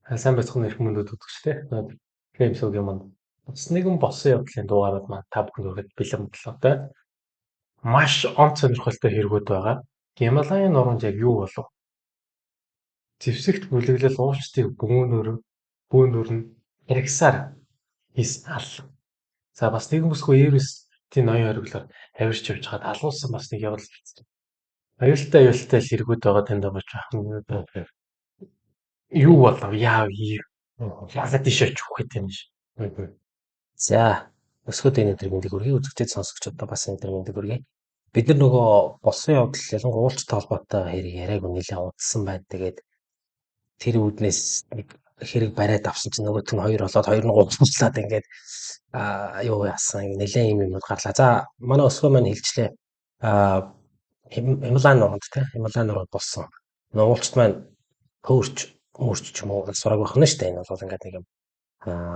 Сайн байцгаана их хүмүүст үзэгчтэй. Фэмсогийн манд. Бас нэгэн босон явдлын дугаарууд маань та бүхэнд хүргэж бэлэн боллоо. Маш онц сонирхолтой хэрэгүүд байгаа. Гималайн нуруунд яг юу болов? Зэвсэгт бүлэглэл уулчдыг бөөнөр нь хэрэгсаар хийсэн алга. За бас нэгэн бүсгүй Эрүсийн ноён хориглоор авирч явж хаад алуулсан бас нэг явдал болсон. Аюултай хэрэгүүд байгаа тэнд байгаа. Юу болов? Яав? Яагаад тийш очих гээд юм биш. За өсгөөд энэ өдрийн мэндийг хүргэе. Үзэгчид сонсогчдод бас энэ өдрийн мэндийг хүргэе. Бид нар нөгөө болсон явдал ялангуяа уулзтай холбоотой хэрэг яриаг нэлээд удсан байна. Тэгээд тэр үүднээс нэг хэрэг бариад авсан чинь нөгөөх нь хоёр болоод хоёр нь гуцуулаад ингээд юу яасан нэлээд юм гарлаа. За манай өсгөө маань хэлжлээ. Химлайн нуруунд болсон. Уулзт маань хөөрч ч юм уу сураг байх нь шүү дээ. Энэ бол ингээд нэг юм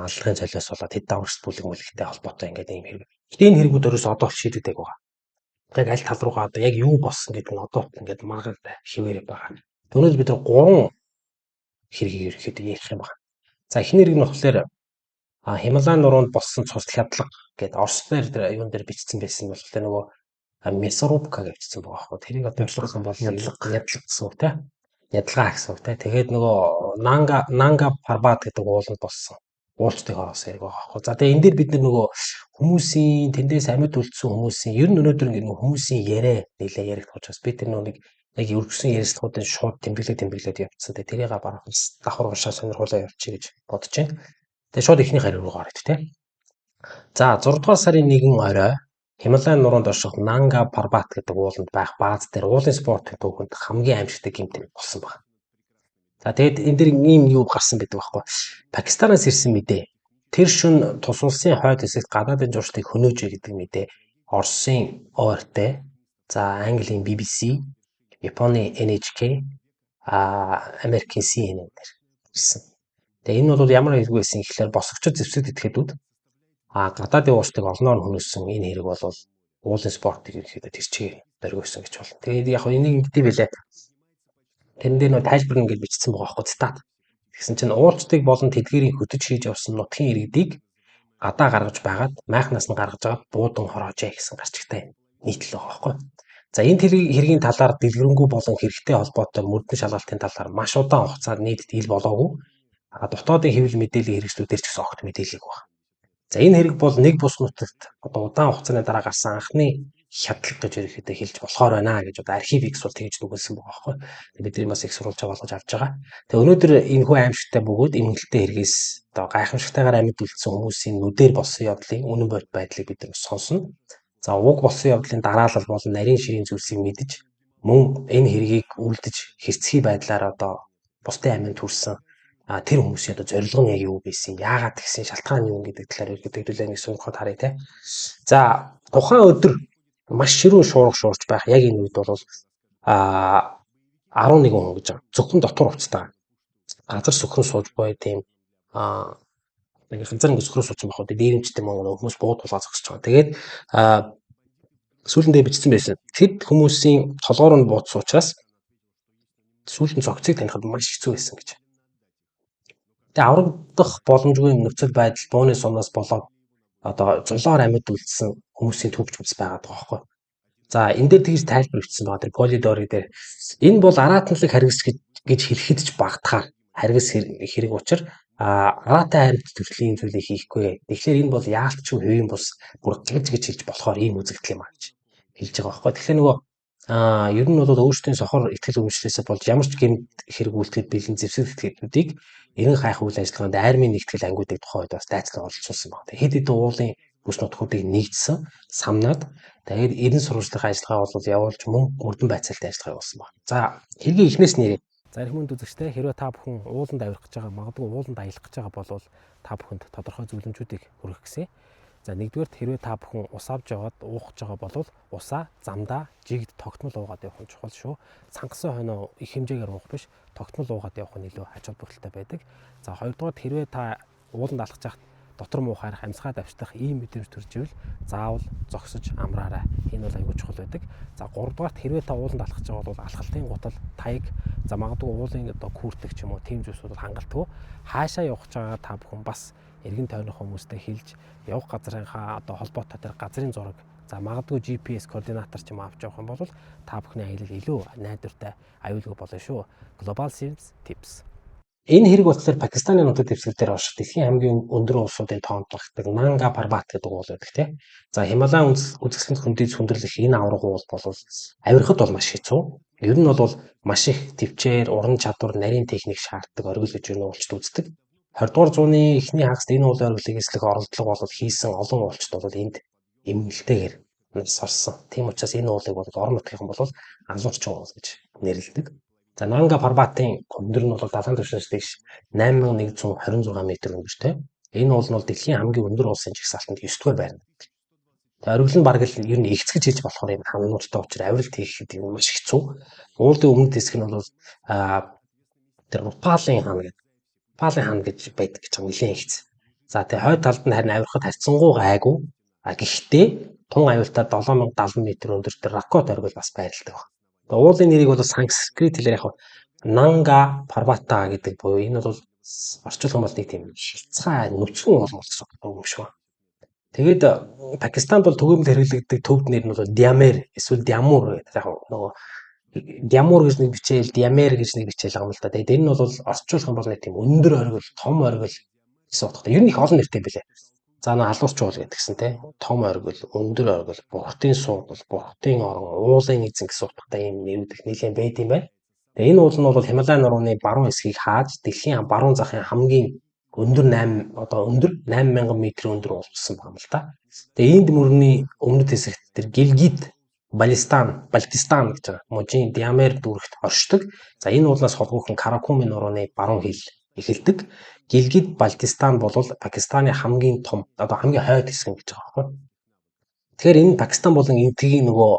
аллагын цолиос болоод хэд даварч бүлэг мүлэгтэй холбоотой ингээд ийм хэрэг. Гэтэ энэ хэрэгүүд өөрөөсөө одоо шийдэгдэг байгаа. Яг аль тал руугаа одоо яг юу болсон гэдэг нь одоо ингээд маргаад хിവэрэ байгаа. Түүнээс бид нар 3 хэргийг ерөөхдөө ярих юм байна. За эхний хэрэг нь болохоор Хималайн нуруунд болсон цус хядлага гэдэг Оросдэр юун дээр бичсэн байсан бол нөгөө Мясорубка гэвчихсэн байгаа байхгүй. Тэрийг одоо орчуулсан бол ядлага гэсэн үг те. Ядлагаа гэсэн үг те. Тэгээд нөгөө Нанга Парбат гэдэг ууланд болсон. Уулзтыг хороос яриг байгаа байхгүй. За тэгээ энэ дээр бид нөгөө хүмүүсийн тэндээс амьд үлдсэн хүмүүсийн ер нь өнөөдөр ингэ хүмүүсийн яриа нэлээ яригдах учраас бид тэр нэг яг өргөсөн ярилцлагуудын шууд тэмдэглээд явцсан. Тэгээ тэрийг барах давхар уншаа сонирхуулаа явуулчих гэж бодож байна. Тэгээ шууд ихний хариу руу гараад те. За 6 дугаар сарын 1 орой Хималайн нуруунд орших Нанга Парбат гэдэг ууланд байх бааз дээр уулын спортын түүхэнд хамгийн аимшигтай гэмтэн болсон байна. За тэгээд энэ дэр ийм юу гарсан байдаг байхгүй. Пакистанаас ирсэн мэдээ. Тэр шөнө тус улсын хойд хэсэгт гадаадын журчдыг хөнөөж гэдэг мэдээ. Оросын ORT, за Английн BBC, Японы NHK, Америкийн CNN дээр ирсэн. Тэгээ энэ бол ямар хэрэг байсан гэхээр босгочд зэвсэгт итгэдүүд гадаадын уушдыг олноор хөнөөсөн энэ хэрэг бол уулын спортыг ирэхэд тэрчээр дөргөөсөн гэж болно. Тэгээд яг энийг ингэдэм байлаа. Тэрэн дээр нөө тайлбар ингэж бичсэн байгаа байхгүй цитат. Тэгсэн чинь уулчдыг болон тэдгэрийн хөдөж хийж явсан нутгийн иргэдийг гадаа гаргаж байгаад майхнаас нь гаргаж аваад буудан хороожээ гэсэн гарчигтай нийтлэл байгаа байхгүй. За энэ хэргийн талаар дэлгэрэнгүй болон хэрэгтэй холбоотой мөрдөн шалгалтын талаар маш удаан хугацаанд нийтэд ил болоогүй. Дотоодын хэвлэл мэдээллийн хэрэгслүүдээр ч гэсэн огт мэдээлэл байгаа. За энэ хэрэг бол нэг бус нутагт одоо удаан хугацааны дараа гарсан анхны хядлага гэж ерөөхдөө хэлж болохоор байна гэж одоо архив X бол тэгж дүгнсэн байгаа байхгүй. Бид нар бас их сурвалж болгож авч байгаа. Тэгээ өнөөдөр энэ хүү аимшигтай бөгөөд эмгэлтэй хэрэгээс одоо гайхамшигтайгаар амьд үлдсэн хүмүүсийн нүдээр болсон явдлын үнэн бодит байдлыг бид нар сонсно. За уг болсон явдлын дараалал болон нарийн ширийн зүйлсийг мэдэж мөн энэ хэргийг үлдэж хэрцгий байдлаар одоо бусдын аминд хүрсэн тэр хүмүүсийн одоо зорилго нь яг юу байсан, яагаад гэсэн шалтгаан юу гэдэг талаар ерөнхийдөө нэг сонирхоод харъя те. За тухайн өдөр маш ширүүн шуурж байх яг энэ үед бол 11 хүн гэж зөвхөн дотор хувцтай газар сөхрөн сууж буй тийм нэг ганцхан өсгөрөө суусан байх үү дээрэмчтэй монгол хүмүүс бууд тулгаа зогсож байгаа. Тэгээд сүүлэндээ бичсэн байсан. Тэд хүмүүсийн толгоор нь буудсан учраас сүүлэн цогцыг танихад маш хэцүү байсан гэж. Тэгээ аврагдах боломжгүй нөхцөл байдал бууны сумнаас болоод одоо зулаар амьд үлдсэн хүмүүсийн төвч бүс байгаад байгаа байхгүй. За энэ дээр тэгж тайлбар бичсэн байгаа. Тэр полидори дээр энэ бол араатналаг харгас гэж хэлэхэд ч багтахаар харгас хэрэг учраа араатай амьд төрлийн зүйлийг хийхгүй. Тэгэхээр энэ бол яалтчгүй хэвийн бус бүр гэж хэлж болохоор ийм үзэгдэл юм аа гэж хэлж байгаа байхгүй. Тэгэхээр нөгөө ер нь бол өөрсдийн сохор ихтгэл өмчлөөсөө болж ямар ч гэмт хэрэг үйлдэхэд бэлэн зэвсэг этгээдүүдийг эрен хайх үйл ажиллагаанд армийн нэгтгэл ангиудыг тухайн үед бас дайцлан оролцуулсан байна. Хэд хэдэн уулын бүс нутгуудыг нэгдсэн самнаад тэгээд эрен сурвалжлах ажиллагаа бол явуулж мөн мөрдөн байцаалтай ажиллагаа явуулсан байна. За хэргийн эхнээс нэрээ. За их хүнд үзэгчтэй хэрвээ та бүхэн ууланд авирах гэж байгаа магадгүй ууланд аялах гэж байгаа бол та бүхэнд тодорхой зөвлөмжүүдийг хүргэх гэсэн. За нэгдүгээр хэрвээ та бүхэн ус авч яваад уух гэж байгаа бол усаа замдаа жигд тогтмол уугаад явах нь чухал шүү. Цангасан хойноо их хэмжээгээр уух биш, тогтмол уугаад явах нь илүү ач холбогдолтой байдаг. За хоёрдугаар хэрвээ та ууланд алхаж байхад дотор муу харах, амьсгаа давчлах ийм мэдрэмж төрж ивэл заавал зогсож амраарай. Энэ бол аюул айгүй чухал байдаг. За 3 дугаарт хэрвээ та ууланд алхаж байгаа бол алхалтын гутал таяг за магадгүй уулын одоо күүртэг ч юм уу тийм зүйлсүүд хангалтгүй хаашаа явах гэж байгаа та бүхэн бас эргэн тойрны хүмүүстэй хэлж явах газрынхаа одоо холбоотой тэр газрын зураг за магадгүй GPS координатор ч юм авч явах юм бол та бүхний аялал илүү найдвартай аюулгүй болно шүү. Global Sims Tips. Энэ хэрэг болохоор Пакистаны нутаг дэвсгэр дээр орших дэлхийн хамгийн өндөр улсуудын тоонд багтдаг Нанга Парбат гэдэг уул байдаг тийм. За Хималайн үзэсгэлэнт хүндийж хүндрэлх энэ авраг уул бол авирахад бол маш хэцүү. Ер нь бол маш их төвчээр, уран чадвар, нарийн техник шаарддаг оргил гэж юу уулчд үздэг. 20 дугаар зууны эхний хагаст энэ уулын оргилыг эслэх оролдлого бол хийсэн олон уулчд бол энд эмнэлтэйгээр нас орсон. Тийм учраас энэ уулыг бол орон нутгийн бол алуурчин уул гэж нэрлэдэг. За Нанга Парбатын өндөр нь бол далайн түвшинээс дээш 8126 метр өндөртэй. Энэ уул нь бол дэлхийн хамгийн өндөр уулсын жагсаалтанд 9 дугаар байна. Тэгээ оргил нь бараг л ер нь ихцгэж хийж болохоор юм хамнуудтай учраас авиралт хийхэд юм маш хэцүү. Уулын өмнөд хэсэг нь бол тэр Палын хаан гэж байдаг гэж нэлээд ихц. За тэгээ хойд талд нь харин авирахад харьцангуй гайгүй. Гэхдээ тун аюултай 7070 метр өндөртэй Ракот оргил бас байрладаг. Уулын нэрийг бол санскрит хэлээр яг Нанга Парбата гэдэг буюу энэ бол орчуулсан бол нэг тийм хилцаа нүцгэн уул болсон юм шүү. Тэгээд Пакистанд бол төгөөмөл хэрэглэгддэг төвд нэр нь бол Диамер эсвэл Диамур гэдэг яг нөгөө Диамур гэж нэг бичээл Диамер гэж нэг бичээл байгаа юм л да. Тэгээд энэ нь бол орчуулсан бол нэг тийм өндөр оргил, том оргил гэсэн утгатай. Ер нь их олон нэртэй байлээ. За нэг алуурч уул гэдгсэн те. Том оргил, өндөр оргил, бурхтын суугал, бурхтын орон, уулын эзэн гэсэн утгатай юм нэрүүд их нэлээд байд юм байна. Тэгээ энэ уул нь бол Хималай нурууны баруун хэсгийг хааж дэлхийн баруун захын хамгийн өндөр 8000 м өндөр уулсан байна л да. Тэгээ энд мөрний өмнөд хэсэгт тэр Гилгит Балтистан гэж байгаа. Мужийн Диамер дүүрэгт оршдог. За энэ уулнаас холбоохон Каракуми нурууны баруун хил эхэлдэг. Гилгит Балтистан бол Пакистаны хамгийн том одоо хамгийн хойд хэсэг гэж байгаа байхгүй. Тэгэхээр энэ Пакистан болон энтгийн нөгөө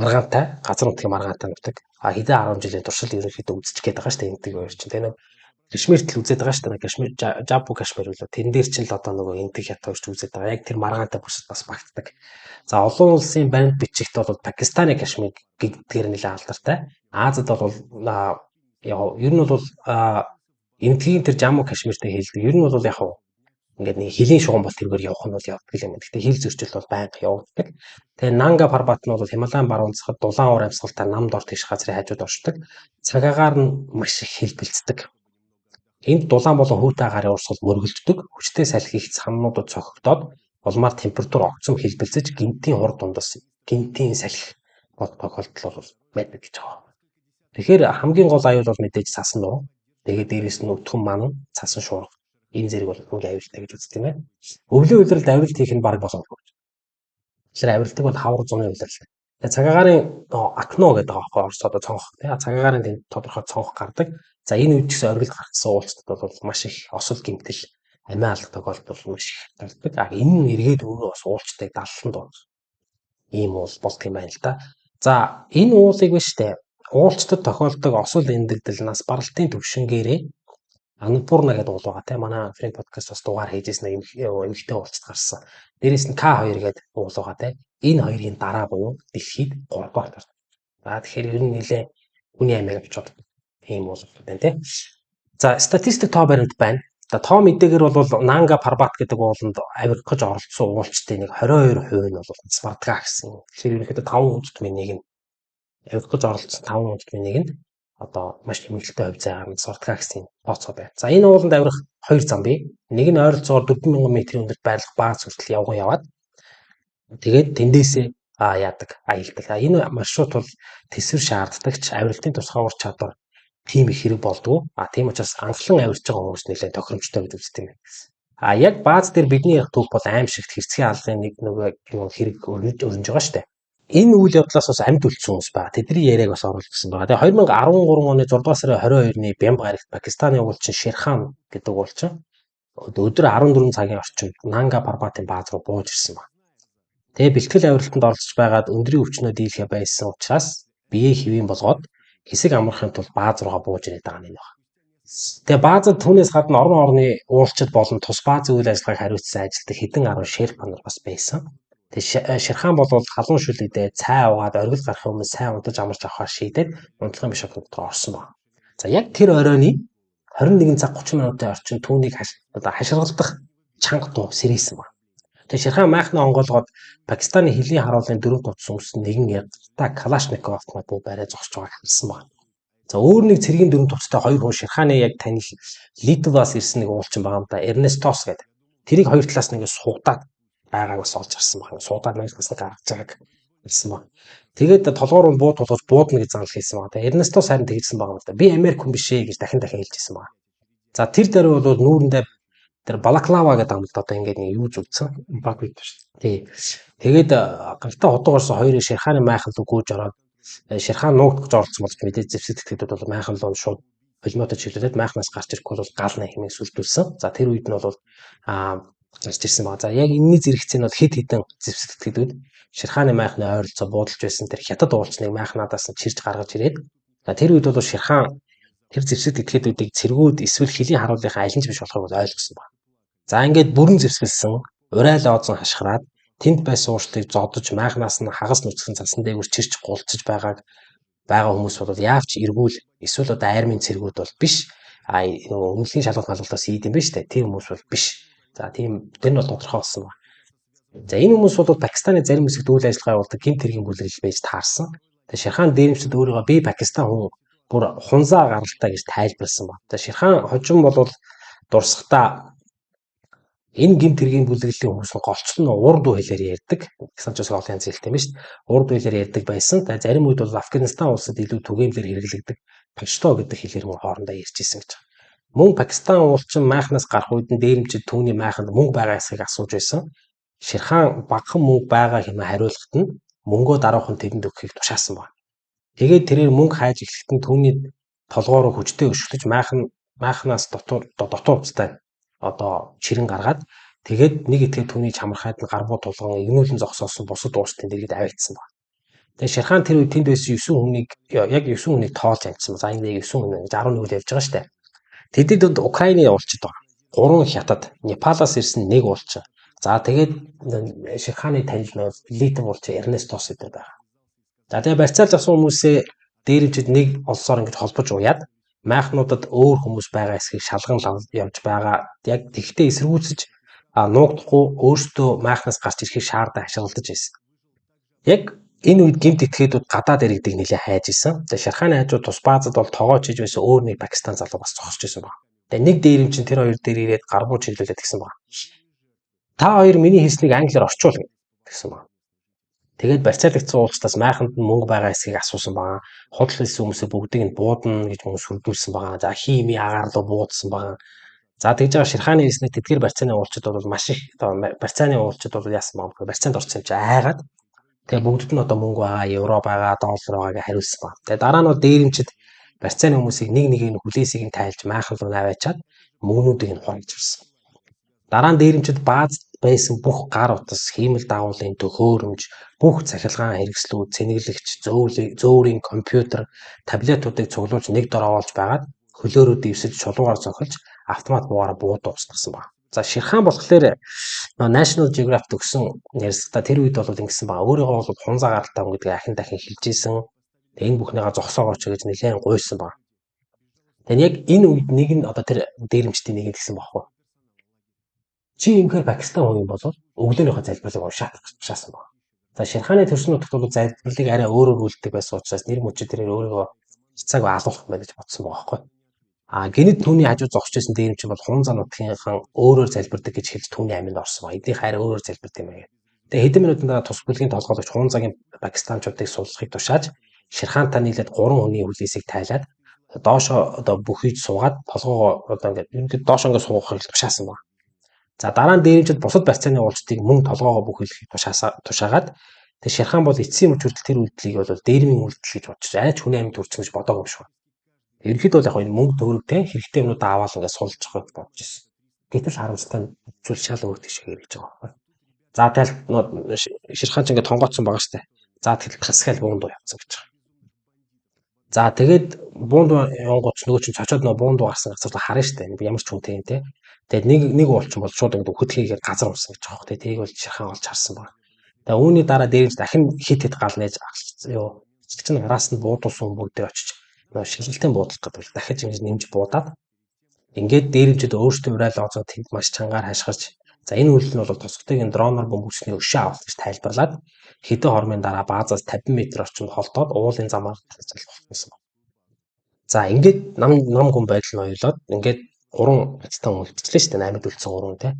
маргаантай газар нутгийн маргаантай нутаг. Хэдэн 10 жилийн туршид ерөнхийдөө үзэж гээд байгаа шүү дээ энтэг хоёр чинь тийм. Кашмирт л үзээд байгаа шүү дээ. Кашмир Жамму Кашмир үлээ. Тэрэн дээр чинь л одоо нөгөө энтэг хятадч үзээд байгаа. Яг тэр маргаантай бүсэд бас багтдаг. За олон улсын банд бичигт бол Пакистаны Кашмир гэдгээр нэлээд алдартай. Азад бол ер нь бол энтгийн тэр Жамму Кашмиртэй хэлдэг. Ер нь бол яг ингээд нэг хилийн шугам бол тэргээр явах нь бол явдаг юм. Гэхдээ хил зөрчил бол байнга явагддаг. Тэгээ Нанга Парбат нь бол Хималайн баруун захад дулаан уур амьсгалтай нам дор тийш газрын хажууд оршдог. Цагаагаар нь маш их хил бэлддэг. Энд дулаан болон хүүтэй агарын урсгал мөргөлддөг. Хүчтэй салхи их хамнуудад цогцогдоод улмаар температур огцом хил бэлдэж гинтийн хур дундас гинтийн салхи тохиолдол бол байдаг гэж байгаа. Тэгэхээр хамгийн гол аюул бол мэдээж цасан дуу. Тэгээд дээрэс нь өтгөн маань цасан шуурга. Энэ зэрэг бол үгүй аюултай гэж үздэг юм байна. Өвлийн улиралд авиралт хийх нь баг боломжгүй. Тэгэхээр авиралтыг бол хавар зуны улирал. Тэгээд цагаагаарын акно гэдэг байгаа байхгүй орс одоо цонх. Тэгээд цагаагаарын тэнд тодорхой цонх гардаг. За энэ үед гэсэн оргил гаргасан уулзтад бол маш их осол гэмтэл амиа алдах тохиолдол маш их гардаг. Энэ нь эргээд өөрөө бас уулзтыг даллан дуу. Ийм уул болт юм байна л да. За энэ уулыг биш үү? Уулзтад тохиолдог осол эндэгдэл нас баралтын төвшингээрээ Анапурна гэдэг уул байгаа тийм манай фрейм подкаст бас дугаар хийжсэн эмэгтэй уулзт гарсан. Дээрээс нь К2 гэдэг уул байгаа тийм. Энэ хоёрын дараа буюу дэлхийд 3 дугаар гарсан. За тэгэхээр ер нь нэлээ хүний амиаг авчод ийм уул байна тийм. За статистик тоо баримт байна. За тоо мэдээгээр бол Нанга Парбат гэдэг ууланд авирах гэж оролцсон уулчдын нэг 22% нь бол Свардга гэсэн. Тэгэхээр ерөнхийдөө 5 хүндэт нэг нь авирах гэж оролцсон 5 хүндэт нэг нь одоо маш хэмнэлттэй хувь зайгаар нь Свардга гэсэн тооцоо байна. За энэ ууланд авирах 2 зам бий. Нэг нь ойролцоогоор 4000 м өндөрт байрлах бааз хүртэл яваад тэгээд тэндээсээ яадаг аялдаг. Энэ маршрут бол тэсвэр шаарддагч авиралтын тусгай ур чадвар тийм их хэрэг болдгоо. Тийм учраас анхлан авирч байгаа хүмүүс нэлээд тохиромжтой гэж үздэг юм. Яг бааз дээр бидний яг түүх бол аимшигт хэрцгий алгын нэг нөгөө хэрэг өрнөж байгаа шүү дээ. Энэ үйл явдлаас бас амьд үлдсэн хүмүүс байна. Тэдний яриаг бас оруулсан байгаа. Тэгээ 2013 оны 6 дугаар сарын 22-ны Бямб гарагт Пакистаны уулчин Шерхан гэдэг уулчин өдөр 14 цагийн орчимд Нанга Парбатын бааз руу бууж ирсэн байна. Тэгээ бэлтгэл авиралтанд оролцож байгаад өндрийн өвчнөө дийлхэ байсан учраас биеэ хэвийн болгоод хэсэг амрахын тулд бааз руугаа бууж ирээд байгаа юм байна. Тэгээ баазад түүнээс гадна орон орны уулчид болон тус баазын үйл ажиллагааг хариуцсан ажилтдаг хэдэн 10 шерпа нар бас байсан. Тэгээ Ширхан бол халуун шүлэгдээ цай уугаад оргил гарахын өмнө сайн унтаж амарч авахаар шийдээд унтлагын биш руу орсон баг. За яг тэр оройны 21 цаг 30 минутын орчим түүнийг хаширгалдах чанга дуу сэрээсэн баг. Тэгээ Ширхан майхнаа онгоолгоод Пакистаны хилийн харуулын дөрөв тутсан үс нэгэн ягта Калашников автомат буу барай зогсож байгааг харсан баг. За өөр нэг цэргийн дөрөв тутастай хоёр хүн Ширханы яг танил Литваас ирсэн нэг уулчин байгаа юм да. Эрнестос гэдэг. Тэрийг хоёр талаас нь ингэ суудаад байгааг бас олж харсан баг. Суудаад найзлаас гаргаж байгааг хэлсэн баг. Тэгээд толгоор нь бууд тулгаж буудна гэж занал хийсэн баг. Тэгээд Эрнестос харин тэгсэн баг юм да. Би Америк хүн биш ээ гэж дахин хэлжсэн баг. За тэр даруй бол нүүрэндээ тэр балаклава гэдэг амлалт одоо ингээд нэг юу зүгдсэн баг бид шүү дээ. Тий. Тэгээд гартаа хотгоо орсон хоёрын Ширханы майхан руу гүйж ороод Ширхан нуугдж оролцсон болж мэдээ зэвсэг тэтгэхэд бол майхан руу шууд пулеметод чиглүүлээд майхнаас гарч ирэхгүй бол гал на хэмээн сүлдүүлсэн. За тэр үед нь бол гарч ирсэн баг. За яг энэний зэрэгцээ нь бол хэд хэдэн зэвсэг тэтгэдүүд Ширханы майхны ойролцоо буудалж байсан тэр хятад уулчныг майхнадаас нь чирж гаргаж ирээд за тэр үед бол Ширхан тэр зэвсэг тэтгэдүүдийг цэргүүд эсвэл хилийн харуулынхаа аль нь ч биш болохыг ойлгосон баг. За ингээд бүрэн зэвсгэлсэн урайлаа оозон хашхраад тэнд байсан ууртыг зодож майхнаас нь хагас нүцгэн цасан дээгүүр чирч гулцж байгаа хүмүүс бол яавч эргүүл эсвэл одоо армийн цэргүүд бол биш. Өмнөлийн шалгалт малгалтаас ийд юм биш үү? Тэр хүмүүс бол биш. За тийм тэр нь бол тодорхой болсон байна. За энэ хүмүүс бол Пакистаны зарим хэсэгт үйл ажиллагаа явуулдаг гэмт хэргийн бүлрэл байж таарсан. Тэгээ Ширхан дээрэмчид өөрийгөө би Пакистан хүн бүр хунзаа гаралтай гэж тайлбарласан байна. Тэгээ Ширхан хожим бол дурсахтаа энэ гэмт хэргийн бүлрэлийн хүмүүс нь голцсон урд хэлээр ярьдаг. Гэсэн ч бас олон янз хэлтэй юм шүү дээ. Урд хэлээр ярьдаг байсан. Тэгээ зарим үед бол Афганистан улсад илүү түгээмлэр хэрэглэгдэг пашто гэдэг хэлээр мөн хоорондоо ярьж исэн гэж. Мөн Пакистан уулчин майхнаас гарах үед нь дээрэмчид түүний майханд мөнгө байгаа эсэхийг асууж байсан. Ширхан багахан мөнгө байгаа хэмээн хариулахад нь мөнгөө даруухан тэдэнд өгөхийг тушаасан байна. Тэгээд тэрээр мөнгө хайж эхлэхэд нь түүний толгоо руу хүчтэй өшгөж майхнаас дотор уцтай одоо чирэн гаргаад тэгээд нэг итгэж түүний чамархайд нь гарбуу тулган игнүүлэн зогсоосон бусад уурчтын дэргэд аваагдсан байна. Тэгээд Ширхан тэр үед тэнд байсан 9 хүнийг тоолж амжсан. За энэ 9 хүн гэж 11 үйл явж байгаа шүү дээ. Тэдэд Украины уулчид байна. 3 хятад, Непалаас ирсэн нэг уулчин. За тэгээд Ширханы танил нь Литв уулчин Эрнестос гэдэг байгаа. За тэгээд барьцаалж авсан хүмүүсээ дээрэмчид нэг олсоор ингэж холбож уяад майхнуудад өөр хүмүүс байгаа эсхийг шалган явж байгаа. Яг тэгтээ эсэргүүцэж нуугдахгүй өөртөө майхнаас гарч ирэхийг шаардаа хашгиралдаж байсан. Яг энэ үед гэмт этгээдүүд гадаад иргэдэг нэлээ хайж исэн. Тэгээ Ширханы хажууд тус баазад бол тоогооч хийж байсан өөр нэг Пакистан залуу бас зогсож байсан баг. Тэгээ нэг дээрэмчин тэр хоёр дээр ирээд гарбуу чиглүүлээд гисэн баг. Та хоёр миний хэлснийг англиар орчуул гэсэн баг. Тэгээд барьцаалагдсан уулзтаас майханд нь мөнгө байгаа эсхийг асуусан байгаа. Худал хэлсэн хүмүүсээ бүгдийг нь буудна гэж хүмүүс хүлдүүлсэн байгаа. За хими агаар руу буудсан байгаа. За тэгж байгаа Ширханы хэлснээр тэдгээр барьцааны уулчид бол маш их барьцааны уулчид бол яасан баг. Барьцаанд орсон юм чи айгаад. Тэгээ бүгдд нь одоо мөнгө байгаа, евро байгаа, доллар байгаа гэж хариулсан баг. Тэгээ дараа нь дээрэмчид барьцааны хүмүүсийг нэг нь хүлээсийг нь тайлж майхан руу наваачаад мөнгнүүдийг нь хувааж ирсэн. Дараа нь дээрэмчид бааз байсан бүх гар утас, хиймэл дагуулын төхөөрөмж, бүх цахилгаан хэрэгслүүд, цэнэглэгч, зөөврийн компьютер, таблетуудыг цуглуулж нэг дор оолж байгаад хөлөөрөө дэвсэж чулуугаар цохилж автомат буугаараа буудаа устгасан баг. За Ширхан болохоор National Geographic өгсөн ярьцлаа тэр үед бол ингэсэн баг. Өөрийгөө бол хунзаа гаралтай хүн гэдгийг ахин дахин хэлж ийсэн. Энэ бүхнийгаа зогсоогооч гэж нэлээд гуйсан баг. Тэгээд яг энэ үед нэг нь одоо тэр дээрэмчдийн нэг нь гэсэн багхгүй. Чи ингэхээр Пакистан хүн юм бол өглөөнийхөө залбирлыг уншаасан баг. За Ширханы төрсөн нутагт бол залбирлыг арай өөрөөр үлддэг байсан учраас нэр мөчид тэрээр өөрийгөө цааг алуулах байна гэж бодсон байгаа байхгүй. Гэнэт түүний хажууд зогсож байсан дээрэмч бол хунзаа нутгийнхаа өөрөөр залбирдаг гэж хэлж түүний аминд орсон ба. Эднийх арай өөрөөр залбирдаг юм аа. Тэгээ хэдэн минутын дараа тус бүлгийн толгойлогч хунзаагийн пакистанчуудыг суллахыг тушааж Ширхантай нийлээд 3 хүний хүлээсийг тайлаад доошоо одоо бүхийд суугаад толгоогоо одоо ингээд доошоо ингээд суугахыг тушаасан ба. За дараа нь дээрэмчид бусад барьцааны уулчдыг мөн толгоогоо бүхэлхийг тушаагаад тэг Ширхан бол эцсийн мөч хүртэл тэр үйлдэлийг бол дээрмийн үйлдэл гэж бодчих. Айч хүний амьд төрсөн гэж бодоагүй юм шиг байна. Ерөнхийдөө бол яг энэ мөнгө төгрөгтэй хэрэгтэй юмнуудаа аваад ингээд суулчих гэж бодож ирсэн. Гэтэл харамсалтай нь зүйл шал өөр тийш хэрэгж байгаа байхгүй. За тэгэл Ширхан ч ингээд тонгооцсон байгаа штэ. За тэгэл тасгаал буундуу явцсан гэж байгаа. За тэгээд буундуу явгооч нөгөө чинь цочоод нөгөө буундуу гарсан газар харна штэ. Ямар ч хүнтэй юм те. Тэгээд нэг уулчин бол шууд ингээд хөдөлгөөгээд газар унсан гэж байгаа хөөх те. Тийг бол Ширхан олж харсан байна. Тэгээ үүний дараа дээрж дахин хит гал нээж юу чинь араас нь буудуулсан бүгд дээр очиж шилжилтийн буудалт гэдэг дахиж ингэж нэмж буудаад ингээд дээрэмчд өөрсдөө урайлал оцоо тэнд маш чангаар хашгирч за энэ үйлдэл нь бол тусгатыг энэ дроноор бөмбөгчний өшөө авах гэж тайлбарлаад хэдэн хормын дараа баазаас 50 м орчимд холдоод уулын замаар залгах гэсэн. За ингээд нам хүн байдал нь ойлоод ингээд 3 бацтан үлдчихлээ шүү дээ 8-д үлдсэн 3 тий.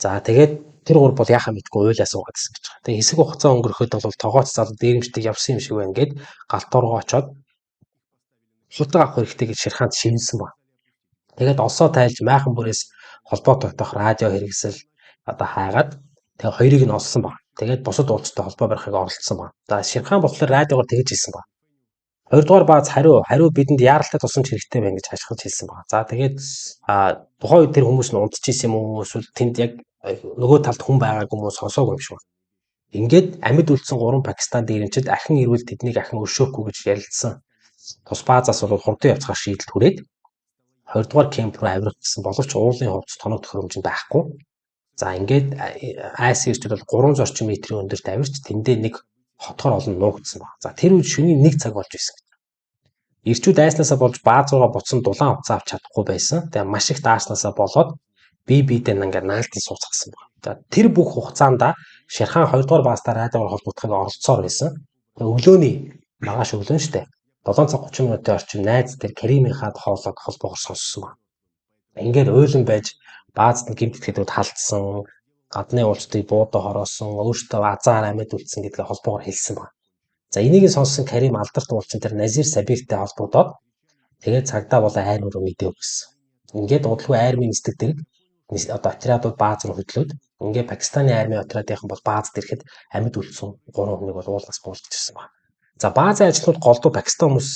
За тэгээд тэр 3 бол яхаа мэдгүй уйлаа суугаад гэсэн гэж байгаа. Тэгээ хэсэг хугацаа өнгөрөхөд бол тогооц зал дээрэмчдэг явсан юм шиг байна гээд галтуургаа очоод шутга авах хэрэгтэй гэж ширхаанд шивнсэн ба. Тэгээд олсоо тайлж майхан бүрээс холбоо тогтоох радио хэрэгсэл одоо хаагаад тэгээ хоёрыг нь олсон ба. Тэгээд бусад уулзтай холбоо барихыг оролдсон ба. За ширхаан болохоор радиогоор тэгж хэлсэн ба. Хоёрдугаар бааз хариу бидэнд яаралтай тусамж хэрэгтэй байна гэж хашгирч хэлсэн ба. За тэгээд тухайн үед тэр хүмүүс нь унтчихсэн юм уу эсвэл тэнд яг нөгөө талд хүн байгаагүй юм уу сонсоогүй юм шиг. Ингээд амьд үлдсэн 3 Пакистан дээрэмчид ахин ирвэл тэднийг ахин өшөөхгүй гэж ярилцсан. Тус баазаас бол хурдан явцгаар шийдэлт хүрээд 20 дугаар кемп руу авирах гэсэн боловч уулын хувьд тоног төхөөрөмж байхгүй. За ингээд IC-чд бол 300 орчим метрийн өндөрт авирч тэндээ нэг хотгор олон нуугдсан байна. За тэр үед шөнийн 1 цаг болж байсан. Ирчүүд айснасаа болж бааз руугаа буцсан дулаан хувцас авч чадахгүй байсан. Тэгээ маш их дааснасаа болоод биедээ ингээд наалтын сууцгасан байна. За тэр бүх хугацаанд Ширхан 2 дугаар баазтай радиогоор холбогдохыг оролцсоор байсан. Тэгээ өглөөний маргааш өглөө нь штэ 7 цаг 30 минутын орчим найз тэр Каримийн хаад хоолойг холбоогоор сонссон байна. Ингээд уйлан байж баазд нь гэмт итгэхэд халдсан, гадны уулзтыг буудаа хороосон, өөртөө азаар амьд үлдсэн гэдгээ холбоогоор хэлсэн байна. За энийг сонссон Карим алдарт уулчин тэр Назир Сабиртай холбогдоод тэгээд цагдаа болоо айр руу мэдээ өгсөн. Ингээд удалгүй айрмын нисдэг дэрэг одоо отрядууд бааз руу хөдлөөд ингээд Пакистаны армийн отрядынхан бол баазд ирэхэд амьд үлдсэн 3 хүнийг бол уулнаас буулгаж ирсэн байна. За баазын ажлууд голдуу Пакистан хүмүүс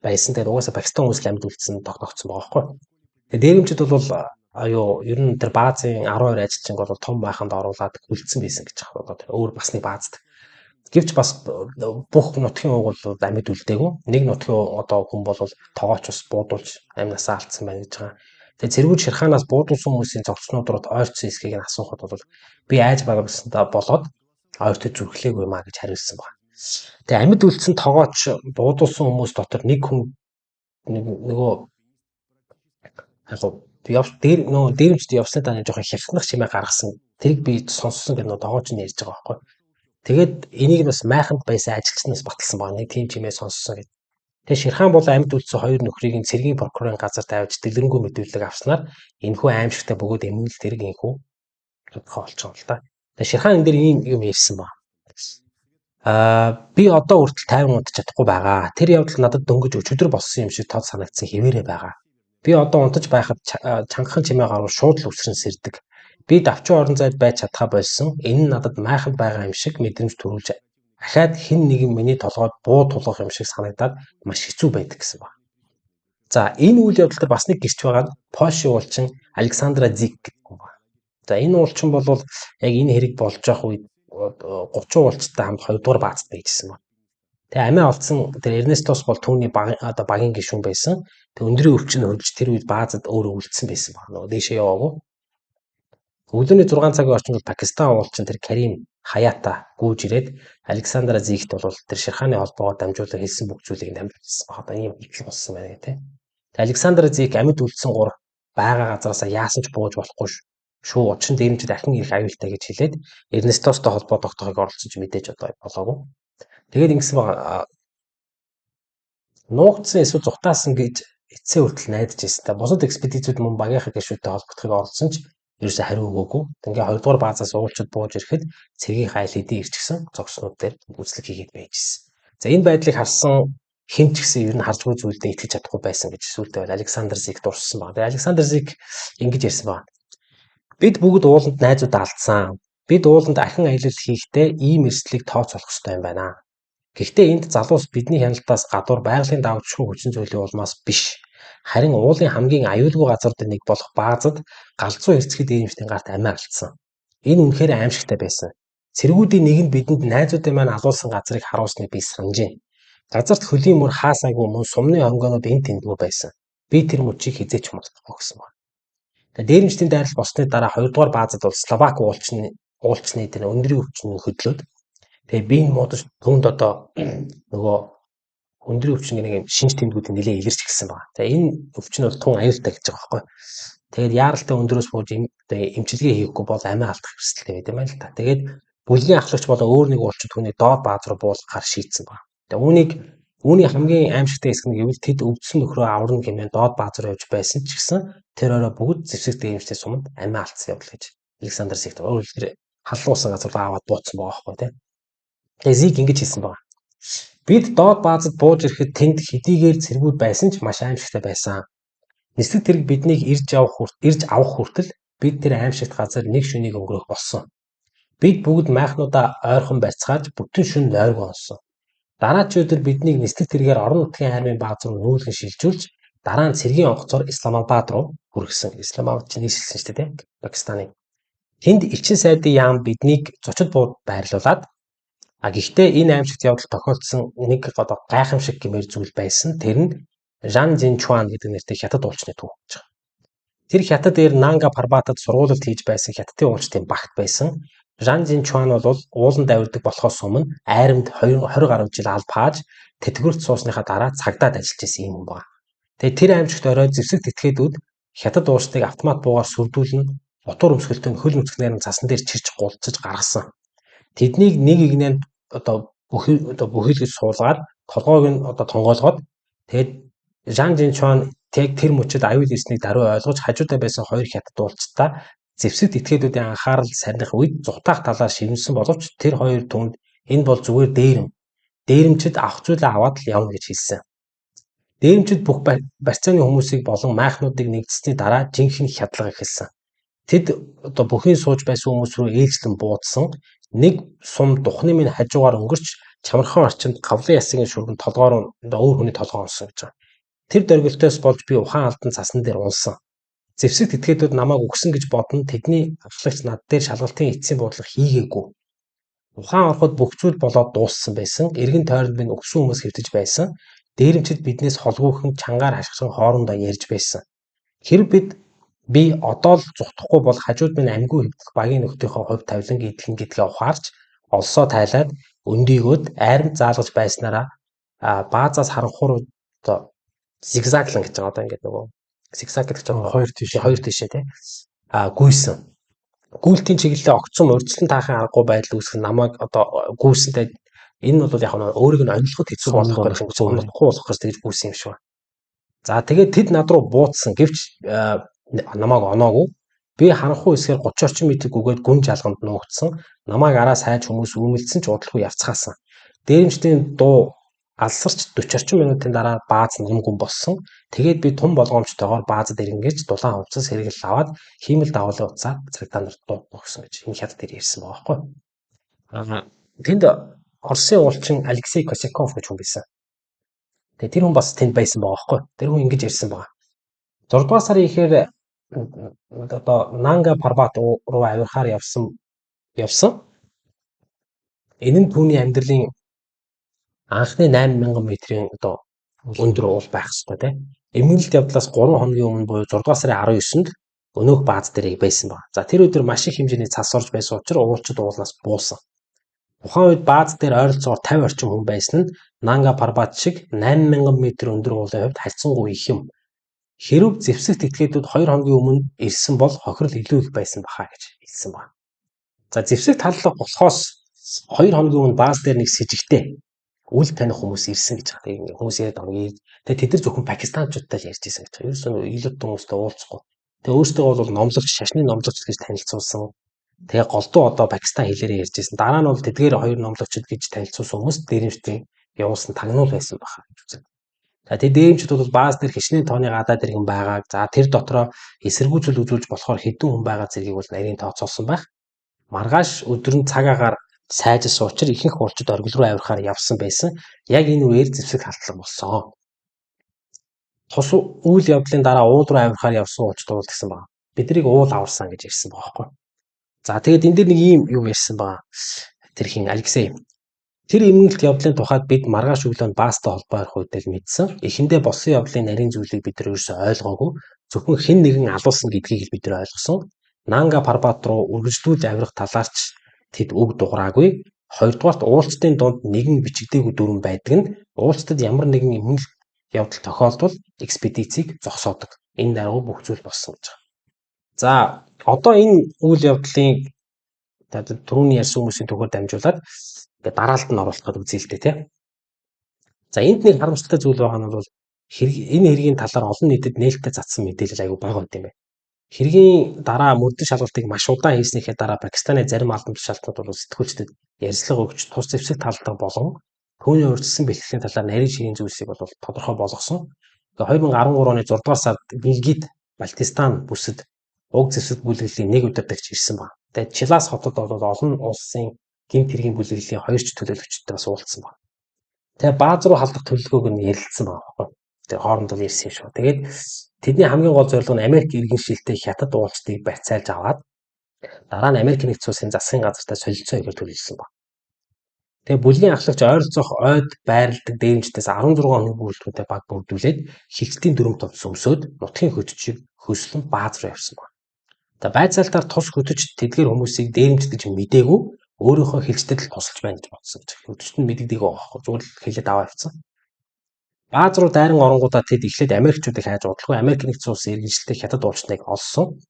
байсан. Тэгээд угаасаа Пакистан хүмүүс л амьд үлдсэн тогтоогдсон байгаа байхгүй. Тэгээд дээрэмчд бол ер нь тэр баазын 12 ажилчин бол том байханд оруулаад үлдсэн байсан гэж байна. Одоо тэр өөр басны баазд. Гэвч бас бүх нутгийн ууг бол амьд үлдээгүй. Нэг нутгийн одоо хүн бол тоогооч бас буудуулж амьнасаа алдсан байна гэж байгаа. Тэгээд зэргүүд Ширханаас буудуулсан хүмүүсийн зогцнууд руу ойрцсон эсхийг нь асуухад бол би айж байгаа гэсэндээ болоод ойртож зүрхлээгүй маа гэж хариулсан байна. Тэгээ амьд үлдсэн тоогооч буудуулсан хүмүүс дотор нэг хүн нөгөө яг дээрэмчд явсны дараа жоохон хялтнах чимээ гаргасан. Тэрийг би сонссон гэдэг нь тоогооч нь ярьж байгаа байхгүй. Тэгээд энийг нь бас майханд байсан ажилчнаас баталсан байна. Нэг тийм чимээ сонссон гэдэг. Тэгээ Ширхан бол амьд үлдсэн 2 нөхрийг нь цэргийн прокурорын газар тавьж дэлгэрэнгүй мэдүүлэг авснаар энэхүү аимшигтай бөгөөд эмгэнэл тэрэг инхүү тодорхой болчихсон л та. Тэгээ Ширхан энэ дээр ийм юм ярьсан ба. Би одоо хүртэл тайван унтаж чадахгүй байгаа. Тэр явдал надад дөнгөж өчигдөр болсон юм шиг тод санагдсан хэвээрээ байгаа. Би одоо унтаж байхад чангахан чимээ гарвал шууд л үсрэн сэрдэг. Би давчин орон зайд байж чадхаа болсон. Энэ нь надад майханд байгаа юм шиг мэдрэмж төрүүлж дахиад хэн нэгэн миний толгойд буу тулгах юм шиг санагдаад маш хэцүү байдаг гэсэн ба. За энэ үйл явдал дээр бас нэг гэрч байгаа нь Польшийн уулчин Александра Зик гэдэг юм ба. За энэ уулчин бол яг энэ хэрэг болж байгаа үед 30 уулчтай хамт 2 дугаар баазд байжсэн ба. Тэгээ амиа олдсон тэр Эрнестос бол түүний багийн гишүүн байсан. Тэг өндрийн өвчин хөлж тэр үед баазад өөрөө үлдсэн байсан ба. Нөгөө дэшээ яваагүй. Өглөөний 6 цагийн орчимд Пакистан уулчин тэр Карим Хаята гүйж ирээд Александра Зигт бол тэр Ширханы холбоогоор дамжуулан хэлсэн бүх зүйлийг дамжуулсан. Одоо ийм хэвлэл болсон байна гэх тээ. Тэгээ Александра Зиг амьд үлдсэн 3 байгаа газараасаа яасан ч бууж болохгүй шүү. Учир нь дээрэмчд дахин ирэх аюултай гэж хэлээд Эрнестостой холбоо тогтоохыг оролцож мэдээж одоо болоогүй. Тэгээд ингэсэн байгаа нуугдсан эсвэл зутаасан гэж эцсийн хүртэл найдаж ирсэн. Та бусад экспедицүүд мөн багийнхаа гишүүдтэй холбогдохыг оролцсон ч ерөөсөө хариу өгөөгүй. Ингээ 2 дугаар баазаас уулчид бууж ирэхэд цэргийн хайл хэдийн ирчихсэн зогснууд дээр үзлэг хийгээд байжсэн. За энэ байдлыг харсан хэн ч гэсэн ер нь харжгүй зүйлдээ итгэж чадахгүй байсан гэж сүултээ бол Александр Зиг дурссан баг. Тэгээ Александр Зиг ингэж ярьсан баг. Бид бүгд ууланд найзууд алдсан. Бид ууланд архин аялал хийхдээ ийм эрсдлийг тооцоолох ёстой юм байна. Гэхдээ энд залуус бидний хяналтаас гадуур байгалийн давчгүй хүчин зүйлийн улмаас биш. Харин уулын хамгийн аюулгүй газар нэг болох баазад галзуу эрсдэхэд дээрэмчдийн гарт амиа алдсан. Энэ үнэхээр аимшигтай байсан. Цэргүүдийн нэг нь бидэнд найзуудын маань алуулсан газрыг харуулсныг би санаж байна. Газарт хөлийн мөр хаасаагүй мөн сумны хонгонууд энд тэндгүй байсан. Би тэр мөчийг хизээч мартахгүй гэсэн байна. Тэгээ дээрэмчдийн дайрал болсны дараа 2 дугаар баазад бол Словак уулчны тэр өндрийн өвчин хөдлөөд Тэгээ би энэ модож түүнд одоо нөгөө өндрийн өвчин нэг юм шинж тэмдгүүдийг нэлээд илэрч гисэн байна. За энэ өвчин бол тун аюултай гэж байгаа байхгүй. Тэгээд яаралтай өндрөөс бууж эмчилгээ хийхгүй бол амиа алдах хэрэгсэлтэй байт юм байна л та. Тэгээд бүлгийн ахлагч болоо өөр нэг уулчид түүний доод бааз руу буулгахаар шийдсэн байна. Тэгээд үүний хамгийн аимшигтай хэсэг нь гэвэл тэд өвдсөн нөхрөө аварна хэмээн доод бааз руу явж байсан ч гэсэн тэр орой бүгд зэвсэгтэй эмчтэй суманд амиа алдсан явдал гэж Александр Сектор өөрөөр халуусан газар аваад бууцсан байгаа байхгүй тийм. Тэгээд Зиг ингэж хэлсэн байна. Бид доод баазад бууж ирэхэд тэнд хэдийгээр цэргүүд байсан ч маш аимшигтай байсан. Нислэг тэрэг биднийг ирж авах хүртэл бид тэр аимшигт газар нэг шөнийг өнгөрөх болсон. Бид бүгд майхнуудаа ойрхон байцгааж бүтэн шөнө ойргоо онсон. Дараачийн өдөр биднийг нислэг тэргээр орон нутгийн армийн бааз руу нүүлгэн шилжүүлж дараа нь цэргийн онгоцоор Исламабад руу хүргэсэн. Исламабад чинь нийслэлсэн шүү дээ, Пакистаны. Тэнд элчин сайдын яам биднийг зочид бууд байрлуулад гэхдээ энэ аимшигт явдал тохиолдсон нэг одоо гайхамшиг гэмээр зүйл байсан. Тэр нь Жан Жинчуан гэдэг нэртэй хятад уулчны төв гэж байгаа. Тэр хятад дээр Нанга Парбатад сургуулилт хийж байсан хятадын уулчтын багт байсан. Жан Жинчуан бол ууланд авирдаг болохоос өмнө айрамд 20 гаруй жил алба хааж тэтгэврт суусныхаа дараа цагдаад ажиллаж байсан юм байна. Тэгээ тэр аимшигт орой зэвсэг тэтгээдүүд хятад уулчтыг автомат буугаар сүрдүүлнэ, утуур өмсгөлтөнд хөл нүцгнээр нь цасан дээр чирч гулцаж гаргасан. Тэднийг нэг игнэнд одоо бүхэл гэж суулгаад толгойг нь одоо тонгоолгоод тэгээд Жан Жинчуан тэр мөчөд аюул ирснийг даруй ойлгож хажуудаа байсан хоёр хятад уулзтаа зэвсэг этгээдүүдийн анхаарал сарних үед зутаах талаар шивнэсэн боловч тэр хоёр түнд энэ бол зүгээр дээрэмчид авах зүйлээ аваад л явна гэж хэлсэн. Дээрэмчид бүх барьцааны хүмүүсийг болон майхнуудыг нэгдсэний дараа жинхэнэ хядлага эхэлсэн. Тэд одоо бүхийн сууж байсан хүмүүс рүү ээлжлэн буудсан. Нэг сум духны минь хажуугаар өнгөрч чамархан орчинд гавлын ясгийн шүргэн толгоор өөр хүний толгоо онсон гэж байна. Тэр дөргөлтөөс болж би ухаан алдан цасан дээр унсан. Зэвсэг тэтгээдүүд намайг өгсөн гэж бодно. Тэдний ахлагч над дээр шалгалтын эцсийн буудлага хийгээгүй. Ухаан ороход бүх зүйл болоод дууссан байсан. Эргэн тойронд минь өгсөн хүмүүс хэвтэж байсан. Дээрэмчид биднээс холгүйхэн чангаар хашгирсан хоорондоо ярьж байсан. Хэрв би одоо л зүхдахгүй бол хажууд минь амьгүй хэвдэх багийн нөхдийнхөө хувь тавилан гэдгээ ухаарч олсоо тайлаад өндийгөөд айрамд заалгаж байснараа баазаас харанхуй руу одоо зигзаглан гэж байгаа одоо ингээд нөгөө зигзаг гэдэг чинь хоёр тишээ тий гүйсэн. Гүйлтийн чиглэлээ огцом урьдчилан таахын аргагүй байдал үүсгэн намайг одоо гүйсэнтэй энэ бол яг нь өөрийг нь онилоход хэцүү болох байх юм чинь унахгүй болох гэж тэгж гүйсэн юм шиг байна. За тэгээд тэд над руу буудсан гэвч намайг оноогүй. Би харанхуй хэсгээр 30 орчим метрийг өгөөд гүн жалганд нуугдсан. Намайг араас хайж хүмүүс үүмэлсэн ч удалгүй явцгаасан. Дээрэмчдийн дуу алсарч 40 орчим минутын дараа бааз намгүн болсон. Тэгээд би тун болгоомжтойгоор баазад ирэнгэж дулаан хувцас хэрэгэл аваад хиймэл давуулын утсаа цагдаа нарт дуудах гэсэн гэж энэ хятад дээр ярьсан байгаа байхгүй. Тэнд Оросын уулчин Алексей Косяков гэж хүн байсан. Тэгээд тэр хүн бас тэнд байсан байгаа байхгүй. Тэр хүн ингэж ярьсан байгаа. 6 дугаар сарын ихээр одоо Нанга Парбат руу авирахаар явсан. Энэ нь түүний амьдралын анхны 8000 метрийн одоо өндөр уул байх хэрэгтэй тийм. Эмгэнэлт явдлаас 3 хоногийн өмнө буюу 6 дугаар сарын 19-нд өнөөх бааз дээр байсан байна. За тэр өдөр маш их хэмжээний цас орж байсан учраас уулчид уулнаас буусан. Тухайн үед бааз дээр ойролцоогоор 50 орчим хүн байсан нь Нанга Парбат шиг 8000 м өндөр уулын хувьд харьцангуй их юм. Хэрв зэвсэг тэтгээдүүд 2 хоногийн өмнө ирсэн бол хохирол илүү их байсан бахаа гэж хэлсэн байна. За зэвсэг таллах болохоос 2 хоногийн өмнө бааз дээр нэг сэжигтэй үл таних хүмүүс ирсэн гэж байгаа. Тэгээ хүмүүс яриад байгаа. Тэгээ тэд нар зөвхөн пакистанчуудтай л ярьж ирсэн гэж байгаа. Ерөөсөө илүү хүмүүстэй уулзахгүй. Тэгээ өөрсдөө бол номлогч, шашны номлогч гэж танилцуулсан. Тэгээ голдуу одоо Пакистан хэлээрээ ярьж ирсэн. Дараа нь бол тэдгээр хоёр номлогчд гэж танилцуулсан хүмүүс дээрэмчдийн явуулсан тагнуул байсан баха гэж үздэг. За тэр дээрэмчд бол бааз дээр хичнээн тооны гадаад иргэн байгааг, за тэр дотроо эсэргүүцэл үзүүлж болохоор хэдэн хүн байгаа зэргийг бол нарийн тооцоолсон байх. Маргааш өдөр нь цаг агаар сайжсан учраас ихэнх уулчид оргил руу авирахаар явсан байсан. Яг энэ үеэр зэвсэг халтлаг болсон. Тус үйл явдлын дараа уул руу авирахаар явсан уулчид бол гэсэн байна. Биднийг уул аварсан гэж ярьсан байгаа байхгүй. За тэгээд энэ дээр нэг юм юу ярьсан байгаа. Тэр хин Алексей. Тэр эмгэнэлт явдлын тухайд бид маргааш өглөөнд баастай холбоо ярих үед л мэдсэн. Эхэндээ болсон явдлын нарийн зүйлийг бид нар ерөөсөй ойлгоогүй. Зөвхөн хэн нэгэн алуулсан гэдгийг л бид нар ойлгосон. Нанга Парбат руу үргэлжлүүлж авирах талаарч тэд үг дуграагүй. Хоёрдугаарт уулзалтын дунд нэгэн бичигдээгүй дүрэн байдаг нь уулзалтад ямар нэгэн эмгэл явдал тохиолдвол экспедицийг зогсоодог. Энэ даруй бүх зүйл болсон гэж байна. За одоо энэ үйл явдлын түрүүний ярьсан хүмүүсийн төгөөр дамжуулаад ингээд дараалт нь оруулах гэдэг үзье л дээ тий. За энд нэг харамсалтай зүйл байгаа нь бол энэ хэргийн талаар олон нийтэд нээлттэй цацсан мэдээлэл аягүй бага байт юм байна. Хэргийн дараа мөрдөн шалгалтыг маш удаан хийснийхээ дараа Пакистаны зарим албан тушаалтнууд бол сэтгүүлчдэд ярьцлага өгч тус зэвсэг талдаа болон түүний урьдчилсан бэлтгэлийн талаар нарийн ширийн зүйлсийг бол тодорхой болгосон. 2013 оны 6 дугаар сард Гилгит, Балтистан бүсэд уг зэвсэг бүлэглэлийн нэг удирдагч ирсэн байна. Тэгээд Чилас хотод бол олон улсын гэмт хэргийн бүлэглэлийн хоёрч төлөөлөгчтэй бас уулзсан байна. Тэгээ бааз руу халдах төлөвлөгөөг нь ярилцсан байна. Тэгээ хоорондоо ярьсан шүү. Тэгээд тэдний хамгийн гол зорилго нь Америк иргэншилтэй хятад уулзалтыг барьцаалж аваад дараа нь Америк нэгдсэн улсын засгийн газартаа солилцоо хийхээр төлөвлөсөн байна. Тэгээ бүлгийн ахлагч ойролцоох ойд байрладаг дээрэмчдээс 16 оны бүрэлдэхүүнтэй баг бүрдүүлээд хилчтийн дүрм товч өмсөөд нутгийн хөтчийг хөслөн бааз руу явсан байна. Тэгээ байцаалтаар тус хөтөч тэдгээр хүмүүсийг дээрэмчд гэж мэдээгүй өөрийнхөө хилчтэд л тусалж байна гэж бодсон гэж. Хөтөчт нь мэддэггүй байхгүй зүгээр л хэлээд аваа явцсан. Бааз руу дайран оронгуудаа тэд эхлээд Америкчуудыг хайж удалгүй Америк нэгдсэн улсын иргэншилтэй хятад уулчныг олсон.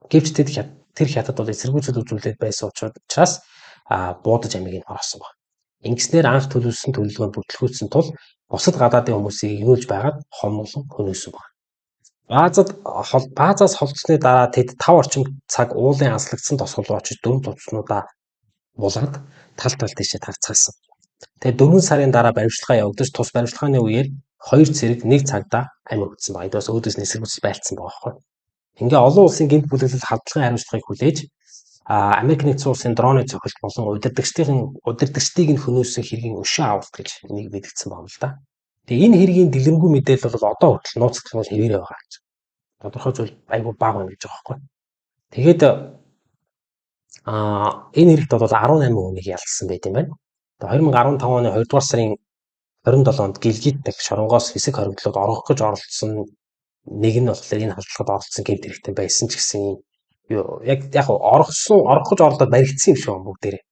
Гэвч тэр хятад бол эсэргүүцэл үзүүлээд байсан учраас буудаж амийг нь ороосон байна. Ингэснээр анх төлөвлөсөн төлөвлөгөөнд бүтлгүүцсэн тул бусад гадаадын хүмүүсийг ирүүлж байгаад хомлон хөнөөсөн байна. Баазаас холдсны дараа тэд 5 орчим цаг уулын анслагдсан тосгол очиж дүрм товчнуудаа булаад тал тийшээ тарцгаасан. Тэгээд 4 сарын дараа баримтлагаа явагдаж тус баримтлагын үеэр 2 цэрэг 1 цагта амь өгсөн байна. Эдээс өөдөөс нь эсэргүүцэл байлцсан байгаа байхгүй. Ингээ олон улсын гэмт бүлэглэл халдлагын хариуцлагыг хүлээж Америк нэгдсэн улсын дроны цохилт болон удирдагчдыг нь хөнөөсөн хэргийн өшөө авалт гэж энийг мэдгдсэн байна л да. Тэгээ энэ хэргийн дэлгэрэнгүй мэдээлэл бол одоо хүртэл нууцлах нь хэвээрээ байгаа гэж. Тодорхой зүйл айгүй бага байна гэж байгаа байхгүй. Тэгээд энэ хэрэгт бол 18 хүнийг ялсан байт юм байна. 2015 оны 2 дугаар сарын 27-нд Гилгит дахь шоронгоос хэсэг хоригдлууд орох гэж оролцсон нэг нь болохоор энэ халдлагад оролцсон гэмт хэрэгтэй байсан ч гэсэн яг орох гэж оролдоод баригдсан юм шиг байна бүгдээрээ.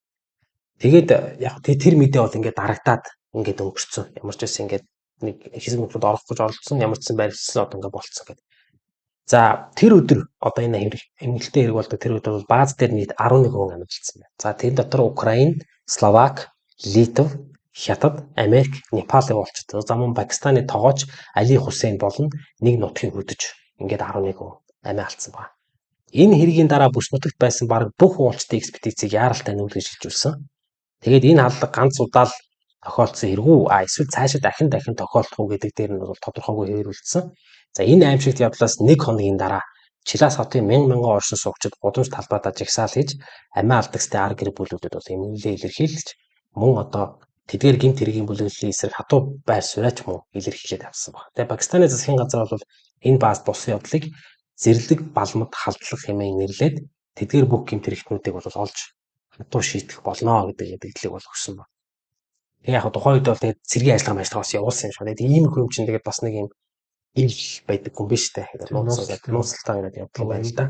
Тэгээд яг тэр мэдээ бол ингээд дарагдаад ингээд өнгөрцөн. Ямар ч байсан ингээд нэг хэсэг мөчөд орох гэж оролцсон ямар ч байсан баригдсан одоо ингээд болцсон гэдэг. За тэр өдөр одоо энэ эмнэлэгтэй хэрэг болдог тэр өдөр бол бааз дээр нийт 11 хүн амьдсан байна. За тэр дотор Украин, Словак, Литв, Хятад, Америк, Непалын уулзалт. За мөн Пакистаны тогооч Али Хусейн болон нэг нутгийн хөдөж ингээд 11 хүн амиа алдсан байна. Энэ хэргийн дараа бүс нутагт байсан баг бүх уулзалтын экспедицийг яаралтай нүүлгэж шилжүүлсэн. Тэгээд энэ халдлага ганц удаа л тохиолдсон хэрэг үү? Эсвэл цаашаа дахин тохиолдох уу гэдэг дээр нь бол тодорхойгүй хэвээрүүлсэн. За энэ аимшигт явдлаас 1 хоногийн дараа Чилас хотын мянган оршин суугчид гудамж талбайдаа жагсаал хийж амиа алдагстай ар гэр бүлүүдэд бол эмнэлээ илэрхийлж мөн одоо тэдгээр гэмт хэргийн бүлэглэлийн эсрэг хатуу байр сууриач мөн илэрхийлээд авсан байна. Тэгээ Пакистаны засгийн газар бол энэ бааз болсон явдлыг зэрлэг балмад халдлага хэмээн нэрлээд тэдгээр бүх гэмт хэрэгтнүүдийг бол олж хатуу шийдэх болно гэдэг мэдээллийг бол өгсөн байна. Тэгээ яг тухайн үед бол тэгээд цэргийн ажиллагаа бас явуулсан юм шиг. Тэгээд ийм хүн чинь тэгээд бас нэг юм ил байдаг юм биш үү? Нууцлалтаа яриад явдаг юм байна л да.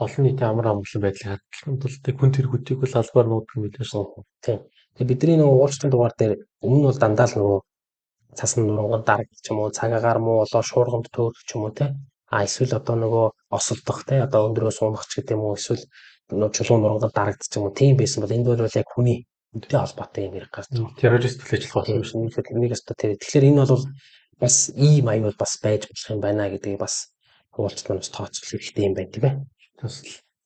Олон нийтийн амар амгалан байдлыг хадгалахын тулд хүн тэргүүдийг бол албаар нуудаг мэдээсэн. Тийм. Тэгээ бидний нөгөө уулзалтын дугаар дээр өмнө нь бол дандаа л нөгөө цасны нурангад дарагдчих ч юм уу, цагаагаар муу болоо шуурганд төөрөх ч юм уу те. Эсвэл одоо нөгөө осолдох те одоо өндрөө суунах ч гэдэг юм уу, эсвэл нөгөө чулуун нурангад дарагдчих ч юм уу. Тийм байсан бол энд бол яг хүний үнэтэй холбоотой юм ярих гарч байгаа. Террорист ажиллах болсон юм шиг. Нэг өстө тэр. Тэгэхээр энэ бол бас ийм аюул бас байж болох юм байна гэдгийг бас уулзалт маань бас тооцоолох хэрэгтэй юм байна тийм ээ. Бас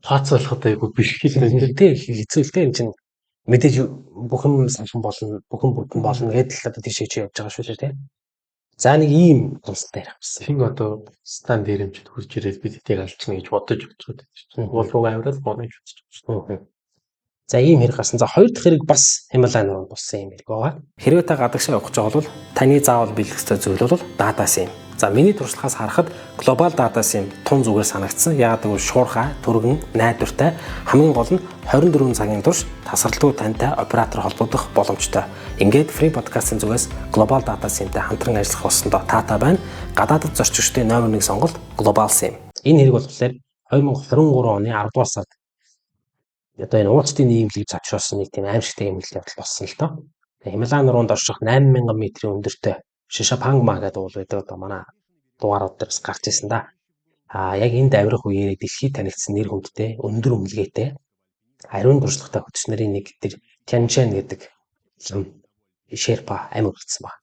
тооцоолоход айгүй бэрхшээл тийм хэцүүлтэй юм чинь мэдээж бүхэн санхан болно, бүхэн бүтэн болно гэдэг л одоо тийшээ чи явж байгаа шүү дээ тийм. За нэг ийм тусалтай ярих гэсэн. Хин одоо стан дээрэмчд хурж ирээд бид эдийг алчна гэж бодож өгчөөд байна. Уулуугаа аваад боно гэж бодож байна. За ийм хэрэг гарсан. За хоёр дахь хэрэг бас Хималай нуруунд болсон юм хэрэг байгаа. Хэрвээ та гадагшаа явах гэж байгаа бол таны заавал биелэх ёстой зүйл бол дата SIM. За миний туршлагаас харахад глобал дата SIM тун зүгээр санагдсан. Яагаад гэвэл шуурхай, түргэн, найдвартай хамгийн гол нь 24 цагийн турш тасралтгүй тантай оператор холбогдох боломжтой. Ингээд Free Podcast-ын зүгээс глобал дата SIM-тэй хамтран ажиллах болсондоо таата байна. Гадаадд зорчигчдын номер 1 сонголт Global SIM. Энэ хэрэг болохоор 2023 оны 10 дугаар сард одоо энэ уулзтын нийгэмлэг завчруулсан нэг тийм аимшигтай юм л явдал болсон л доо. Хималайн нуруунд орших 8000 метрийн өндөртэй Шишапангма гэдэг уул байдаг одоо манай дугаарууд дээрс гарч ирсэн да. Яг энэ давирах үеэр дэлхийд танигдсан нэр хүндтэй өндөр өмлгээтэй ариун туршлагатай хөтөч нарын нэг тэр Тяньшань гэдэг Шерпа амь үлдсэн баг.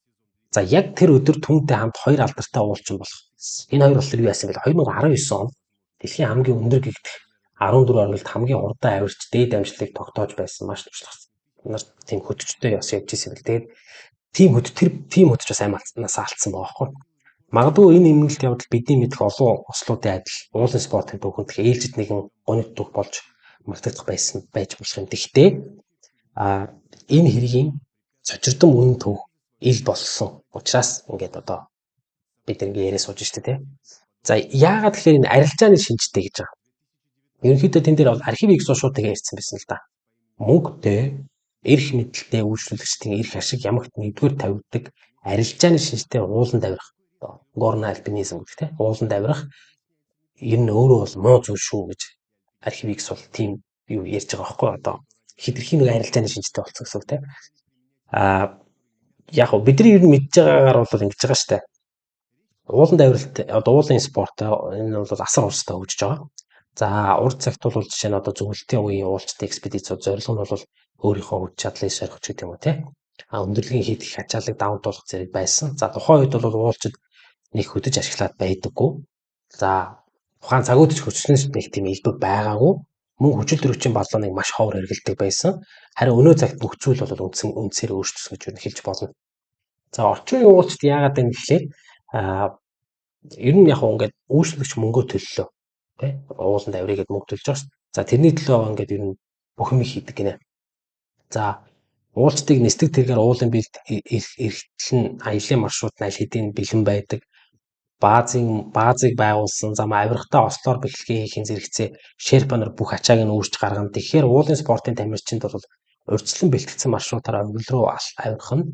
За яг тэр өдөр түүнтэй хамт хоёр алдартай уулчин болох. Энэ хоёр болохоор юу яасан бэ? 2019 онд дэлхийн хамгийн өндөр гэгдэх 14 оргилд хамгийн хурдан авирч дээд амжилтыг тогтоож байсан маш туршлагатай. Нар тийм хөтөчтэй бас явж ирсэн бэл. Тэгээд тийм хөтөч бас амнаас алдсан байгаа байхгүй. Магадгүй энэ эмнэлт явдал бидний мэдэх олон ослуудын адил уулын спортын түүхэнд ээлжид нэгэн гонит түүх болж магтагдах байж болох юм. Гэхдээ энэ хэргийн цочирдон үнэн төв ил болсон учраас ингээд одоо бид ингээ яриа сууж штэ тий. За яагаад тэгэхээр энэ арилжааны шинжтэй гэж байгаа. Ерөнхийдөө тэн дээр бол архив X шууд тэгээ ярьсан байсан л да. Мөнгөтэй эрх мэдэлтэй үйлчлүүлэгчдийн эрх ашиг ямагт нэгдүгээр тавигддаг арилжааны шинжтэй уулан давирах. Горно альпинизм гэх тий. Уулан давирах ер нь өөрөө бол муу зүйл шүү гэж архив X бол тийм юу ярьж байгаа байхгүй одоо хитрхийн нэг арилжааны шинжтэй болсон гэсэн үг тий. Яг нь бидний ер нь мэдж байгаагаар бол ингэж байгаа штэ. Уулан давиралт одоо уулын спорт энэ бол асар урстай хөгжиж байгаа. За урд цагт бол жишээ нь одоо зөвлөлтийн үеийн уулзалтын экспедицүүд зорилго нь бол өөрийнхөө хүч чадлыг сорих ч гэдэг юм уу тий. Өндөрлөгийн хийх ачааллыг даван туулах зэрэг байсан. За тухайн үед бол уулзчид нэг хөдөж ашиглаад байдаггүй. За тухайн цагууд ч хөчлөнс нэг тийм илбэг байгаагүй. Мөн хүчил төрөгчийн баллоныг маш ховор хэрэгэлдэг байсан. Харин өнөө цагт бүх зүйл бол үндсээр өөрчлөсөн гэж юу хэлж болно. За орчин үеийн уулзчид яагаад энэ гэхлээр ер нь яг ингээд үйлчлэгч мөнгөө төллөө. Тэ уулан давирыгээд мөнгө төлж байгаа шүү. За тэрний төлөө ингээд ер нь бүх юм хийдэг гинэ. За уулзтыг нисдэг тэргээр уулын бэлд эрхтэлн аялын маршрут аль хэдийн бэлэн байдаг. Баазыг байгуулсан зам авирахтаа ослоор бэлтгэе хийхин зэрэгцээ Шерпа нар бүх ачааг нь өөрч гаргана. Тэгэхээр уулын спортын тамирчинд бол урьдчилан бэлтгэсэн маршрутаараа өвөл рүү авирах нь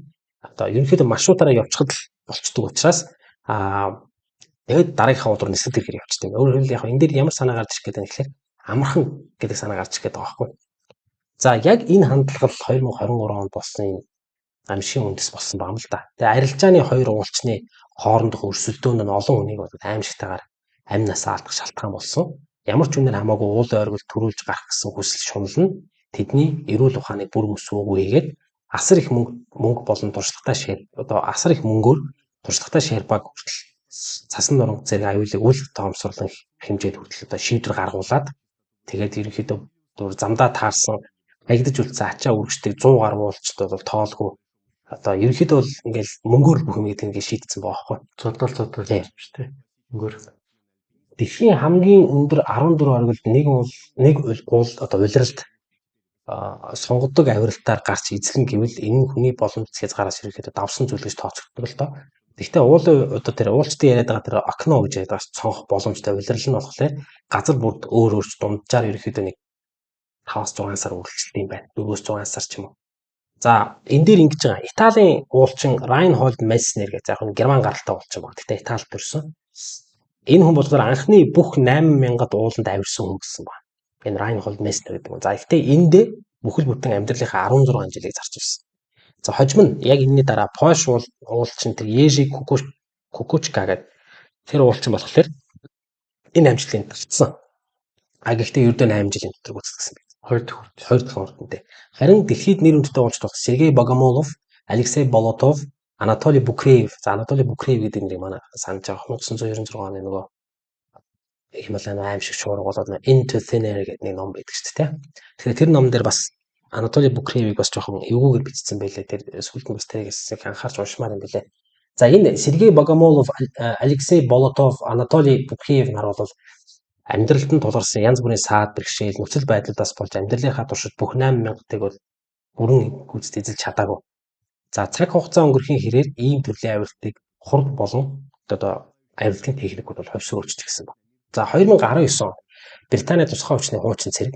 одоо ерөнхийдөө маршрутаараа явчихад л болчдөг учраас тэгээд дараагийнхаа удаар нисдэг тэргээр явчихдаг. Өөрөөр хэлбэл яг энэ дээр ямар санаа гарч ирэх гэдэг нь гэхээр амархан гэдэг санаа гарч ирэх гэдэг байгаа байхгүй. За яг энэ хандлага л 2023 онд болсон юм амшигын үндэс болсон байгаа юм л да. Тэгээ арилжааны хоёр уулчны хоорондох өрсөлдөөн нь олон хүнийг аимшигтайгаар амнаас алдах шалтгаан болсон. Ямар ч үнээр хамаагүй уулын ойргол төрүүлж гарах гэсэн хүсэл шунал нь тэдний эрүүл ухааны бүр мөс уугүй хийгээд асар их мөнгө болон туршлагатай асар их мөнгөөр туршлагатай Шерпаг хүртэл цасан дуран зэрэг аюулыг үл тоомсорлон хэмжээд хүртэл одоо шийдвэр гаргуулад тэгээд ерөнхийдөө замдаа таарсан хаягдаж үлдсэн ачаа үргэжтэй 100 гаруй уулчтай бол тоолгүй одоо ерөнхийдөө бол ингээл мөнгөөр бүх юм гэдэг ингээд шийдсэн байгаа байхгүй. Цодол биш тий. Мөнгөөр. Дэлхийн хамгийн өндөр 14 оргилд нэг уул одоо улиралд сонгодог авиралтаар гарч эзлэн гэвэл энэ хүний боломж хязгаараас ерөнхийдөө давсан зүйл гэж тооцогддог л доо. Гэхдээ уулын одоо тэр уулчдын яриад байгаа тэр окно гэж яриад байгаа цонх боломжтой улирал нь болохоор газар бүрд өөр дунджаар ерөнхийдөө нэг 5-6 сар үргэлжилт юм байна. 4-6 сар ч юм уу. За энэ дээр ингэж байгаа. Италийн уулчин Райнхольд Месснер гэж яг нь герман гаралтай уулчин баг. Гэхдээ Италид төрсөн. Энэ хүн болохоор анхны бүх 8000-ад ууланд авирсан хүн гэсэн баг. Энэ Райнхольд Месснер гэдэг. За гэхдээ эндээ бүхэл бүтэн амьдралынхаа 16 жилийг зарч ирсэн. За хожим нь яг энэний дараа Польш уулчин тэр Ежи Кукучка гэдэг тэр уулчин болохоор энэ амжилтыг татсан. Гэхдээ ердөө 8 жилийн дотор гүйцэтгсэн байна. 2 дахь урдтай. Харин дэлхийд нэр хүндтэй уулч болох Сергей Богомолов, Алексей Болотов, Анатолий Букреев. За Анатолий Букреев гэдэг нэрийг манай санаж байгаа 1996 оны нөгөө Хималайн аимшиг шуурга болоод Into Thin Air гэдэг нэг ном байдаг шүү дээ. Тэгэхээр тэр ном дээр бас Анатолий Букреевийг бас жоохон эвгүйгээр бичсэн байлээ. Тэр сүлд нь бас тэрээс анхаарч уншмаар юм билээ. За энэ Сергей Богомолов, Алексей Болотов, Анатолий Букреев нар бол амьдралд нь тулгарсан янз бүрийн саад бэрхшээл нөхцөл байдлаас болж амьдралынхаа туршид бүх 8000-ыг бол бүрэн гүйцэд эзэлж чадаагүй. За цаг хугацаа өнгөрөхийн хэрээр ийм төрлийн авиралтыг хурд болон одоо авиралтын техникүүд бол хувьсгал өөрчилж гисэн байна. За 2019 онд Британий тусгай хүчний хуучин цэрэг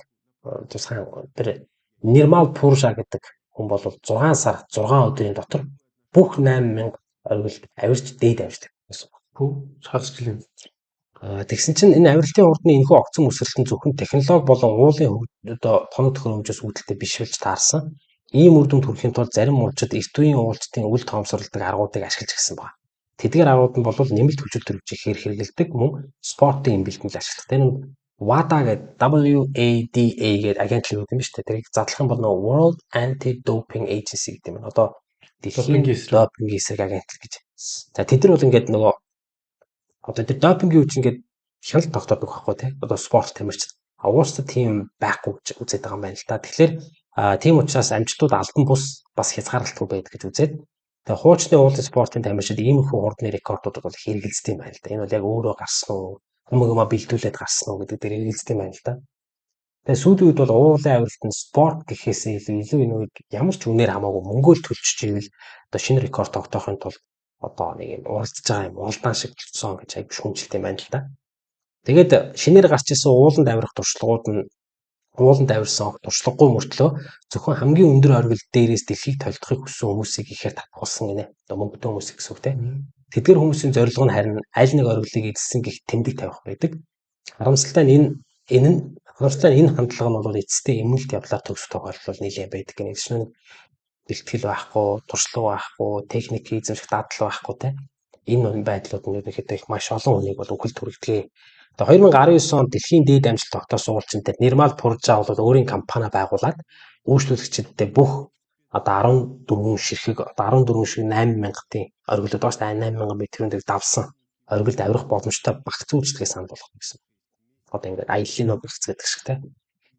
тусгай тэр Нирмал Пуржа гэдэг хүн бол 6 сар 6 өдрийн дотор бүх 8000 оргилд авирч дээд авирч гэсэн. Хөө цааш жилийн Тэгсэн чинь энэ авиралтын урдны энэхүү огцон өсрэлт нь зөвхөн технологи болон уулын тоног төхөөрөмжөөс үүдэлтэй биш болж таарсан. Ийм үр дүнд хүрэхийн тулд зарим мужид эрт үеийн уулзтын үл тоомсорлдог аргуудыг ашиглаж гисэн байна. Тэдгээр аргууд нь бол нэмэлт хүчил төрөвчийг хэрэглэдэг мөн спортын бэлтгэл ашиглах. Энэ WADA гэдэг WADA гэдэг агентлаг юм шүү дээ. Тэрийг задлах юм бол нөгөө World Anti-Doping Agency гэдэг юм байна. Одоо дэлхийн допингийн эсрэг агентлаг гэж. За тэд нар бол ингээд нөгөө одоо тэр допингийн үуч ингээд хяналт тогтоодог байхгүй тий. Одоо спорт тамирч угаасаа тийм байхгүй гэж үзээд байгаа юм байна л да. Тэгэхээр тийм учраас амжилтууд албан бус бас хязгаарлалтгүй байдаг гэж үзээд тэгээ хуучны уулын спортын тамирчид иймэрхүү хурдны рекордуудыг бол хэрэгэлцдэг юм байна л да. Энэ бол яг өөрөө гарсан уу, хүмүүст бэлдүүлээд гарсан уу гэдэг дээр хэрэгэлцдэг юм байна л да. Тэгээ сүүлийн үед бол уулын авиралт нь спорт гэхээс илүү энэ үед ямар ч үнээр хамаагүй мөнгөөл төлчих ивэл одоо шинэ рекорд тогтоохын тулд одоо нэг юм уралдаж байгаа юм улдаан шиг болцсон гэж аяг шүүмжилтэй байна л да. Тэгээд шинээр гарч ирсэн ууланд авирах туршлагууд нь ууланд авирсан туршлагагүй мөртлөө зөвхөн хамгийн өндөр оргил дээрээс дэлхийг толдохыг хүссэн хүмүүсийг ихээр татгуулсан гинэ. Одоо мөнгөтэй хүмүүс гэсэн үг тийм. Тэдгээр хүмүүсийн зорилго нь харин аль нэг оргилыг эзэлсэн гэх тэмдэг тавих байдаг. Харамсалтай нь энэ хандлага нь бол эцэстээ эмнэлт явдлаар төгсөх тохиолдол нэлээд байдаг гэнэ. Жишээ нь бэлтгэл байхгүй, туршлага байхгүй, техник эзэмших дадал байхгүй тийм. Энэ байдлууд нь ерөнхийдөө их маш олон хүнийг бол үхэл түргдэг. Тэгээ 2019 онд дэлхийн дээд амжилт тогтоосон уулчинтай Нирмал Пуржа бол өөрийн компани байгуулад үйлчлүүлэгчидтэй бүх одоо 14 шиг 8,000-ийн оргилууд бас 8,000 метрийн дээр давсан оргилд авирах боломжтой багц үйлчлэгээ санал болгох гэсэн. Одоо ингээд аяллаа багц гэдэг шиг тийм.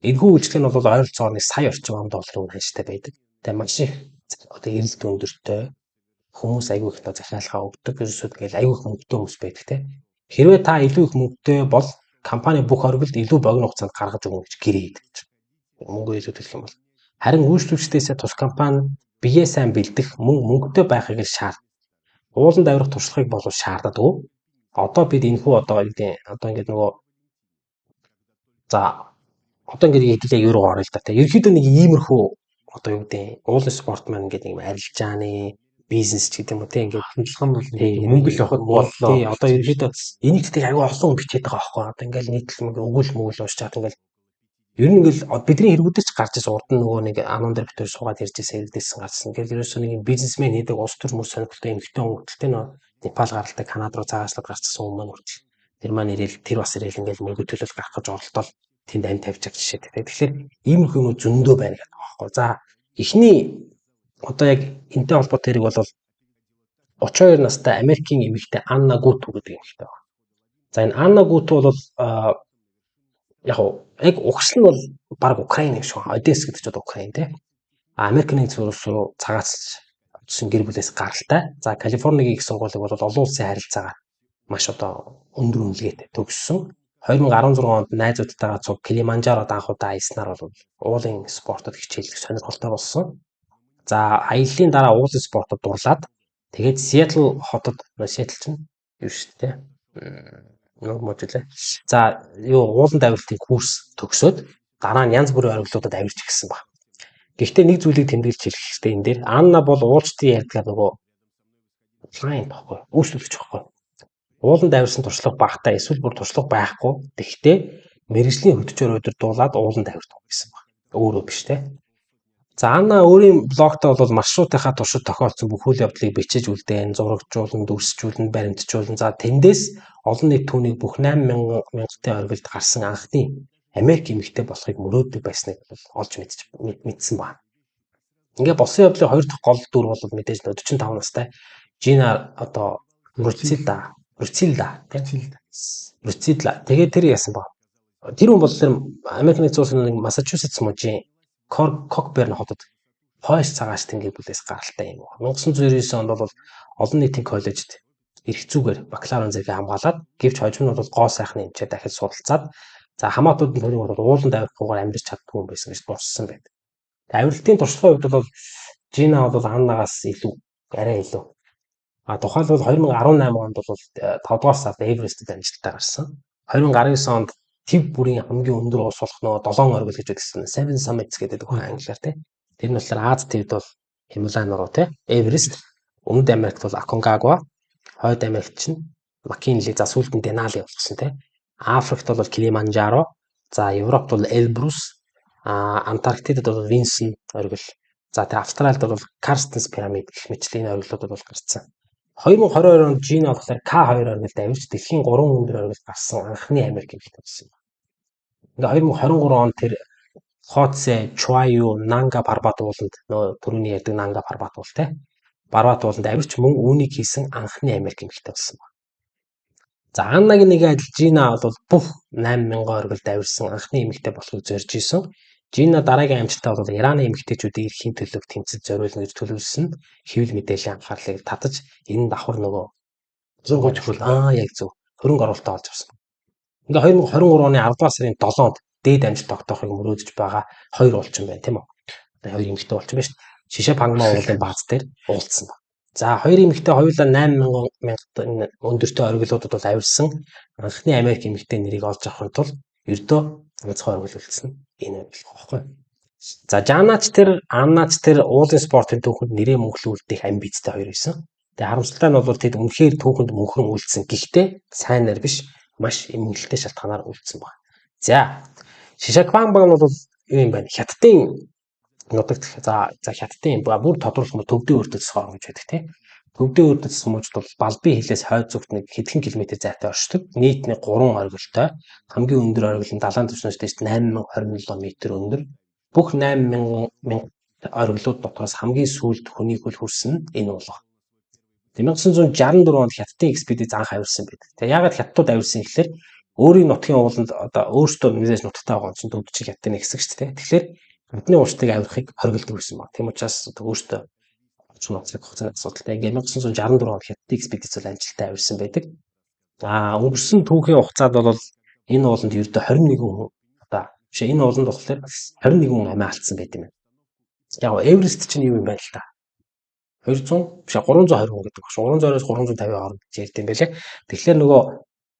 Энэхүү үйлчлэг нь бол ойролцоогоор сая орчим $1 ханштай байдаг. Тэгээ маш их одоо эрэлт өндөртэй хүмүүс аягүй их захиалгаа өгдөг гэсэн үг аягүй их мөнгөтэй хүмүүс байдаг тийм. Хэрвээ та илүү их мөнгөтэй бол компани бүх оргилд илүү богино хугацаанд гаргаж өгнө гэж гэрээ хийдэг. Мөнгө илүү төлөх юм бол харин үйлчлүүлэгчдээс тус компани бие сайн бэлдэх мөнгөтэй байхыг шаарддаг. Ууланд авирах туршлагыг болов шаарддаг. Одоо бид энэхүү одоо ингээд нөгөө за одоо ингээд хэдүүлээ евроо орё л да. Ерөнхийдөө нэг иймэрхүү одоо юу гэдэг уулын спорт маань ингээд нэг арилжааны бизнес ч гэдэг юм уу тийм ингээд хөндлөх нь бол мөнгө л явахад боллоо. Одоо ерөнхийдөө энийг гэдэг аягүй олон бичээд байгаа байхгүй. Одоо ингээд нийтлэл өгүүл мөгөл уушчаад ингээд ер нь ингээд бидний хэрэгүүдэрч гарч ирсэн урд нь нөгөө нэг ануун дээр битүүр суугаад ирж ирсэн хэрэгдэлсэн гарсан. Ингээд ерөөсөө нэг бизнесмен хийдэг улс төр мөс сонирхолтой эмэгтэй хүн хөтөлтэй нөө Непал гаралтай Канада руу цагаачлаад гарцсан хүмүүс маань үргэлж тэр маань ирээл тэр бас ирээл ингээд мөнгө төлөв гарах гэж оролдоод тэнд амь тавьчих жишээ. Тэгэхээр иймэрхүү юм зөндөө байна гэдэг байхгүй. За эхний одоо яг энтэй холбоотой хэрэг бол 32 настай Америкийн эмэгтэй Анна Гуту гэдэг эмэгтэй байна. За энэ Анна Гуту бол яг угсал нь бол баг Украин шүү. Одесс гэдэг ч одоо Украин тийм. Америкийн нэгдсэн улс руу цагаатж очсон гэр бүлээс гаралтай. За Калифорнигийн их сургуулийг бол олон улсын харилцаагаар маш одоо өндөр үнэлгээтэй төгссөн. 2016 онд найзуудтайгаа цуг Килиманжаро данхуудаа аяснаар бол уулын спортод хичээллэх сонирхолтой болсон. За аяллаа дараа уулын спортод дурлаад тэгээд Сиэтл хотод Сиэтл чинь юу шүү дээ. Нөө модулээ. За ууланд авиралтын курс төгсөөд дараа нь янз бүрийн оргилуудад авирч гисэн баг. Гэхдээ нэг зүйлийг тэмдэглэж хэлэх хэрэгтэй энэ дээр Анна бол уулчдын ярьдгаар нөгөө клиент баггүй. Үйлчлүүлэгч баггүй. Ууланд авирсан туршлага багтаа эсвэл бүр туршлага байхгүй. Тэгэхдээ мэргэжлийн хөтөлбөр удирдуулаад ууланд авирдаг гэсэн баг. Өөрөө биш те. За Анна өөрийн блогтаа бол маршрутынхаа туршид тохиолдсон бүх үйл явдлыг бичиж үлдээн, зурагжуулан, дүрсжүүлэн, баримтжуулан. За тэндээс олон нийт түүнийг бүх 8,000-ийн оргилд гарсан анхны Америк эмэгтэй болохыг мөрөөддөг байсныг бол олж мэдсэн байна. Ингээ болсон явдлын хоёр дахь гол дүр бол мэдээж 45 настай Жина одоо Руцилла. Тэгээд тэр яасан баг. Тэр хүн бол тэр Америк нэгдсэн улсын Массачусетс мужийн Кокберн хотод хойш цагаачтын гэр бүлээс гаралтай юм. 1999 онд бол олон нийтийн коллежид эрх зүйгээр бакалаврын зэрэг хамгаалаад гэвч хожим нь бол гоо сайхны эмчээр дахиж судалцаад за хамаатууд нь төрийн бол ууланд авирахгүйгээр амьдарч чаддгүй юм байсан гэж дурссан байдаг. Авиралтын туршлагын хувьд бол Жина бол Аннагаас арай илүү. Тухайлбал 2018 онд бол 5 дугаар сард Эверестэд амжилттай гарсан. 2019 онд Тэв бүрийн хамгийн өндөр уус болох нөгөө 7 оргил гэж байсан. Seven Summits гэдэг байгаа англиар тий. Тэр нь болохоор Аз Тэвд бол Хималайн руу тий. Эверест, Өмнөд Америкт бол Аконкагуа, Хойд Америкт чинь Маккинли, за сүүлд нь Денали болсон тий. Африкт бол Килиманжаро, за Европт бол Эльбрус, Антарктидад бол Винсон оргил. За тэгээ Австральд бол Карстенс пирамид гэх мэтлийн оргилуудад бол гарсан. 2022 онд Жина болохоор К2 оргилд авирч дэлхийн 3 өндөр оргилд гарсан анхны Америк эмэгтэй болсон. Ингээ 2023 онд тэр Хоце, Чуаю, Нанга Парбат ууланд нөө түрүүний ярьдаг Нанга Парбат уул те. Парбат ууланд авирч мөн үүнийг хийсэн анхны Америк эмэгтэй болсон. За Аннагийн нэг адил Жина бол бүх 8000 оргилд авирсан анхны эмэгтэй болохыг зорж исэн. Жина дараагийн амжилтаа бол Ираны эмэгтэйчүүдийн эрхийн төлөв тэмцэж зориулна гэж төлөвлөсөн хэвлэл мэдээллийн анхаарлыг татаж энэ давхар нөгөө Зөв гэж хөл. Яг зөв. Хөрөнгө оруулалтаа олж авсан. Ингээ 2023 оны 10 дугаар сарын 7-нд дээд амжилт тогтоохыг мөрөөдөж байгаа 2 улчин байна тийм үү? Одоо 2 эмэгтэй улчин байна шүү дээ. Шишэ Пангма уулын бааз дээр уулзсан байна. За 2 эмэгтэй хоёулаа 8000 өндөртэй оргилуудад бол авирсан анхны Америк эмэгтэй нэрийг олж авахын тулд ердөө ганцхан оргил үлдсэн энэ оргил багхгүй. За Жанач тэр Аннач тэр уулын спортын түүхэнд нэрээ мөнхлүүлдэх амбицтай хоёр байсан. Тэгээ харамсалтай нь бол тэд үнэхээр түүхэнд мөнхрөн үлдсэн. Гэхдээ сайнаар биш маш эмгэнэлтэй шалтгаанаар үлдсэн байна. За Шишаквамбаг нь бол юу юм бэ? Хятадын нутагт за хятадын бүр тодруулах нь төвдөө өртөц орн гэж байдаг тийм. Төвдөө өртөц сумууд бол Балби хилээс хойд зүгт нэг хэдхэн километр зайтай оршдог. Нийтний 3 оргилтой. Хамгийн өндөр оргил нь далайн түвшнээс дэш 8027 м өндөр. Бүх 8000 оргилууд дотроос хамгийн сүүлд хүнийг хөл хүрсэн энэ уулга. 1964 онд Хятадын экспедиц анх авирсан байдаг. Тэгээ яагаад Хятадууд авирсан гэхээр өөрийн нутгийн ууланд одоо өөрсдөө мэдээж нутагтай байгаа чинь төвдчих Хятадын хэсэг шүү дээ. Тэгэхээр бидний уурчтыг авирахыг хоригддаг байсан баг. Тийм учраас өөртөө очих нууцыг хугацааны асуудалтай. Ингээ 1964 онд Хятадын экспедиц бол амжилттай авирсан байдаг. Өнгөрсөн түүхийн хугацаанд бол энэ ууланд ердөө 21 хүн одоо биш энэ ууланд болохоор 21 хүн амиа алдсан байт юм байна. Яг Эверест чинь юу юм байна л та. 200 биш 320 хүн гэдэг багш. 300-аас 350 хооронд ярьд юм байлээ. Тэгэхээр нөгөө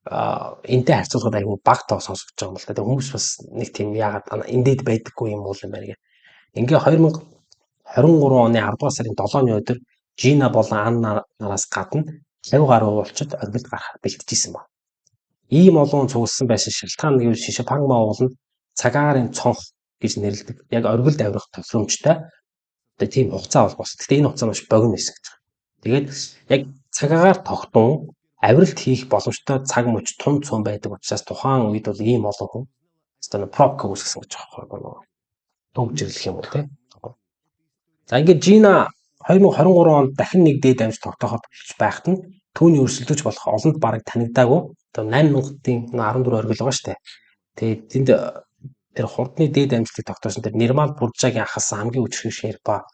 энтэй харьцуулахад айгүй баг тоо сонсогдож байгаа юм л та. Тэгээ хүмүүс бас нэг тийм яагаад эндээд байдаггүй юм уул юм байна гэх. Ингээ 2023 оны 10 дугаар сарын 7-ны өдөр Жина болон Анна нараас гадна 50 гаруй уулчид оргилд гарахад бэлтжижсэн байна. Ийм олон цугласан байсан шалтгаан нь Шишэ Пангма ууланд цагаарын цонх гэж нэрлэдэг. Яг оргилд авирах тохиромжтой. Тэгээ тийм хугацаа бол бос. Гэхдээ энэ хугацаа маш богино байсан гэж байна. Тэгээд яг цагаагаар тогтун авиралт хийх боломжтой цаг мөч тун цун байдаг учраас тухайн үед бол ийм олон хүн одоо пробка үүсгэсэн гэж байгаа юм. Төгжирлэх юм уу те. За ингээд Жина 2023 онд дахин нэг дээд амжилт тогтооход байхад нь түүний өрсөлдөж болох олонд бараг танигдаагүй. Одоо 8000-ийн 14 оргил байгаа шүү дээ. Тэгээд тэнд тэр хурдны дээд амжилтыг тогтоосон тэр Нирмал Буржагийн ахаас хамгийн өчрөх Шерпа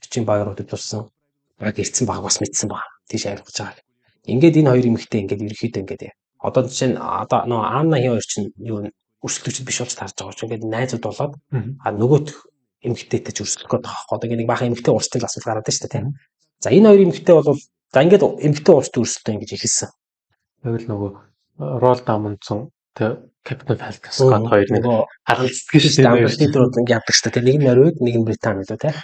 бичгийн баяруудад болсон баг ирсэн баг бас мэдсэн баг. Тийш авирах гэж байгаа. Ингээд энэ хоёр эмэгтэй ингээд ерөөхдөө ингээд одоо жишээ нь одоо нөө Аннагийн хоёр чинь юу өрсөлдөгчд биш болж таарж байгаа ч ингээд найзууд болоод нөгөөх эмэгтэйтэй ч өрсөлдөх гээд байгаа байхгүй. Одоо ингээд нэг бахан эмэгтэй урсгалын асуулт гараад байна шүү дээ тийм. За энэ хоёр эмэгтэй бол за ингээд эмэгтэй урсд өрсөлдөө ингэж хэлсэн. Тэгвэл нөгөө Ролд Амундсон тэг Капитан Фалкон Скот хоёр нэг харгал сэтгэж шүү дээ. Амбассадорууд ингээд явдаг шүү дээ. Нэг нь Норвег, нэг нь Британи лөө тийм.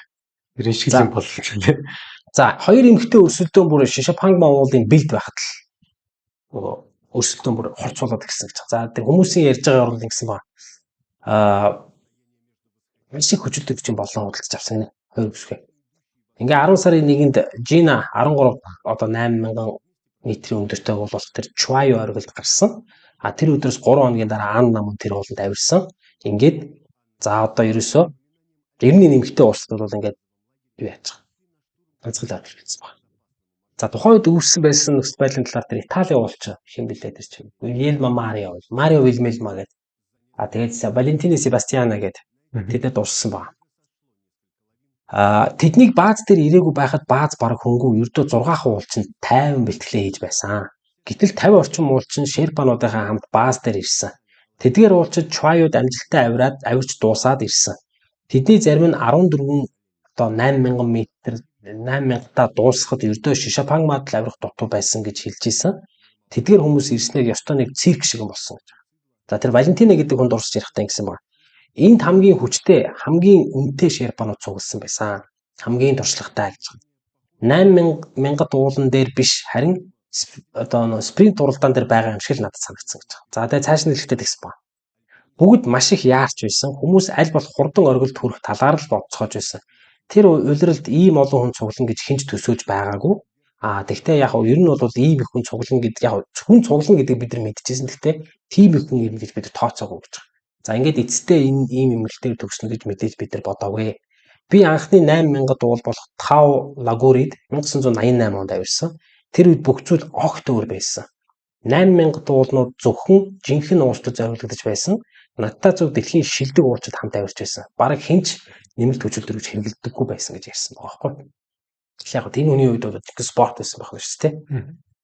Решгилийн бол тийм. За хоёр эмэгтэй өрсөлдөөн бүр Шишэ Пангма уулын бэлд байхад л нөгөө өрсөлдөөн бүр хорцуулаад гисэн гэж. За тэр хүмүүсийн ярьж байгаа орнд ингэсэн ба. Маш их хүчтэй чинь болон худалдаж авсан гэнэ. Хоёр бүсгүй. Ингээ 10 сарын 1-нд Жина 13 одоо 8000 м өндөртэй болох тэр Чуаю оргилд гарсан. Тэр өдрөөс 3 хоногийн дараа Анна мөн тэр ууланд авирсан. Ингээд за одоо ерөөсөө эртний нэмэгтэй урсгал бол ингээд юу яаж байгаа. Ганцхан л авирсан байна. За тухайн үед үүссэн байсан нөхцөл байдлын талаар тэр Италийн уулч хин билээ тэр чинь. Вильямо Марио Вильмельма гэдэг. Тэгээд Валентино Себастьяна гэдэг тэдэд урссан байна. Тэднийг бааз дээр ирээгүй байхад бааз бараг хөнгөө ердөө 6 уулчин 50 бэлтгэлээ хийж байсан. Гэтэл 50 орчим уулчин Шерпануудынхаа хамт бааз дээр ирсэн. Тэдгээр уулчид Чуаюуд амжилттай авирч дуусаад ирсэн. Тэдний зарим нь 14 одоо 8000 та дуусахад ердөө Шишэ Пангмад л авирах дутуу байсан гэж хэлж ийсэн. Тэдгээр хүмүүс ирснээр ёстой нэг цирк шиг болсон гэж. За тэр Валентина гэдэг хүнд урсж ярихтаа ингэсэн байна. Энд хамгийн хүчтэй, хамгийн үнэтэй Шерпанууд цугласан байсан. Хамгийн туршлагатай гэж. 8000 уулан дээр биш харин одоо спринт уралдаан дээр байгаа юм шиг л надад санагдсан гэж. За тэгээ цааш нь хэлэхдээ тэгсэн байна. Бүгд маш их яарч байсан. Хүмүүс аль болох хурдан оргилд хүрэх талаар л бодцоож байсан. Тэр улиралд ийм олон хүн цуглан гэж хинж төсөөж байгаагүй. Тэгтээ яг ер нь бол ийм их хүн цуглан гэдэг яг хүн цуглан гэдэг бид нар мэдчихсэн. Тэгтээ тийм их хүн юм гэж бид тооцоогүй гэж. За ингээд эцэстээ энэ ийм эмгэлтээр төгснө гэж мэдээж бид нар бодоагүй. Би анхны 8000 дуул болох Тау Лагурид 1988 онд авирсан. Тэр үед бүх зүйл огт өөр байсан. 8000 дуулнууд зөвхөн жинхэнэ уулзалт зориулагдаж байсан. Надтай зөв дэлхийн шилдэг уулзалт хамт авирч байсан. Бараг хинч нэмэлт хүчилтөрөж хэрэглэдэггүй байсан гэж ярьсан байгаа байхгүй. Яг гоо энэ үний үед бол спорт байсан байх нь шүү дээ.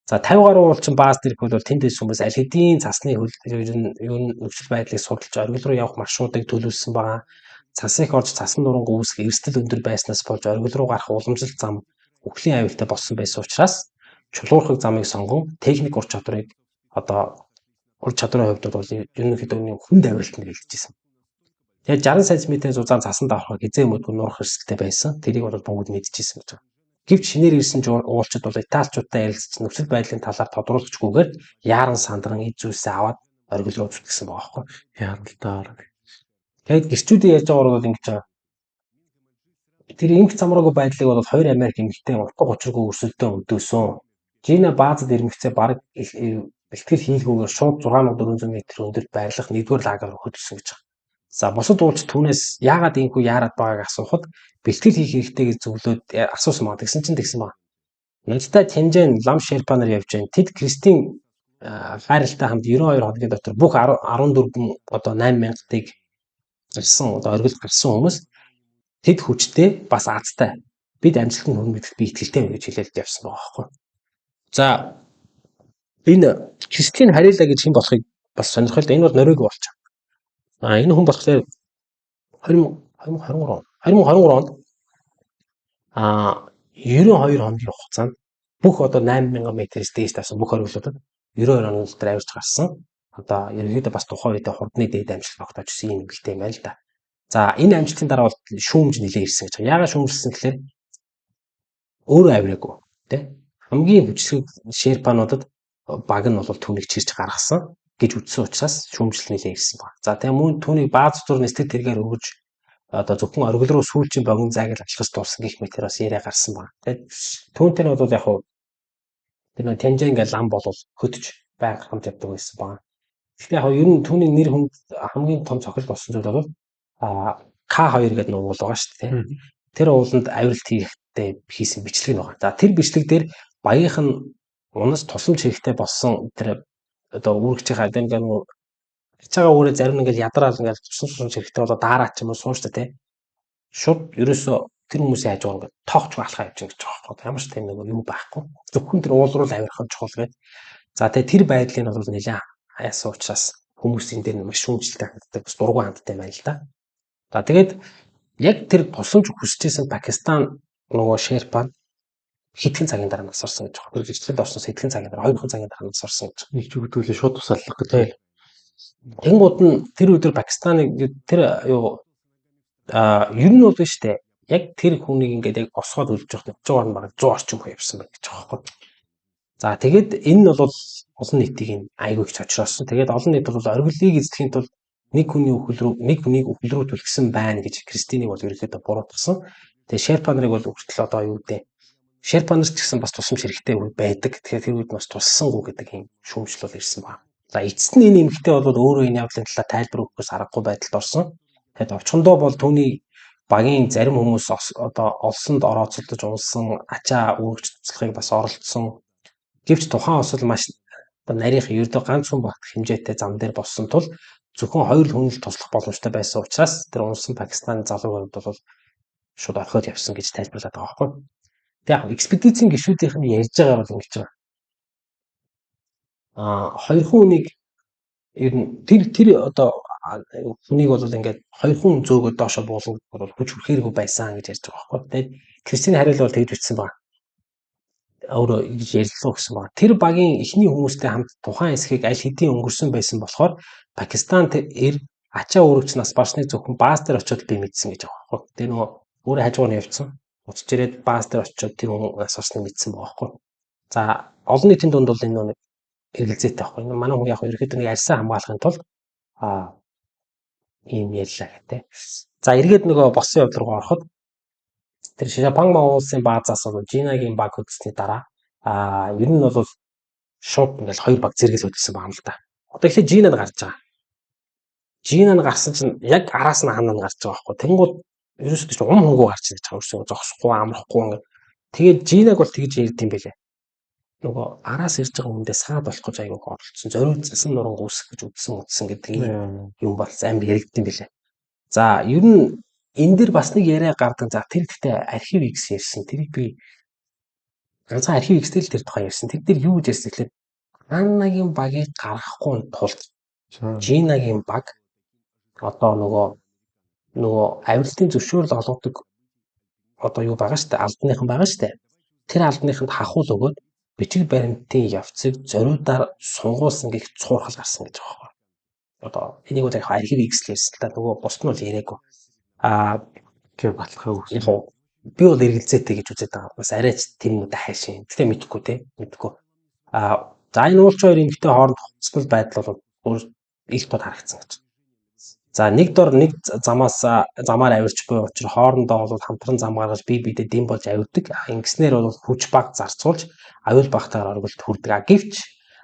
За 50 гаруй уулчин бааз дэрх бол тэнд дэс хүмүүс аль хэдийн цасны нөхцөл байдлыг судалж оргил руу явах маршрутыг төлөвлөсөн байгаа. Цас их орж цасан дуранг үүсэх эрсдэл өндөр байснаас болж оргил руу гарах уламжлалт зам өвхлийн аюултай болсон байсан учраас чулуурхаг замыг сонгон техник ур чадварыг ур чадрын хувьд бол ерөнхийдөө хүнд авиралт нь хэлжсэн. Тэгээд 60 см зузаан цасанд авахыг хизээ мөдгөө нурах хэрэгсэлтэй байсан. Тэрийг бол бүгд мэдчихсэн гэж байна. Гэвч шинээр ирсэн уулчид бол италичуудтай ярилцж нөхцөл байдлын талаар тодруулахгүйгээр яаран сандран эд зүйлсээ аваад оргил руу зүтгэсэн байгаа байхгүй. Яралтаар. Тэгээд гэрчүүдийн ярьж байгаа бол ингэж байгаа. Тэр инх замраагүй байдлыг бол 2 Америк эмэгтэй 30-30-гүй өрсөлдөөн өдөөсөн. Жина баазад ирмэгцээ бараг бэлтгэл хийлгүүгээр шууд 6400 м өндөрт байрлах 1-р лагер руу хөдөлсөн гэж байна. За бусад уулч түүнээс яагаад ийхүү яарад байгааг асуухад бэлтгэл хийх хэрэгтэй гэж зөвлөөд асуусан маа тэгсэн чинь тэгсэн маа. Надтай Тянжэн лам Шерпа нар явж байна. Тэд Кристин хайралтай хамт 92 хоногийн дотор бүх 14 8000-ыг гарсан оргил гарсан хүмүүс тэд хүчтэй бас азтай. Бид амжилтанд хүрэх би итгэлтэй байна гэж хэлээд явсан байгаа байхгүй. За энэ Кристин Харила гэж хэн болохыг бас сонирхолтой. Энэ бол Норвеги болчих. Энэ хүн болохоор 2023 онд 92 хоногийн хугацаанд бүх 8000 м-с дээш тавсан бүх оргилуудад 92 хоногийн дотор авирч гарсан. Ерөнхийдөө бас тухайн үед хурдны дээд амжилт багтааж ирсэн юм гэлтэй юм байна л да. За энэ амжилтын дараа бол шүүмж нэлээд ирсэн гэж байна. Яагаад шүүмжилсэн гэхээр өөрөө авираагүй тий. Хамгийн хүчрэг Шерпануудад баг нь бол түүнийг чирч гаргасан гэж үзсэн учраас шүүмжлэл нэлээд ирсэн байна. За тэгээ мөн түүнийг бааз зур нэстэг тэргээр өгөж зөвхөн оргил руу сүүлчийн богино зайг алхахс тулсан гэх мэт бас яриа гарсан байна. Тэгээд түүнтэй нь бол яг хуу тэр Тянжэн гэл лам бол хөдөж байг хамт явдаг байсан байна. Гэхдээ яг ер нь түүний нэр хүнд хамгийн том цохил болсон зүйл бол К2 гэдэг нэг уул байгаа шүү дээ. Тэр ууланд авиралт хийхдээ хийсэн бичлэг нь байгаа. За тэр бичлэг дээр багийнх нь унаас тусламж хэрэгтэй болсон тэр үүрэгч байгаа гэдэг нь хичээгээ өөрөө зарим нэг ядраад ингээд тусламж хэрэгтэй болоо дараа ч юм уу сууштай тий. Шууд ерөөсөө тэр хүмүүсийн хажуугаар ингээд тоогч алхаа явж ингэж байгаа байхгүй. Ямар ч тийм нэг юм байхгүй. Зөвхөн тэр уул руу авирах нь чухал гэдэг. За тэгээ тэр байдлыг бол нэлээд аяасан учраас хүмүүсийн дээр маш шүүмжлэлтэй ханддаг, бас дургуй ханддаг юм байна л да. За тэгээд яг тэр тусламж хүсэжсэн Пакистан нөгөө Шерпан хэдхэн цагийн дараа нас орсон гэж байна. Жижигхэн орсноос хэдхэн цагийн дараа 2 цагийн дараа нас орсон гэж. Нэг ч үгдүүлээ шууд тусааллах гэдэг. Тэнгууд нь тэр өдөр Пакистаныг тэр ер нь бол биш үү? Яг тэр хүнийг ингээд яг осгоод үлж явах 100 баг 100 орчим хүн явсан байх гэж байгаа байхгүй. За тэгээд энэ нь бол олон нийтийн айгүйч очрооссон. Тэгээд олон нийт бол оргилыг эзлэхийн тулд нэг хүнийг өхөл рүү түлхсэн байна гэж Кристинийг бол ерөөхдөө буруутгасан. Тэгээд Шерпа нарыг бол үргэлжлэл юу гэдэг Шерпа нар ч гэсэн бас тусламж хэрэгтэй байдаг. Тэгэхээр тэр үед бас туссангүй гэдэг юм шүүмжлэл бол ирсэн байна. За эцэст нь энэ эмэгтэй бол өөрөө энэ явдлын талаар тайлбар өгөхөөс аргагүй байдалд орсон. Тэгэд овчхондоо бол түүний багийн зарим хүмүүс олсонд орооцолдож унсан ачаа үүрэгч туслахыг бас оролцсон. Гэвч тухайн осол маш нарийнх ердөө ганц хүн багт хэмжээтэй зам дээр болсон тул зөвхөн 2 хүн л туслах боломжтой байсан учраас тэр унсан Пакистан залууг бол шууд орхиод явсан гэж тайлбарлаад байгаа байхгүй. Тэг яг экспедицийн гишүүдийнх нь ярьж байгаа бол ингэж байгаа. 2 хүнийг ер нь тэр хүнийг бол ингээд 2 хүн зөөгөө доошо буулгах бол хүч хүрхээргүй байсан гэж ярьж байгаа байхгүй. Тэгээд Кристин Харил бол тэгж бичсэн байна. Өөрөө ингэж ярилцлаа гэсэн байна. Тэр багийн эхний хүмүүстэй хамт тухайн хэсгийг аль хэдийн өнгөрсөн байсан болохоор Пакистан тэр ачаа үүрэгч нас барсныг зөвхөн бааз дээр очиод би мэдсэн гэж байгаа байхгүй. Тэр нөгөө өөрөө хажуугаар нь явцсан. Уцж ирээд бааз дээр очиод тэр хүн нас барсныг мэдсэн байгаа байхгүй. За олон нийтийн дунд бол энэ нэг эргэлзээтэй байхгүй. Манай хүн яг ерөөхдөө нэг арьсаа хамгаалахын тулд ийм ярьлаа гэдэг. За эргээд нөгөө боссын явдал руу ороход тэр Шишапан улсын баазаас бол Жинагийн баг хөдөлсөний дараа ер нь бол шууд ингээл хоёр баг зэрэгэл хөдөлсөн байна л да. Одоо ихлэ Жинад гарч байгаа. Жинад гарсан чинь яг араас нь ханаа гарч байгаа байхгүй. Тэнгууд ерөөсөө ч хөнгөө гарч ирж байгаа. Ерөөсөө зогсохгүй амрахгүй ингээд. Тэгээд Жинаг бол тэгж ярьд юм бэлээ. Нөгөө араас ирж байгаа хүндээ саад болох гэж аягүй оролцсон. Зориуд засан нуран үүсэх гэж үдсэн гэдэг юм бол амар яригдсан бэлээ. За ер нь энэ дэр бас нэг яриа гардаг. За тэр ихтэй архив X ярьсан. Тэрийг би ганцхан архив X-тэй л тэр тухай ярьсан. Тэр дээр юу гэж ярьсан гэхэлээ Аннагийн багийг гаргахгүй тулд Жинагийн баг одоо нөгөө авиралтын зөвшөөрөл олгодог одоо юу байгаа штэ албаныхан байгаа штэ. Тэр албаныханд хахуул өгөөд бичиг баримтын явцыг зориудаар сунгуулсан гэх цуурхал гарсан гэж байгаа юм. Одоо энийг бол яг архив X гэсэн та нөгөө бусд нь бол яриаггүй. гэж баталгаа өгсөн. Яг би бол эргэлзээтэй гэж үзээд байгаа. Бас арайч тэр юм да хайшин. Гэтэ мэдхгүй те. Мэдхгүй. За энэ уулч хоёр эмэгтэй хооронд хоцрол байдал бол их тод харагдсан гэж. За нэг дор нэг замаар авирч буй учраас хоорондоо бол хамтран зам гаргаж бие биедээ дэм болж авирдаг. Ингэснээр бол хүч баг зарцуулж аюул багтаагаар оргилд хүрдэг. Гэвч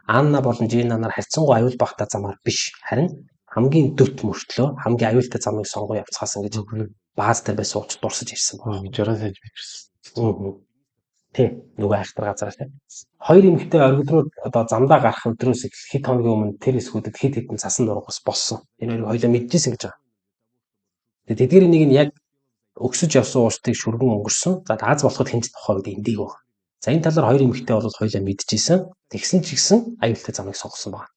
Анна болон Жина нар харьцангуй аюул багтаа замаар биш. Харин хамгийн дөт мөртлөө хамгийн аюултай замыг сонгоо явцгаасан гэж бааз дээр байсан ууч дурсаж ирсэн байна. 60 сая бичсэн. Тэ нөгөө айхтар газар тэ. Хоёр эмэгтэй оргил руу одоо замдаа гарах өдрөөс хэд хоногийн өмнө тэр эсгүүдэд хэд хэдэн цасан дургас болсон. Энэ хоёрыг хоёлаа мэдчихсэн гэж байгаа. Тэгээд тэдгэрийн нэг нь яг өгсөж явсан уустыг шүргэн өнгөрсөн. За Аз болоход хинч тохоо гэдэг эндийг баг. За энэ талаар хоёр эмэгтэй бол хоёлаа мэдчихсэн. Тэгсэн ч гэсэн аюултай замыг сонгосон байна.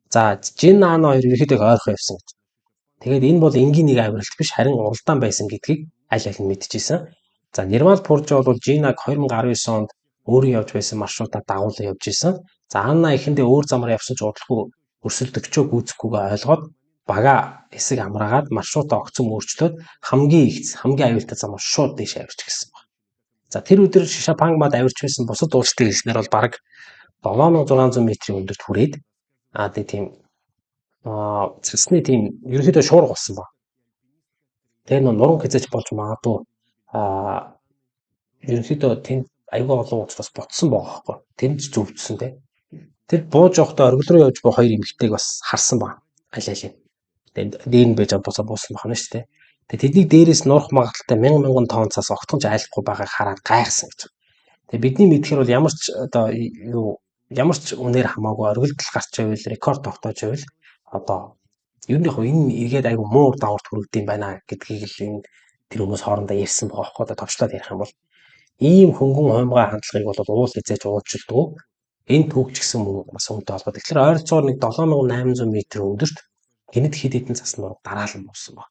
За Жина Ана хоёр ерөөхдөө ойрхон явсан гэж. Тэгээд энэ бол энгийн нэг авиралт биш харин уралдаан байсан гэдгийг аль аль нь мэдчихсэн. За Нирмал Пуржо бол Жинаг 2019 онд өөрөө явж байсан маршрутаа дагуулan явж исэн. За Анна эхэндээ өөр замаар явсан ч удалгүй өрсөлдөгчөө гүйцэхгүйгээ ойлгоод бага хэсэг амраагаад маршрутаа огцом өөрчлөөд хамгийн ихц хамгийн аюултай замаар шууд дэш авирч гисэн баг. За тэр өдөр Шишапангмад авирч байсан бусад уулчдын хэлснээр бол бараг 7600 м-ийн өндөрт хүрээд тэг тийм цасны тийм ерөнхийдөө шуурга болсон баг. Тэр нуран хязгаарч болж магадгүй ерөнхийдөө тэнд аюул олон уучлаас ботсон байгаа байхгүй. Тэнд ч зөвдсөн те. Тэр бууж явахдаа оргил руу явж буй хоёр эмэгтэйг бас харсан баг. Аль аль. Тэгээд дээр нь байж босоо буусан байна шүү дээ. Тэгээд тэднийг дээрээс нурах магадaltaй мянган тонн цас огтхонч айлахгүй байгааг хараад гайхсан гэж. Тэгээд бидний мэдхээр бол ямар ч одоо ямар ч үнээр хамаагүй оргилдол гарч байвал рекорд тогтоож байвал одоо ер нь яг энэ эргээд айгу муу дааварт хүрэгдэм байна гэдгийг л энэ тэр хүмүүс хоорондоо ярьсан байгаа байхгүй одоо товчлоод ярих юм бол ийм хөнгөн хоймгой хандлагыг бол уул хязгаарч уучлалдгүй энэ түүх ч гэсэн бас үнэтэй холбоотой. Тэгэхээр ойролцоогоор нэг 7800 м өндөрт гинэд хэд хэдэн цасан нурга дараалан буусан баг.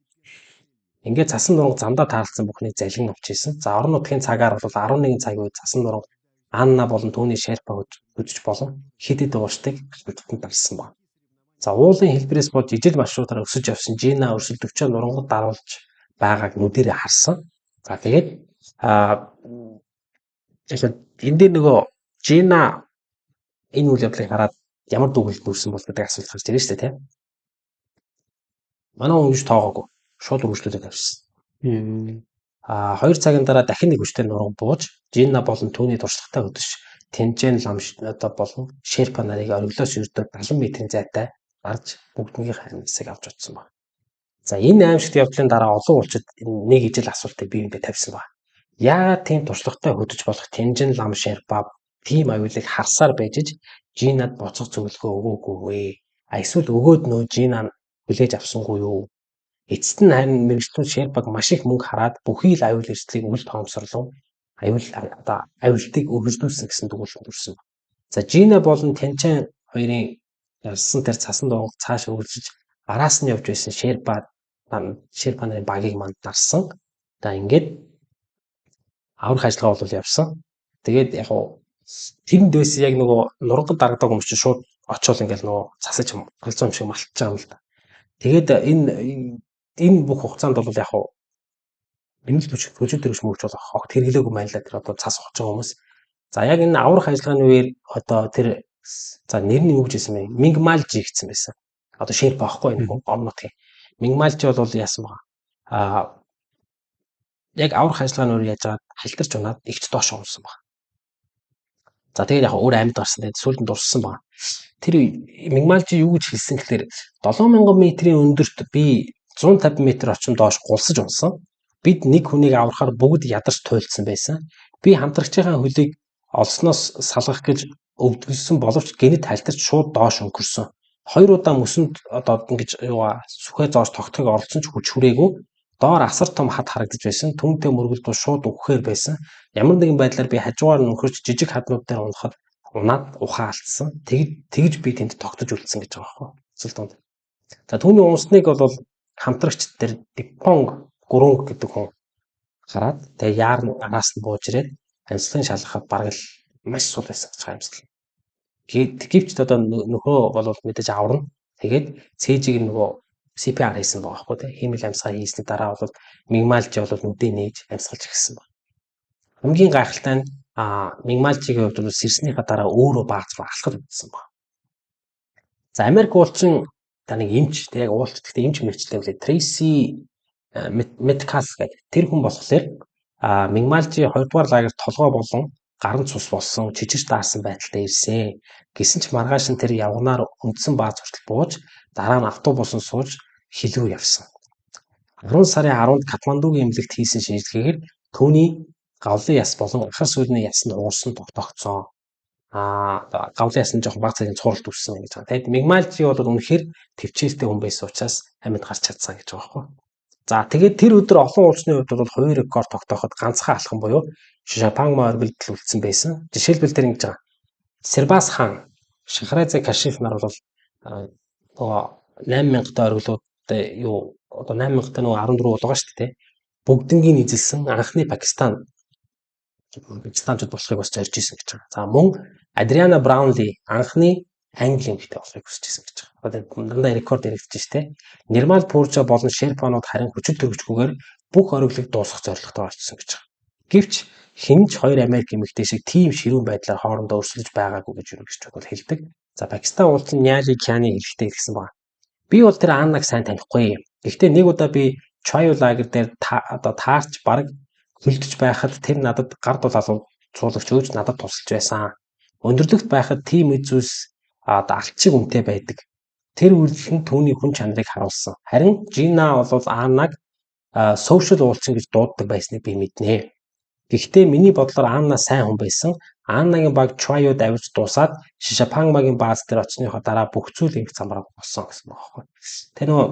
Ингээд цасан нурга замдаа таарлцсан бүхнийг залин авч ийсэн. За орон нутгийн цагаар бол 11 цагийн үед цасан нурга Анна болон түүний Шерпа хөдөж болон хэд хэдэн уурчдыг хөдөлгөнд дарсан баг. За уулын хэлбэрээс болж ижил маршрутаар өсөж явсан Жина өрсөлдөгчөө нурангад даруулж байгааг нүдэрээ харсан. За тэгээд энэ дээр нөгөө Жина энэ үйл явдлыг хараад ямар дүгнэлт төрсэн бол гэдэг асуулт гарч ирж байна шүү дээ, тийм. Манай хүн юуш тоогоогүй. Шууд өргөжлүүлээд авчихсан. 2 цагийн дараа дахин нэг хүчтэй нуран бууж, Жина болон түүний туршлагатай хөдөж Тэнжэн ламш одоо болон Шерпа нарыг оргилоос өрдөө 70 м-ийн зайтай гарч бүгднийх амьсыг авч утсан баг. За энэ аимшигт явдлын дараа олон уулчид нэг ижил асуултыг биеиндээ тавьсан баг. Яагаад тийм туршлагатай хөдөж болох Тэнжэн лам Шерпа тийм аюулыг харсаар байж Жинад боцох зөвлөгөө өгөөгүй вэ? Эсвэл өгөөд нөө Жина хүлээж авсангүй юу? Эцэст нь харин мэрэгчлэн Шерпаг маш их мөнгө хараад бүхий л аюул эрсдлийг үл тоомсорлон аюултыг өргөжлүүлсэн гэсэн дүгнэлт төрсөн. За Жина болон Тэнжэн хоёрын ялсан тэр цасан дууг цааш өргөжлөж араас нь явж байсан Шерпа нарын багийг манд дарсан. За ингээд аврах ажиллагаа бол явсан. Тэгээд яг тэрэнд байсан яг нөгөө нургад даргадаг юм чинь шууд очиол ингээл нөгөө цасаж галзуу юм шиг малтж байгаа юм л да. Тэгээд энэ бүх хугацаанд бол яг бинэл төчөд төрөж мөвч болох огт хэрэглээгүй байлаа тэр одоо цас ухаж байгаа хүмүүс. За яг энэ аврах ажиллагааны үеэр одоо тэр за нэр нь юу гэж хэлсэн бэ? Мингмалжи гэсэн байсан. Одоо шерп аахгүй энэ гом нутгийн. Мингмалжи бол яасан бага. Яг аврах ажиллагааны үеэр яаж байгаа халтарч унаад ихч доош унсан баг. За тэгээд яг өөр амьд гарсан тэгээд сүүлд нь дурссан баг. Тэр Мингмалжи юу гэж хэлсэн гэхээр 7000 метрийн өндөрт би 150 м орчим доош гулсаж унсан. Бид нэг хүнийг аврахаар бүгд ядарч туйлдсан байсан. Би хамтрагчийн хөлийг олсноос салгах гэж өвдгөлсөн боловч гэнэт халтарч шууд доош өнгөрсөн. 2 удаа мөсөнд одоо ингэж сүхэ зоож тогтхыг оролцсон ч хүч хүрээгүй. Доор асар том хад харагдаж байсан. Түнтэй мөргөлдөө шууд өгөхээр байсан. Ямар нэгэн байдлаар би хажуугаар нөхөрч жижиг хаднууд дээр унахад унаад ухаан алдсан. Тэгж би тэнд тогтож үлдсэн гэж байгаа байхгүй. Эсвэл донд. За түүний унсныг бол хамтрагч дээр Диппонг Гүрүнг гэдэг хүн хараад тэгээ яар нь араас нь бууж ирээд амьсгалын шалгахад бараг л маш сул байсан гэж хаамсгал. Гэвч одоо нөхөө бол мэдээж аварна. Тэгээд цээжийг нөгөө CPR хийсэн байгаа байхгүй тийм хиймэл амьсгаа хийсний дараа бол Мингмалжи бол нүдээ нээж амьсгалж эхэлсэн байна. Хамгийн гайхалтай нь Мингмалжигийн хувьд бол сэрснийхаа дараа өөрөө бааз руу алхаж утсан байна. За Америк уулчин нэг эмч яг уулч гэхдээ эмч мэрэгчлээ үлээ Трейси Меткалф гэдэг тэр хүн болохоор Мингмалжи 2 дугаар лагерт толгой болон гарын цус болсон чижирч даарсан байдалтай ирсэн. Гэсэн ч маргааш нь тэр явганаар үндсэн бааз хүртэл бууж дараа нь автобусан сууж хил рүү явсан. 10 сарын 10-нд Катмандугийн эмнэлэгт хийсэн шинжилгээгээр түүний гавлын яс болон ахар сүүлний яс нь уурсан тогтогдсон. Гавлын яс нь жоохон баг цагийн цууралт үүссэн гэж байна. Тэгэд Мингмалжи бол үнэхээр төвчээртэй хүн байсан учраас амьд гарч чадсан гэж байгаа байхгүй. За тэгээд тэр өдөр олон уулчны хувьд бол 2 рекорд тогтооход ганцхан алхам буюу Шапангма оргилд үлдсэн байсан. Жишээлбэл тэр ингэж байгаа. Сербас хаан Шахразэ Кашиф нар бол 8000 та оргилуудтай юу одоо 8000 та нөгөө 14 болгоо шүү дээ. Бүгднгийн эзэлсэн анхны Пакистанчууд болохыг бас зорж исэн гэж байгаа. За мөн Адриана Браунли анхны Англи эмэгтэй болохыг хүсэж исэн гэж байгаа. Одоо дандаа рекорд яригдчих шүү дээ. Нирмал Пуржа болон Шерпанууд харин хүчил төрөгчгүйгээр бүх оргилыг дуусгах зорилготой очсон гэж байгаа. Гэвч хинж 2 Америк эмэгтэй шиг тийм ширүүн байдлаар хоорондоо өрсөлдөж байгаагүй гэж юурэгч бол хэлдэг. За Пакистан уулчин Няли Кяны хэлэхдээ хэлсэн байна. Би бол тэр Аннаг сайн танихгүй. Гэхдээ нэг удаа би Чаю лагер дээр одоо таарч бараг хөлдөж байхад тэр надад гар дул алуу цуулагч өөж надад тусалж байсан. Өндөрлөгт байхад тийм зүйлс одоо алчиг өмтэй байдаг. Тэр үйлдэл нь түүний хүн чанарыг харуулсан. Харин Жина бол Аннаг social уулчин гэж дууддаг байсныг би мэднэ. Гэхдээ миний бодлоор Анна сайн хүн байсан. Аннагийн баг Чаюд авирч дуусаад Шишапангмагийн бааз дээр очсныхоо дараа бүх зүйл их замраг болсон гэсэн байгаа байхгүй. Тэр нөө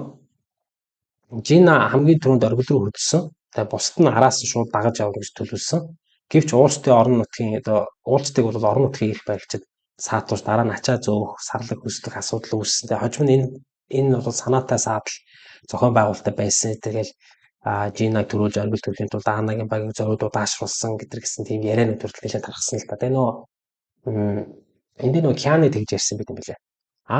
Жина хамгийн түрүүнд оргил руу хөрдсөн. Тэгээ бусд нь араас нь шууд дагаж явна гэж төлөвлөсөн. Гэвч уулчдын орон нутгийн одоо уулчдыг бол орон нутгийн их баригчид саатууш дараа нь ачаа зөөх сарлаг хүсдэг асуудал үүссэн. Тэгээ хожим нь энэ бол санаатай саатал зохион байгуулалттай байсан. Тэгэл Жинаг төрүүлж оргил төрлийн тулд Аннагийн багийг зориуд удаашруулсан гэдэг гэсэн тийм ярианууд хүртэл нэлээд тархсан л та. Тэгээ энд нөө Кяны тэгж ярьсан байт юм билээ.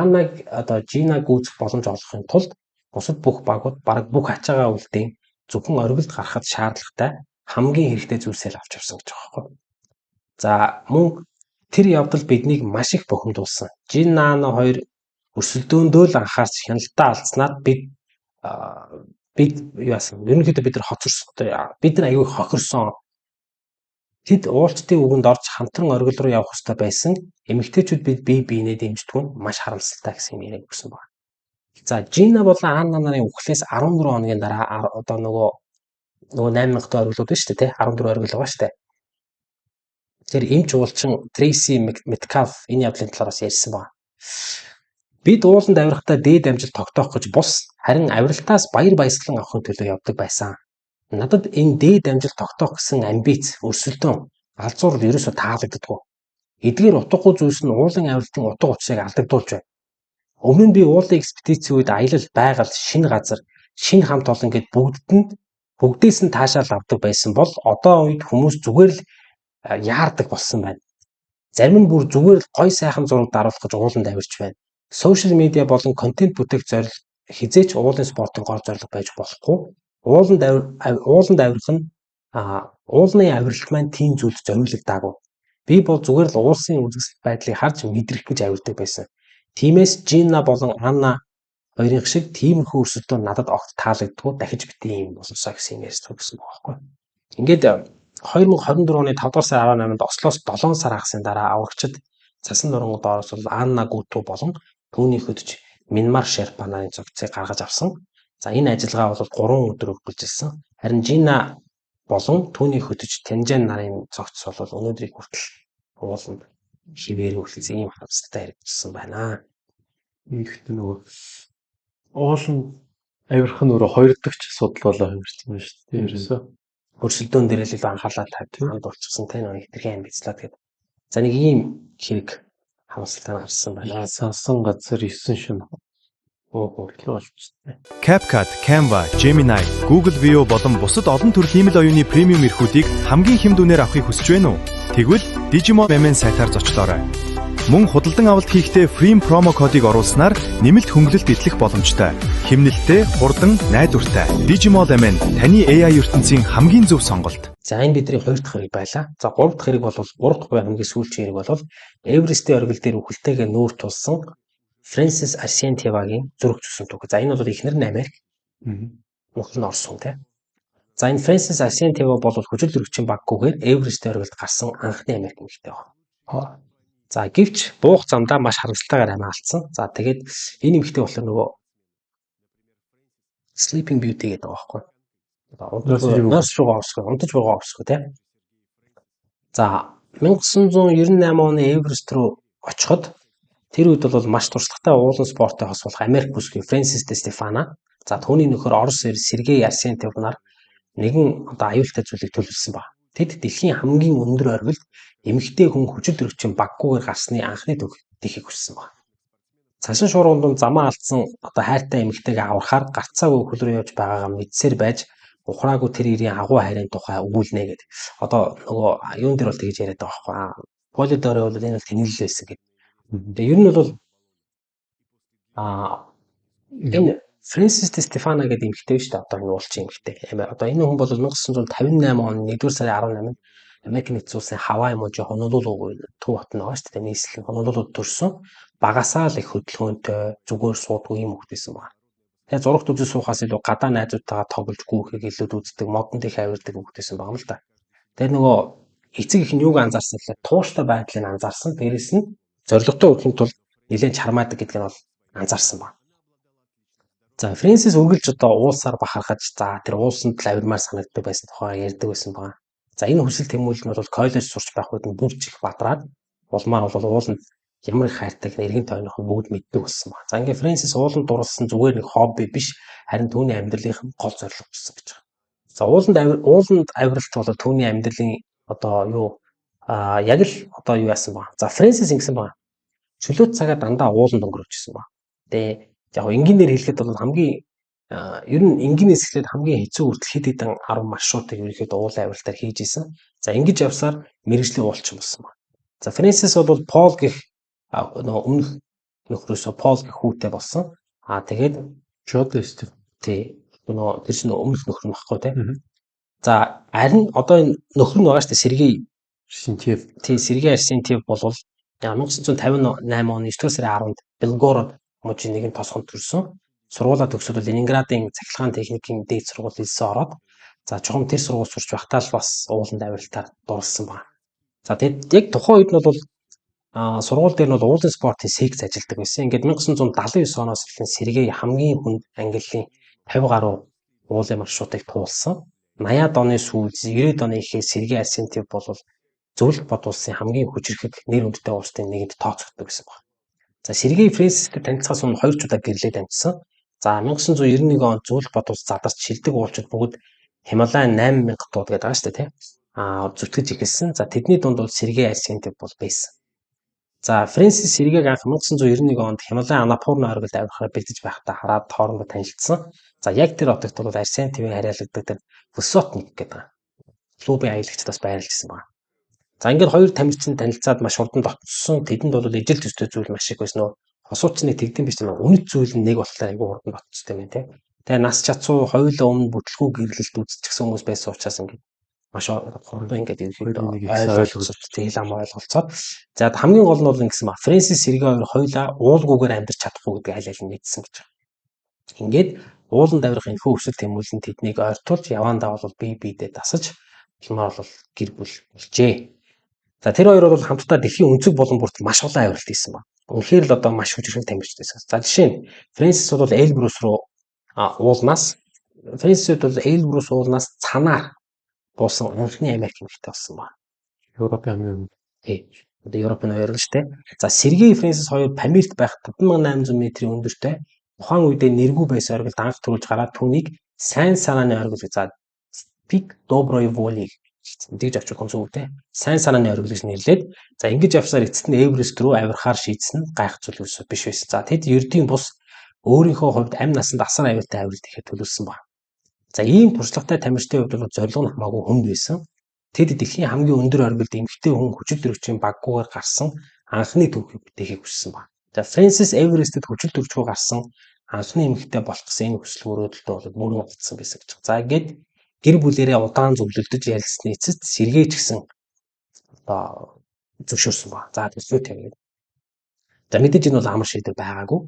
Аннаг одоо Жинаг үүсэх боломж олохын тулд бусад бүх багууд бараг бүх ачаагаа үлдээн зөвхөн оргилд гарахад шаардлагатай хамгийн хэрэгтэй зүйлсээ авч явсан гэж байгаа байхгүй. За мөн тэр явдал биднийг маш их бухимдуулсан. Жинана 2 өрсөлдөөндөө л анхаарч хяналтаа алдснаар бид юу яасан ерөнхийдөө бид нар хоцорстой бид нар аягүй хохирсон. Тэд уулчдын үгэнд орж хамтран оргил руу явах хэрэгтэй байсан. Эмэгтэйчүүд бид бие биенээ дэмждэг нь маш харамсалтай гэсэн юм яриаг өгсөн байна. За Жина болон Анна нарын үхлээс 14 хоногийн дараа одоо нөгөө 8000 та оргилууд байна шүү дээ, 14 оргил байгаа шүү дээ. Тэр эмч уулчин Трейси Меткалф энэ явдлын талаар бас ярьсан байна. Бид ууланд авирахтаа дээд амжилт тогтоох гэж бус харин авиралтаас баяр баясгалан авахын төлөө явдаг байсан. Надад энэ дээд амжилт тогтоох гэсэн амбиц өрсөлдөөн алзуурл ерөөсө таалагддаггүй. Эдгээр утгагүй зүйлс нь уулын авиралтын утга учирыг алдагдуулж байна. Өмнө нь би уулын экспедицийн үед аялал, байгаль, шинэ газар, шинэ хамт олон гэд бүгдээс нь таашаал авдаг байсан бол одоо үед хүмүүс зүгээр л яардаг болсон байна. Зарим нь бүр зүгээр л гой сайхан зураг даруулах гэж ууланд авирч байна. Сошиал медиа болон контент бүтээх зорилго хизээч уулын спортын гол зорилго байж болохгүй. Ууланд авирах нь уулны авиралт маань тийм зүйлд зориулагдаагүй. Би бол зүгээр л уулсын үзэсгэлэнт байдлыг харж мэдрэх гэж авирдаг байсан. Тиймээс Жина болон Анна хоёрын шиг тиймэрхүү өрсөлдөөн надад огт таалагддаггүй, дахиж бити юм болсоо гэсэн юм ярьж төгсөн байгаа байхгүй. Ингээд 2024 оны 5 дугаар сарын 18-нд Ослоос 7 сар хагасын дараа аврагчид цасан нурангууд доороос бол Анна Гүтү болон түүний хөдөж Минмар Шерпа нарын цогцыг гаргаж авсан. За энэ ажиллагаа бол 3 өдөр үргэлжилсэн. Харин Жина болон түүний хөдөж Тэнжэн нарын цогц бол өнөөдрийг хүртэл ууланд хിവэр үлдсэн ийм харамсалтай хэрэгжсэн байна. Ихтэй нөгөө ууланд авирах нь өөрөө хоёр дахь асуудал болоо хэмжсэн байна шүү дээ. Ерөөсөө Өрсөлдөөн дээр л анхаалаа тавьж болчихсон те нэг хитрхи амбицлаа тэгээд. За нэг ийм хэрэг харамсалтай гарсан байна. сансан газар 9 шөнө. Өглөө болчихсон. CapCut, Canva, Gemini, Google View болон бусад олон төрлийн email оюуны премиум эрхүүдийг хамгийн хэм дүнээр авахыг хүсэж байна уу? Тэгвэл Digimon MN сайтаар зочлоорой. Мөн худалдан авалт хийхдээ free промо кодыг оруулснаар нэмэлт хөнгөлөлт идэх боломжтой. Хэмнэлттэй, хурдан, найдвартай. Digimon MN таны AI ертөнцийн хамгийн зөв сонголт. За энэ бидний 2 дахь хэрэг байлаа. За 3 дахь хэрэг бол 3 дахь хамгийн сүүлчийн хэрэг бол Эверестийн оргил дээр үхэлтэйгээ нүүр тулсан Фрэнсис Арсентьевагийн зүрх зүсэн түүх. За энэ бол эхнэр нь Америк. Нөхөр нь Орос хүн те. За энэ Фрэнсис Арсентьева бол хүчил зөрөгчийн баггүйгээр Эверестийн оргилд гарсан анхны Америк эмэгтэй байна. За гэвч буух замдаа маш харамсалтайгаар амиа алдсан. За тэгээд энэ эмэгтэй болохоор нөгөө Sleeping Beauty гэдэг байгаа байхгүй. Унтаж байгаа орсгүй тий. За 1998 оны Эверест рүү очиход тэр үед бол маш туршлагатай уулан спорттой хос болох Америк бүсгүй Фрэнсис Де Стефана. За түүний нөхөр Орос эр Сергей Арсентьев нар нэгэн аюултай зүйлийг төлөвлөсөн баг. Тэд дэлхийн хамгийн өндөр оргилд эмэгтэй хүн хүчил зөрөгчийн баггүйгээр гарсны анхны түүхийг хүссэн баг. Цашин шуурганд замаа алдсан хайртай эмэгтэйгээ аврахаар гарцаагүй хөл рүү явж байгаагаа мэдсээр байж ухраагүй тэр ирийн агуу хайрын тухай өгүүлнэ гэдэг. Нөгөө юун дээр бол тэгж яриад байгаа байхгүй. Полидорой бол энэ бол тэнэлэл байсан гэдэг. Тэгээ ер нь бол энэ Фрэнсис Де Стефана гэдэг эмэгтэй шүү дээ. Энэ уулчин эмэгтэй. Энэ хүн бол 1958 оны 1-р сарын 18-нд Америк нэгдсэн улсын Хавай мужи Хонолулу төв хот нь байгаа шүү дээ. Нийслэл Хонолулуд төрсөн. Багасаа л их хөдөлгөөнтэй зүгээр суудгүй юм хөлтэйсэн байна. Тэгээ зурагт үзэж суухаас илүү гадаа найзуудтайгаа тоглож гүүхийг илүүд үздэг, модонд их авирдаг хөлтэйсэн байгаа юм л да. Тэгээ нөгөө эцэг их нь юуг анзаарсан гэхээр тууштай байдлыг анзаарсан. Дээрэс нь зоригтой өрхөнд тул нэлээд чармаадаг гэдг нь бол анзаарсан байна. За Фрэнсис үргэлж уулсаар бахархаж тэр уулсанд л авирмаар санагддаг байсан тухай ярьдаг байсан байна. За энэ хүсэл тэмүүлэл нь бол коллеж сурч байх үед нь бүрж их бадраад улмаар бол ууланд ямар их хайртайг эргэн тойрных нь бүгд мэддэг болсон байна. За ингээ Фрэнсис ууланд дурлсан зүгээр нэг хобби биш, харин түүний амьдралынх нь гол зорилго болсон гэж байна. За ууланд авиралт бол түүний амьдралын яг л юу яасан байна. За Фрэнсис ингэсэн байна. Чөлөөт цагаа дандаа ууланд өнгөрөөжсэн байна. Тэгээ яг энгийнээр хэлэхэд бол хамгийн ер нь энгийнээс эхлээд хамгийн хэцүү хүртэл хэд хэдэн 10 маршрутыг ерөнхийдөө уулын авиралтаар хийж исэн. За ингэж явсаар мэргэжлийн уулчин болсон байна. За Фрэнсис бол Пол гэх өмнөх нөхрөөсөө Пол гэх хүүтэй болсон. Тэгээд Жодестив. тэр чинь өмнөх нөхөр нь баггүй тий. За харин одоо энэ нөхөр нь байгаа шүү дээ Сергей Арсентьев. Сергей Арсентьев бол 1958 оны 9-р сарын 10-нд Белгород мужийн нэгэн тосгонд төрсөн. Сургуулаа төгсөөд Ленинградын цахилгаан техникийн дээд сургууль хэлсэн ороод за чухам тэр сургууль сурч байхдаа л бас ууланд авиралтаар дурлсан байна. За тэгэд яг тухайн үед нь бол сургууль дээр нь уулын спортын секц ажилладаг байсан. Ингээд 1979 оноос эхлэн Сергей хамгийн хүнд ангиллын 50 гаруй уулын маршрутыг туулсан. 80-ад оны сүүлд 90-ад оны ихээ Сергей Арсентьев бол зөвлөлт бод улсын хамгийн хүчирхэг нэр хүндтэй уустын нэгэнд тооцогддог гэсэн байна. За Сергей Фрэнсистэй танилцахаас өмнө 2 удаа гэрлээд амьдсан. За 1991 онд зөвлөлт бод улс задарч шилдэг уулчид бүгд Хималайн 8000 дууд гэдэг байгаа шүү дээ тийм. Зүтгэж эхэлсэн. За тэдний дунд бол Сергей Арсентьев бол байсан. За Фрэнсис Сергейг анх 1991 онд Хималайн Анапурна оргилд авирахаар бэлдэж байхдаа хараад хоорондоо танилцсан. За яг тэр одогт бол Арсентьевийн хариалагддаг тэр Высотник гэдэг клубын аялагчдаас байрлажсэн байна. За ингээд хоёр тамирчин танилцаад маш хурдан дотсон. Тэдэнд бол ижил төстэй зүйл маш их байсан нөө. Хосуучныг тэгдэм биш нөө. Үнэт зүйл нь нэг болохоор айгүй хурдан дотцтой юм тийм. Тэгээ нас чацуу хоёулаа өмнө бүтлгүй гэрлэлт үзчихсэн хүмүүс байсан учраас ингээд маш хурдан ингээд Хоёрын нэг ерөөхдөө ихсэн ойлголцож тэгэл ам ойлголцоод за хамгийн гол нь бол ингэсэн ба Фрэнсис Сэргээ хоёр хоёулаа уулгүйгээр амьдарч чадахгүй гэдэг аль аль нь мэдсэн гэж байна. Ингээд ууланд авирах энэхүү өсөлт тэмүүлэн тэднийг ойртуулж явандаа бол бие биедээ дасаж улмаар бол гэр бүл болжээ. За тэр хоёр бол хамтдаа дэлхийн өнцөг болон бүрт маш олон авиралт хийсэн байна. Үнэхээр л одоо маш хүчрхэг тамирчид байсан. За жишээ нь Фрэнсис бол Эльбрус руу уулнаас Фрэнсисд бол Эльбрус уулнаас цанаар буусан анхны Америк эмэгтэй болсон байна. Европын хамгийн өмнө. Тий. Одоо Европын хоёр л штэ. За Сергей Фрэнсис хоёр Памирт байх 5800 м-ийн өндөртэй тухайн үедээ нэргүй байсан оргилд анх төрүүлж гараад түүнийг сайн санааны оргил гэж за Пик Доброй Воли тэгж авчих хүн зүгтэй. Сайн санааны оргил гэж нэрлээд за ингэж явсаар эцэст нь Эверест рүү авирахаар шийдсэн нь гайх зүйл биш байсан. За тэд ердийн бус өөрийнхөө хувьд амь насанд асар аюултай авиралт хийхэд төлөвлөсөн байна. За ийм туршлагатай тамирчдын хувьд бол зорилго нь хамаагүй хүнд байсан. Тэд дэлхийн хамгийн өндөр оргилд эмэгтэй хүн хүчил төрөгчийн баггүйгээр гарсан анхны түүхийг бүтээхийг хүссэн байна. За Фрэнсис Эверестэд хүчил төрөгчгүй гарсан анхны эмэгтэй болох гэсэн энэ хүсэл мөрөөдөлтөө бол мөрөн олдсон байсан гэж. За ингээд гэр бүлэрээ удаан зөвлөлдөж ярилцсны эцэст Сергей ч гэсэн одоо зөвшөөрсөн байна. За төсвөө тавья. За мэдээж энэ бол амар шийдвэр байгаагүй.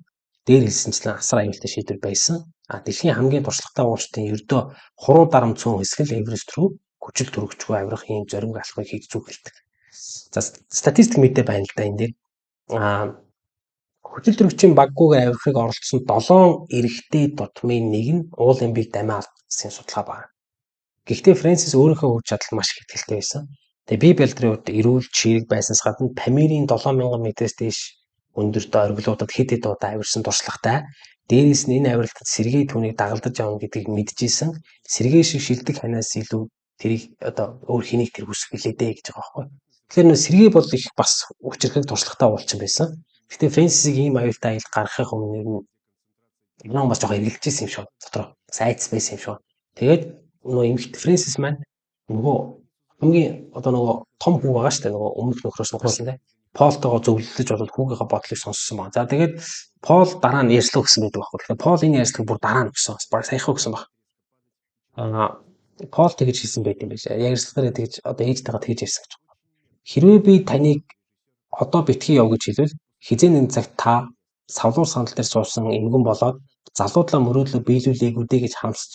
Дээр хэлсэнчлэн асар аюултай шийдвэр байсан. Дэлхийн хамгийн туршлагатай уулчтын ердөө хуруу дарам цөөн хэсгэл Эверест рүү хүчил төрөгчгүй авирах ийм зориг алхмыг хийж зүгэлдэг. За статистик мэдээ байна л да энэ дээр. Хүчил төрөгчийн баггүйгээр авирахыг оролцсон 7 эрэгтэй дутмын нэг нь уулын бие дамиа алдсан судалгаа байна. Гэхдээ Фрэнсис өөрийнхөө хүч чадалд маш их итгэлтэй байсан. Тэгээ бие бэлтрийн үед эрүүл чирэг байснаас гадна Памирийн 7000 м-ээс дээш өндөртэй оргилуудад хэд хэд удаа авирсан туршлагатай. Дээрээс нь энэ авиралтад Сергей түүнийг дагалдаж явна гэдгийг мэдчихсэн. Сергей шиг шилдэг ханаас илүү тэрийг одоо өөр хэнийг тэр хүсэх билээ дээ гэж байгаа байхгүй. Тэгэхээр нөө Сергей бол их бас хүчрхэг туршлагатай уулчин байсан. Гэхдээ Фрэнсисийг ийм аюултай аялал гаргахын өмнө нь бас жоохон эргэлжсэн юм шиг дотроо сайц байсан юм шиг. Тэгээд нөгөө эмэгтэй Фрэнсис маань нөгөө хамгийн одоо нөгөө том хүү байгаа шүү дээ нөгөө өмнөх нөхрөөс нь гарсан дээ. Полтойгоо зөвлөлдөж болоод хүүгийнхээ бодлыг сонссон байна. За тэгээд Пол дараа нь ярьслаа гэсэн байдаг байхгүй. Тэгэхээр Пол энэ ярьслыг бүр дараа нь өгсөн. Баг саяхан өгсөн баг. Пол тэгж хэлсэн байт юм биш. Ярьслаараа тэгж одоо ээжтэйгээ тэгж ярьсан гэж байна. Хэрвээ би таныг одоо битгий яв гэж хэлвэл хизээ нэг цагт та савлуур сандал дээр суусан эмгэн болоод залуудлаа мөрөөдлөө биелүүлээгүү дээ гэж хамсаж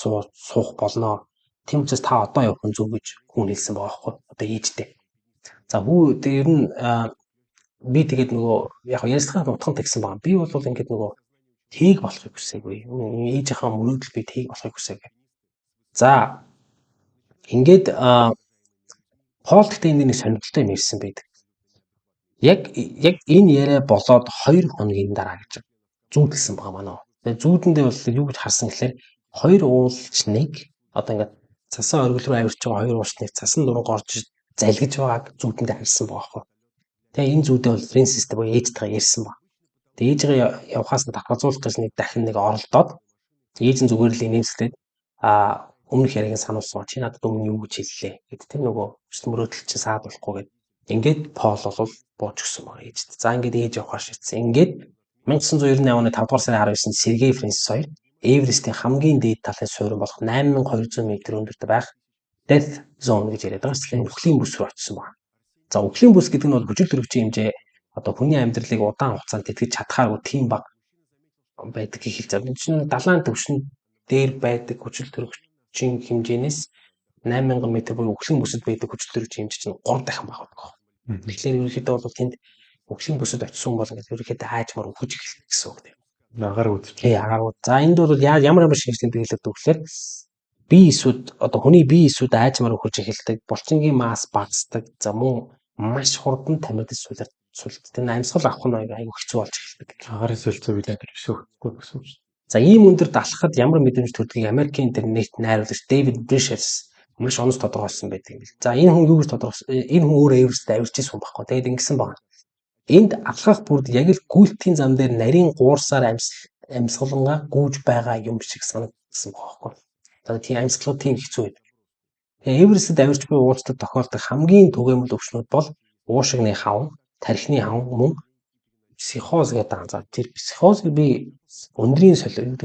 суух болно. Тийм учраас та одоо явах нь зөв гэж хүн хэлсэн байгаа байхгүй. Одоо ээжтэй. За хүү ер нь би тэгээд нөгөө яг ярьцлагын утганд тэгсэн байгаа. Би бол ингээд нөгөө тийг болохыг хүсээгүй. Ээжийнхаа мөрөөдөл би тийг болохыг хүсээгүй. За ингээд Пол гэхдээ энэ нэг сонирхолтой юм ирсэн байдаг. Яг энэ яриа болоод 2 хоногийн дараа гэж зүүдэлсэн байгаа манай. Тэгээд зүүдэндээ бол юу гэж харсан гэхээр 2 уулчныг одоо ингээд цасан оргил руу авирч байгаа 2 уулчныг цасан дуран горж залгиж байгааг зүүдэндээ харсан байгаа байхгүй. Тэгээ энэ зүйдээ бол Фрэнсистэй буюу ээжтэйгээ ярьсан ба. Тэгээ ээжгээ явхаас нь татгалзуулах гэж нэг дахин нэг оролдоод ээж нь зүгээр л инээмсэглээд өмнөх яриаг сануулсан. Чи надад өмнө юу гэж хэллээ гэд тэр нөгөө хүсэл мөрөөдөл чинь саад болохгүй гэд ингээд Пол бол бууж өгсөн байгаа ээжтэй. За ингээд ээж явахаар шийдсэн. Ингээд 1998 оны 5 дугаар сарын 19-нд Сергей Фрэнсис хоёр Эверестийн хамгийн дээд талын суурин болох 8200 м өндөртөй байх Death Zone гэж яриад байгаа. Эсвэл үхлийн бүс рүү очсон байна. За үхлийн бүс гэдэг нь бол хүчил төрөгчийн хэмжээ одоо хүний амьдралыг удаан хугацаанд тэтгэж чадхааргүй тийм баг байдаг гэж хэлж байгаа. Чинь далайн төвшин дээр байдаг хүчил төрөгчийн хэмжээнээс 8000 м буюу үхлийн бүсэд байдаг хүчил төрөгчийн хэмжээ чинь 3 дахин баг байдаг. Тэгэхээр ерөнхийдөө бол тэнд үхлийн бүсэд очисон бол ингээд ерөнхийдөө аажмаар үхэж эхэлдэг гэсэн үг тийм. Агаар үз. Агаар. За энд бол ямар шинжтэй хэлээд өгөхлөөр бие эсүүд одоо хүний бие эсүүд аажмаар үхэж эхэлдэг. Булчингийн масс багасдаг. За мөн маш хурдан тамирдаж суулт. Тэр амьсгал авах нь айгүй хэцүү болж эхэлдэг. Агарын солилцоо билээ биш өгөхгүй гэсэн үг. За ийм өндөрт алхахад ямар мэдрэмж төрдгийг Америкийн интернет найруулагч Дэвид Бришерс маш онц тодорхойлсон байдаг юм. За энэ хүн юу гэж тодорхойлсон? Энэ хүн өөрөө Эвересттэй авирч ирсэн хүн байхгүй. Тэгээд ингэсэн байна. Энд алхах бүрд яг л гүйлтийн зам дээр нарийн гуурсаар амьсгалангаа гүйж байгаа юм шиг санагдсан байхгүй. Тэгээд тийм амьсгалууд тийм хэцүү байдаг. Тэгээд Эверестэд авирч буй уулзтад тохиолдох хамгийн түгээмэл өвчнүүд бол уушигны хавн, тархины хавн мөн психоз гэдэг байгаа. За тэр психозыг би өндрийн солиорол.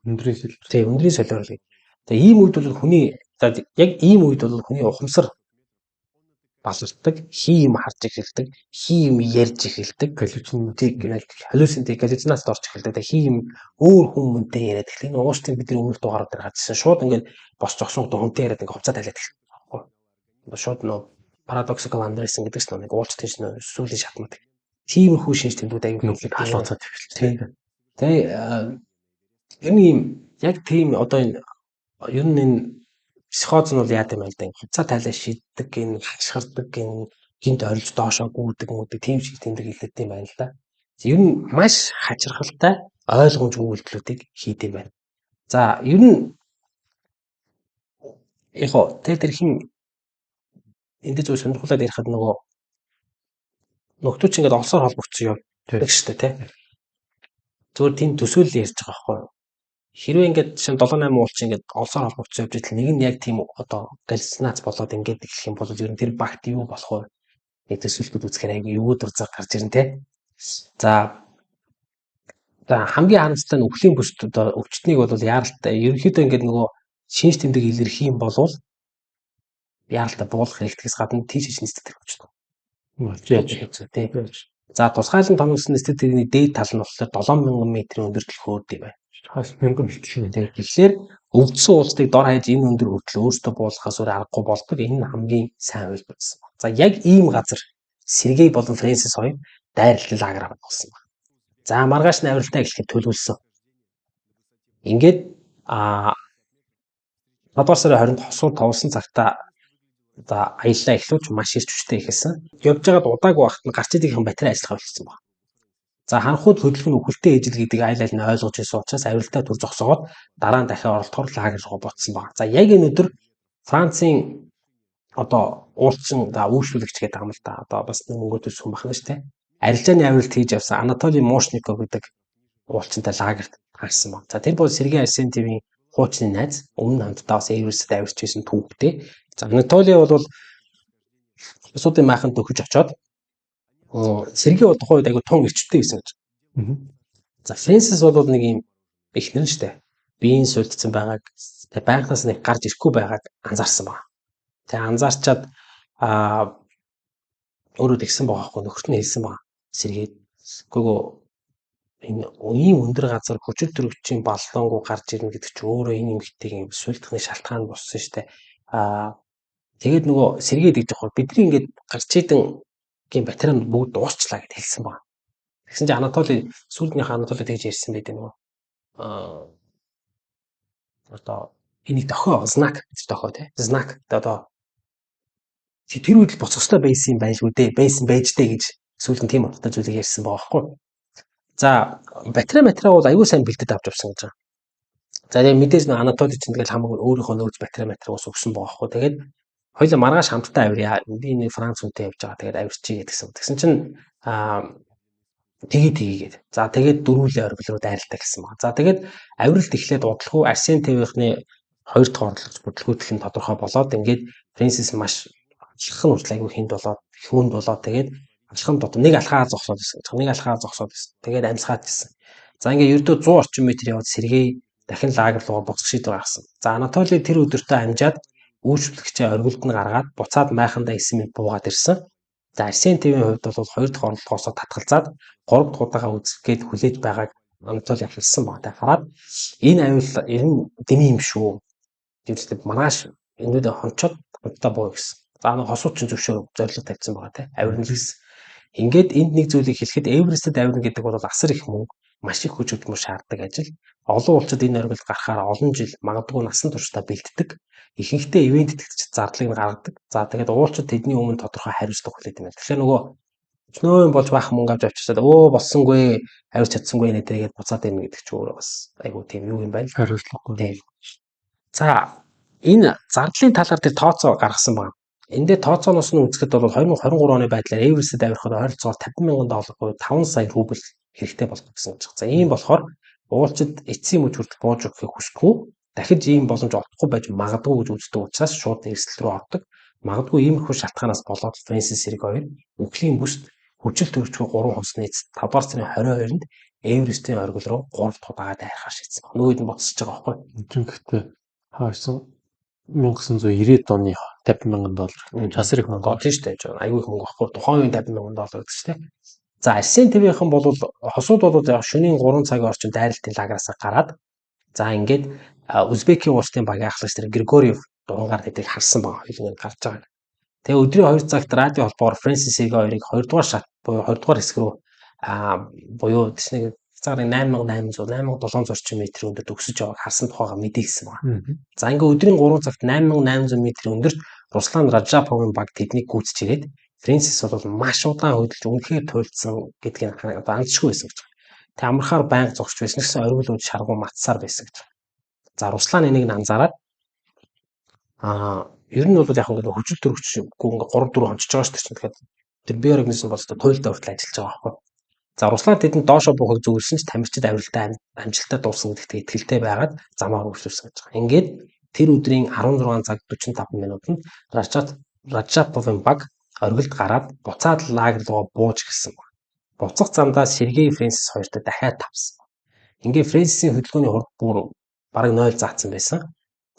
Өндрийн солиорол. Тийм өндрийн солиорол гэдэг. Тэгээ ийм үед бол хүний За яг ийм үед бол хүний ухамсар балардаг, хий юм харж эхэлдэг, хий юм ярьж эхэлдэг, галлюцинацид орж эхэлдэг. Хий юм өөр хүмүүнтэй яриад эхэлдэг. Энэ ууштай бидний өмнөх дугаараар дээр гарчсан. Шууд ингээд босч огсон хүнтэй яриад ингээд хувцас тайлаад эхэлдэг. Шууд нөө paradoxical understanding гэдэг чинь нэг уулзтай чинь сүүлийн шатмат. Тиймэрхүү шинж тэмдгүүд аягүй хөвлөд халууцаад эхэлдэг. Тэгээ энэ яг тийм одоо энэ ер нь энэ психоз нь бол яа гэм байл да. Хувцас тайлаа шийддэг, энэ хашгирдаг, энэ гинт орилж доошоо гүйдэг мөдөг тийм шиг тэмдэг хэлээд юм байна л да. Ер нь маш хачирхалтай ойлгомжгүй үйлдэлүүдийг хийдэм байна. За ер нь яг хоо тэр хин энд зөв сонирхолтой ярихад нөгөө нөхдөө ч ингээд олсоор холбогдсон явдаг шүү дээ тий. Зүгээр тийм төсөөлөл ярьж байгаа байхгүй юу? Хэрвээ ингээд жишээ нь 7-8 уулч ингээд олсоор холбогдсон явж итэл нэг нь яг тийм одоо галлюцинац болоод ингээд эхлэх юм бол ер нь тэр багт юу болох вэ? Нэг төсөөлтүүд үзэхээр аягүй юу дурзаг гарч ирнэ тий. За хамгийн харамсалтай нь өвлийн бүсд одоо өвчтнийг бол яаралтай ерөнхийдөө ингээд нөгөө шинж тэмдэг илэрхий юм болвол яаралтай буулах хэрэгтгээс гадна тийш нэстдэг болчихдог. Яаж хийх тий. За тусгайлан томогсон нэстдэгний дээд тал нь болохоор 7000 м-ийн өндөр төлхөөд юм байна. 5000 м. Тэгэхээр өвдсөн уулсыг дор хаяж энэ өндөр хүртэл өөртөө буулгахаас өөр аргагүй болдог. Энэ нь хамгийн сайн үйлдэл байсан. За яг ийм газар Сергей болон Фрэнсис хоёр дайралтын лагер болсон байна. За маргааш нь авиралтай эхлэхэд төлөвлөсөн. Ингээд 7 сарын 20-нд хосуу товсон цагта за аяллаа эхлүүлж маш ирч хүчтэй ихэлсэн. Явж байгаад удаагүй багт нь гарч идэх юм батарей ажиллах болсон байна. За ханхууд хөдөлгөөн нь үхэлтэй ээжил гэдэг айл аль нь ойлгож ирсэн учраас авиралтай төр зогсоогоод дараа нь дахин оролдохоор лагер руу буцсан байна. За яг энэ өдөр Францын одоо уулчин үйлчлүүлэгч гэдэг юм л да. Одоо бас мөнгөдөөс хүн бахна шүү дээ. Арилжааны авиралт хийж явсан Анатолий Мошников гэдэг уулчинтай лагерт гарсан байна. За тэр бол Сергей Арсентьевийн хуучны найз, өмнө хамтдаа бас Эверестд авирч байсан түүхтэй. За Анатолий бол Усуудын майханд төгөж очоод Сергей бол тухайн үед айгу тун эрчтэй байсан гэж. За Фрэнсис бол нэг юм эхнэр нь штэ. Биеийн сүлдсэн байгааг байнаас нэг гарч ирэхгүй байгааг анзаарсан байна. Тэгээ анзаарчаад өөрөө тэгсэн байгаа хгүй нөхөрт нь хэлсэн байна. Сергей гүгөө энэ үеийн өндөр газар хүчил төрөвчийн баллонгуу гарч ирнэ гэдэг чи өөрөө энэ эмэгтэйгийн сүлдхний шалтгаан болсон штэ. Тэгээд нөгөө Сергей гэж байгаа бидний ингээд гарч идэн гин батарейн бүгд дуусчлаа гэж хэлсэн байна. Тэгсэн чинь Анатолий сүүлднийх Анатолий тэгж ярьсан байдаг нөгөө одоо энийг дохоо знак гэж дохоо тий. Знак одоо тэр үед л буцах хэрэгтэй байсан юм байна шүү дээ. Байсан байж дээ гэж сүүлд нь тийм утгатай зүйлийг ярьсан байгаа байхгүй. За батарей бол аюул сайн бэлдээд авч явсан гэж байгаа. За тэгээ мэдээж нэг Анатолий ч тэгэл хамаагүй өөрийнхөө нөөц батарей ус өгсөн байгаа байхгүй. Тэгээд хоёул маргааш хамтдаа авирья. Би нэг Франц үнтэй явж байгаа. Тэгээд авирчий гэдгсэн. Тэгсэн чинь тэгээд. За тэгээд дөрвөлээ оргил руу дайралтай гэсэн байна. За тэгээд авиралт эхлээд удалгүй Арсентьевийнхны хоёр дахь орлогч бүтлгүүтэх нь тодорхой болоод ингээд Фрэнсис маш алхах нь уртлаагүй хүнд болоод тэгээд алхам дотор нэг алхаа зогсоод байсан. Тэгээд амьсгаад ирсэн. За ингээд ердөө 100 орчим метр яваад Сергей дахин лагер руу буцах шийдвэр гаргасан. За Анатолий тэр өдөртөө амжаад үйлчлэгчээ оргилд нь гаргаад буцаад майхандаа 9 минут буугаад ирсэн. За Арсентьевийн хувьд бол 2 дахь орлогоосоо татгалзаад 3 дахь удаага үзэхэд хүлээж байгааг Анатолий хэлсэн байна. Хараад энэ аюул энэ дэмий юм шүү. Гэвч маргааш энэд хончоод хамтдаа буу гэсэн. За нэг хосууч зөвшөөр зорилго тавьсан байгаа те. Авирна л гэсэн. Ингээд энд нэг зүйлийг хэлэхэд Эверестэд авирна гэдэг бол асар их мөнгө, маш их хүч хөдөлмөр шаарддаг ажил. Олон улсад энэ оргилд гарахаар олон жил магадгүй насан туршдаа бэлддэг. Ихэнхдээ ивент итгэгч зардлыг нь гаргадаг. За тэгээд уулчид тэдний өмнө тодорхой хариуцлага хүлээдэг юм байна. Тэгэхээр нөгөө нөө болж баах мөнгө авч авчирсаад болсонгүй, хариуц чадсангүй нэ тэгээд буцаад ирнэ гэдэг чинь өөрөө бас айгуу тийм юу юм байна. Хариуцлагагүй. За энэ зардлын талаар тэр тооцоо гаргасан байна. Эндээ тооцооноос нь үзэхэд бол 2023 оны байдлаар Эверестэд авирахад ойролцоогоор $50,000 буюу 5 сая рубль хэрэгтэй болох гэсэн үг. За ийм болохоор уулчид эцсийн мөч хүртэл бууж өгөхийг хүсэхгүй дахиж ийм боломж олдохгүй байж магадгүй гэж үздэг учраас шууд эрсдэл рүү ордог. Магадгүй иймэрхүү шалтгаанаас болоод Фрэнсис Сэрэг хоёр өвлийн бүст хүчил төрөвчгүй 3 хонсны 5 дугаар сарын 22-нд Эверестийн оргил руу 3 дахь удаага дайрахаар шийдсэн. Нөгөөд нь боцсож байгаа байхгүй. Гэхдээ хаасан $1990 оны $50,000 часар их мөнгө. Тийм шүү дээ. Айгүй их мөнгө баггүй. Тухайн үеийн $50,000 гэдэг шүү дээ. За SNTV-ийн бол хосууд бол яг шөнийн 3 цагийн орчим дайралтын лагераас гараад за ингээд Узбекийн улсын багийн ахлагч нар Григорьев дурангаар тэдийг харсан баг хэлнээр гарч байгаа. Тэгээ өдрийн 2 цагт радио холбоогоор Фрэнсис Сэргэй хоёрыг 2 дугаар шат буюу 2 дугаар хэсэг рүү буюу тэснийг цагаар 8700 орчим метрийн өндөрт өксөж яваг харсан тухайга мэдээлсэн байна. За ингээ өдрийн 3 цагт 8800 метрийн өндөрт Руслан Ражаповын баг тэднийг гүйцэж ирээд Фрэнсис бол маш удаан хөдөлж үнэхээр туйлдсан гэдгийг анзшгүй байсан гэж. Тэг амархаар байнга зогсож байсан гэсэн оргилууд шаргуу матсаар байсан гэж. За Руслан энийг анзаараад ер нь бол яг ингээд хүчил төрөгчгүй ингээд 3-4 хончиж байгаа шүү дээ. Тэгэхээр тэр бие организм бол туйлдаа хүртэл ажиллаж байгаа байхгүй. За Руслан тэдэнд доошо буухыг зөвлөсөн ч тамирчид авиралтай амжилттай дууссан гэдэгт итгэлтэй байгаад замаар үргэлжлүүлсэн гэж байгаа. Ингээд тэр өдрийн 16 цаг 45 минутанд Ражаповын баг оргилд гараад буцаад лагер руу бууж гэлсэн баг. Буцах замдаа Сергей Фрэнсис хоёртой дахиад тавсан. Ингээд Фрэнсисийн хөдөлгөөний хурд бүр бараг 0 заасан байсан.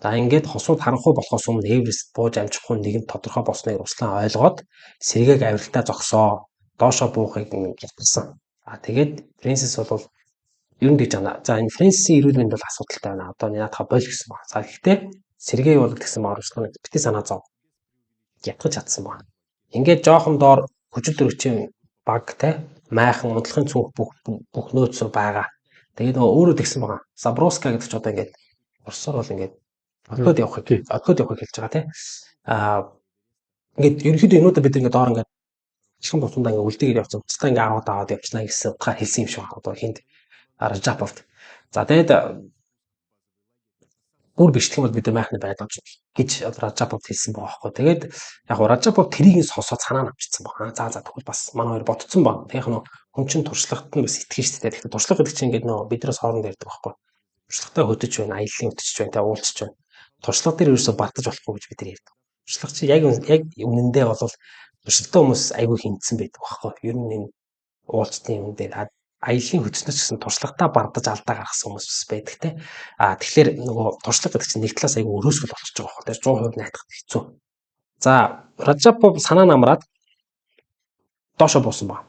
За ингээд хосууд харанхуй болохоос өмнө Эверест бууж амжихгүй нэгэн тодорхой болсныг Руслан ойлгоод сэргээг авиралтай зогсоо доошо буухыг хялбарсан. За тэгээд Фрэнсис бол ер нь гэж байна. За энэ Фрэнсисийн эрүүл мэнд бол асуудалтай байна. Одоо наадха боль гэсэн байна. За гэхдээ сэргээ бол гэсэн маар Руслан бити санаа зов. Ятгаж чадсан байна. Ингээд жоохон доор хүчил төрөгчийн багтай майхан унтлахын цүнх бүх нөөцөө байгаа. Тэгээд нөгөө өөрөө тэгсэн байгаа. Забруска гэдэг ч одоо ингээд Оросоор бол ингээд одод явахыг хэлж байгаа тийм. Ингээд ерөнхийдөө энүүдэ бид ингээд доор ингээд чихэн тутамдаа ингээд үлдээгээд явцсан. Уцтаа ингээд аваад явчихна гэсэн утгаар хэлсэн юм шиг байна. Одоо хинд Ражаповт. За тэгээд бүр бичлэх юм бол бид майхны байдаг гэж Ражапов хэлсэн байгаа байхгүй. Тэгээд яг Ражапов тэрийг сонсоод санаа авчихсан байна. За тэгвэл бас манай хоёр ботцсон байна. Тэгэх нь хүн чинь туршлагат нь бас итгэж штэ. Тэгэхээр туршлага гэдэг чинь ингээд нөө биднээс хооронд ярьдаг байхгүй. Туршлагатай хөдөж байна, аяллаа өтөж байна, тэгээ уулзч байна. Туршлага дээр ерөөсө бартаж болохгүй гэж бид нар ярьдаг. Туршлага чи яг үнэндээ бол туршлагатай хүмүүс айгүй хинцсэн байдаг байхгүй. Ер нь энэ уулзтын юм дээр аяллаа хөдснөс гэсэн туршлагатай бардаж алдаа гаргасан хүмүүс бас байдаг те. Тэгэхээр нөгөө туршлага гэдэг чинь нэг талаас айгүй өрөөсгөл болчихж байгаа байхгүй. Тэр 100% найдах хэцүү. За Ражапов санаа намраад доошо буусан ба.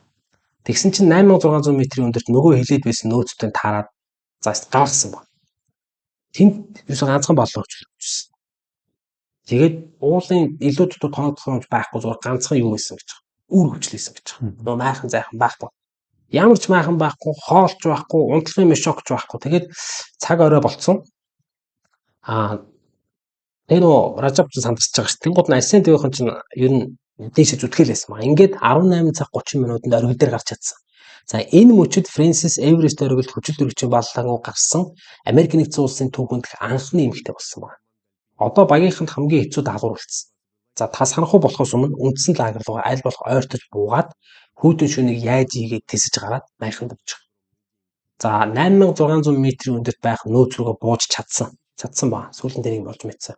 Тэгсэн чинь 8600 метрийн өндөрт нөгөө хилээд байсан нөөцтэй таараад за гарсан ба. Тэнд юусе ганцхан боллоо гэж. Тэгээд уулын илүү дутуу тоодох байхгүй зүгээр ганцхан юу байсан гэж. Үр хөвчлээсэн гэж. Нөгөө майхан зайхан байхгүй. Ямар ч майхан байхгүй, хоолч байхгүй, унтлагын мешокч байхгүй. Тэгээд цаг орой болцсон. Тэгээ нөгөө Ражапов сандарч байгаа ш. Тэнгууд нь SNTV-ийн чинь ер нь дээшээ зүтгэлээсэн маа. Ингээд 18 цаг 30 минутанд оргил дээр гарч чадсан. За энэ мөчид Фрэнсис Эверест оргилд хүчил төрөгчийн баллаагүй гарсан Америк нэгдсэн улсын түүхэнд анхны эмэгтэй болсон байна. Одоо багийнханд хамгийн хэцүү даалгавар болсон. За та санахгүй болохоос өмнө үндсэн лагер руу аль болох ойртож буугаад хүүдэн шөнийг яаж ийгээд тэсэж гараад майхан бууж. За 8600 метрийн өндөрт байх нөөц рүүгээ бууж чадсан ба. Сүүлэн дээр юм болж мэдсэн.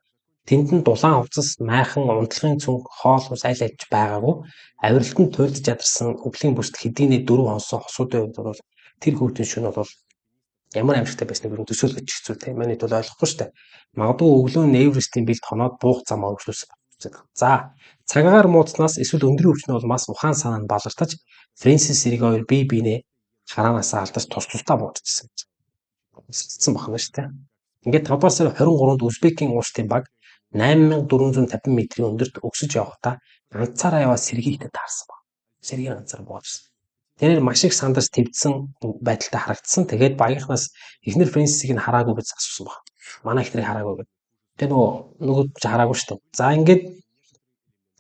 Тэнд нь дулаан хувцас, майхан, унтлагын цүнх, хоол ус аль альж байгаагүй. Авиралтанд туйлдж ядарсан өвлийн бүст хэдийнэ 4 онсон хосуудын хувьд бол тэр хүүдэн шөнө бол ямар амжилттай байсныг ер нь төсөөлгөж хэцүү тийм. Манайд бол ойлгохгүй шүү дээ. Магадгүй өглөө нь Эверестийн бэлд хоноод буух замаа өргөжлүүлсэн. За цагаагаар муудснаас эсвэл өндрийн өвчнө бол бас ухаан санаа нь балартаж Фрэнсис Сэргэй хоёр бие биенээ хараанаас алдаж тусдаа буутчихсан. Сэлцсэн бахна шүү дээ. Ингээд 5 дугаар сарын 23-нд Узбекийн улсын баг 8450 метрийн өндөрт өксөж явахдаа ганцаараа яваа Сергейтэй таарсан баг. Сергей ганцаар буужсан. Тэрээр маш их сандаж твдсэн байдалтай харагдсан. Тэгээд багийнхнаас эхнэр Фрэнсисийг нь хараагүй гэж асуусан баг. Манай эхнэрийг хараагүй гэдэг. Тэгээ нөгөө ч хараагүй шүү дээ. За ингээд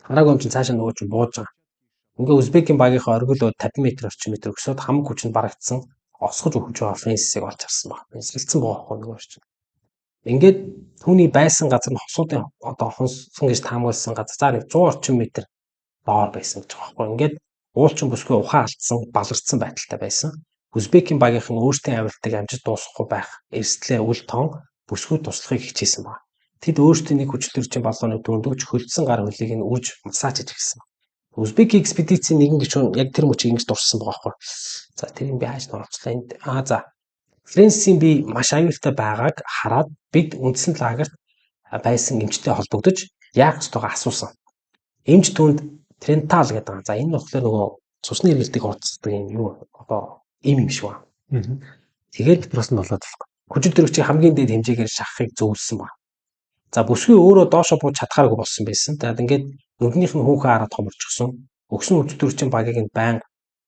хараагүй юм чинь цаашаа нөгөө ч бууж байгаа. Ингээ Узбекийн багийнхаа оргил 50 м орчим метр өксөд хамаг хүчинд барагдсан осгож өгч байгаа Фрэнсисийг олж харсан баг. Сэлцсэн байгаа байхгүй нөгөө чинь. Ингээд түүний байсан газар нь хосуудын одоо хонсон гэж таамагласан газар за 100 орчим метр доор байсан гэж байгаа байхгүй. Ингээд уулчин бүсгүй ухаан алдсан, баларцсан байдалтай байсан. Узбекийн багийнхан өөртөө авиралтыг амжиж дуусгахгүй байх эрсдлээ үл тоон бүсгүй туслахыг хичээсэн баг. Тэд өөртөө нэг хүчил төрчийн баллооны дөрөвдөж хөлдсөн гар хөлийг нь үрж массаж хийж гисэн. Узбекийн экспедицийн нэгэн гишүүн яг тэр мөчийг ингэж дурсан байгаа байхгүй. За тэрийг би хааж нуурчлаа энд. За Фрэнсисийн би маш аюултай байгааг хараад бид үндсэн лагерт байсан эмчтэй холбогдож яах ёстойгоо асуусан. Эмч түүнд трентал гэдэг байгаа. За энэ болохоор нөгөө цусны эргэлтийг орцдог юм одоо юм шүү. Тэгээд Бас нь болоод байна. хүчил төрөгчийн хамгийн дээд хэмжээгээр шахахыг зөвлөсөн байна. За бүсгүй өөрөө доошо бууж чадхааргүй болсон байсан. Тэгээд ингээд нүднийх нь хүүхэн хараад хоморчихсон. Өгсөн хүчил төрөгчийн багийг нь байн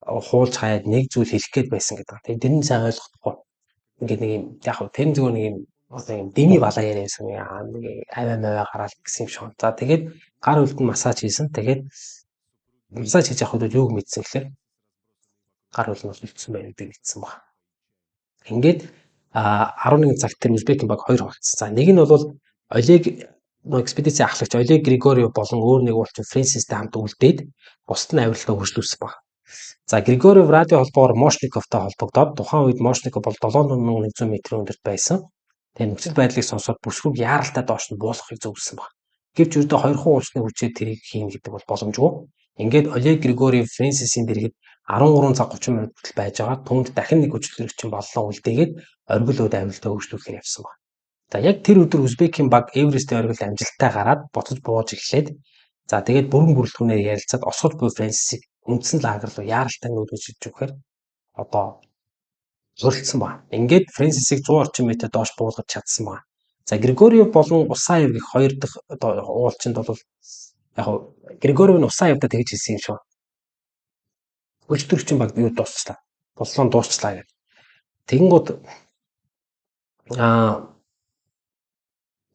хуулж хаяад нэг зүйл хэлэх гээд байсан гэдэг. Тэгээд тэр нь сайн ойлгохгүй. Ингээд нэг юм яг хөө тэр зүгээр нэг юм одоо юм дэми балаа яриасан нэг аваа гараад гэсэн юм шиг. За тэгээд гар хөлд нь массаж хийсэн. Тэгээд массаж хийж явах үед юуг мэдсэн гэхээр гар хөл нь өвчлсөн байна гэдэг мэдсэн баг. Ингээд 11 цагт тэр Узбекийн баг 2 хуваалцсан. За нэг нь бол Олег экспедицийн ахлагч Олег Григорьев болон өөр нэг уулчин Фрэнсистэй хамт үлдээд бусад нь авиралтаа хөгжлүүлсэн баг. За Григорьев радио холбоогоор Мошниковтой холбогдоод тухайн үед Мошников бол 7100 м-ийн өндөрт байсан. Тэгээ нөхцөл байдлыг сонсоод бүсгүйг яаралтай доош нь буулгахыг зөвлөсөн баг. Гэвч ердөө хоёрхан уулчны хүчээр тэрийг хийн гэдэг бол боломжгүй. Ингээд Олег Григорьев Фрэнсисийн дэргэд 13 цаг 30 минут хүртэл байж байгаа. Түүнд дахин нэг хүчил төрөгчин боллоо үлдээгээд оргил өд авиралтаа хөгжлүүлэхээр явсан баг. За яг тэр өдөр Узбекийн баг Эверестийн оргил амжилттай гараад буцаж бууж эхлээд за тэгээд бүрэн бүрэлдэхүүнээр ярилцаад осгож буй Фрэнсисийг үндсэн лагер руу яаралтай нүүдгэж шилжиж өгөхээр одоо зурилсан баг. Ингээд Фрэнсисийг 100 орчим метр доош буулгаж чадсан баг. За Григорьев болон Усаев гэх хоёр дахь одоо уулчинд бол яг Григорьев нь Усаевтай тэгж хэлсэн юм шүү. Хүчил төрөгчийн баг юу дуусчлаа. Боллоо дуусчлаа гэдэг. Тэгэнгүүт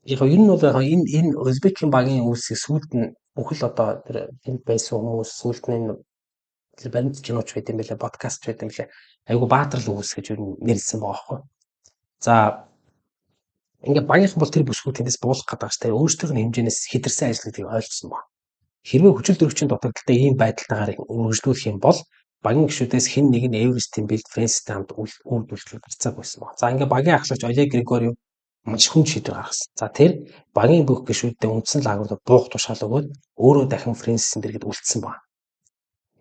яг ер нь бол энэ Узбекийн багийн үүсийг сүүлд нь бүхэл одоо тэр энд байсан хүмүүс сүүлд нь тэр баримт киноч байт юм байлаа, подкаст байт юм байлаа. Айгу баатарл үүс гэж ер нь нэрлсэн байгаа байхгүй. За ингээд багийнхан бол тэр бүсгүй тэндээс буулгах гэдэг ааш тэр өөрсдийнх нь хэмжээнээс хэтэрсэн ажил гэдгийг ойлгосон баг. Хэрвээ хүчил төрөгчийн дутагдaltaй ийм байдалтайгаар үргэлжлүүлэх юм бол багийн гишүүдээс хэн нэг нь Эверестийн бэлд Фрэнсистэй хамт үйлдвэрлэл гарцааг байсан баг. За ингээд багийн ахлагч Олег Григорьев маш хүн шийдвэр гаргасан. За тэр багийн бүх гишүүдтэй үндсэн лагерт буух тушаал өгөөд өөрөө дахин Фрэнсисийн дэргэд үлдсэн баг.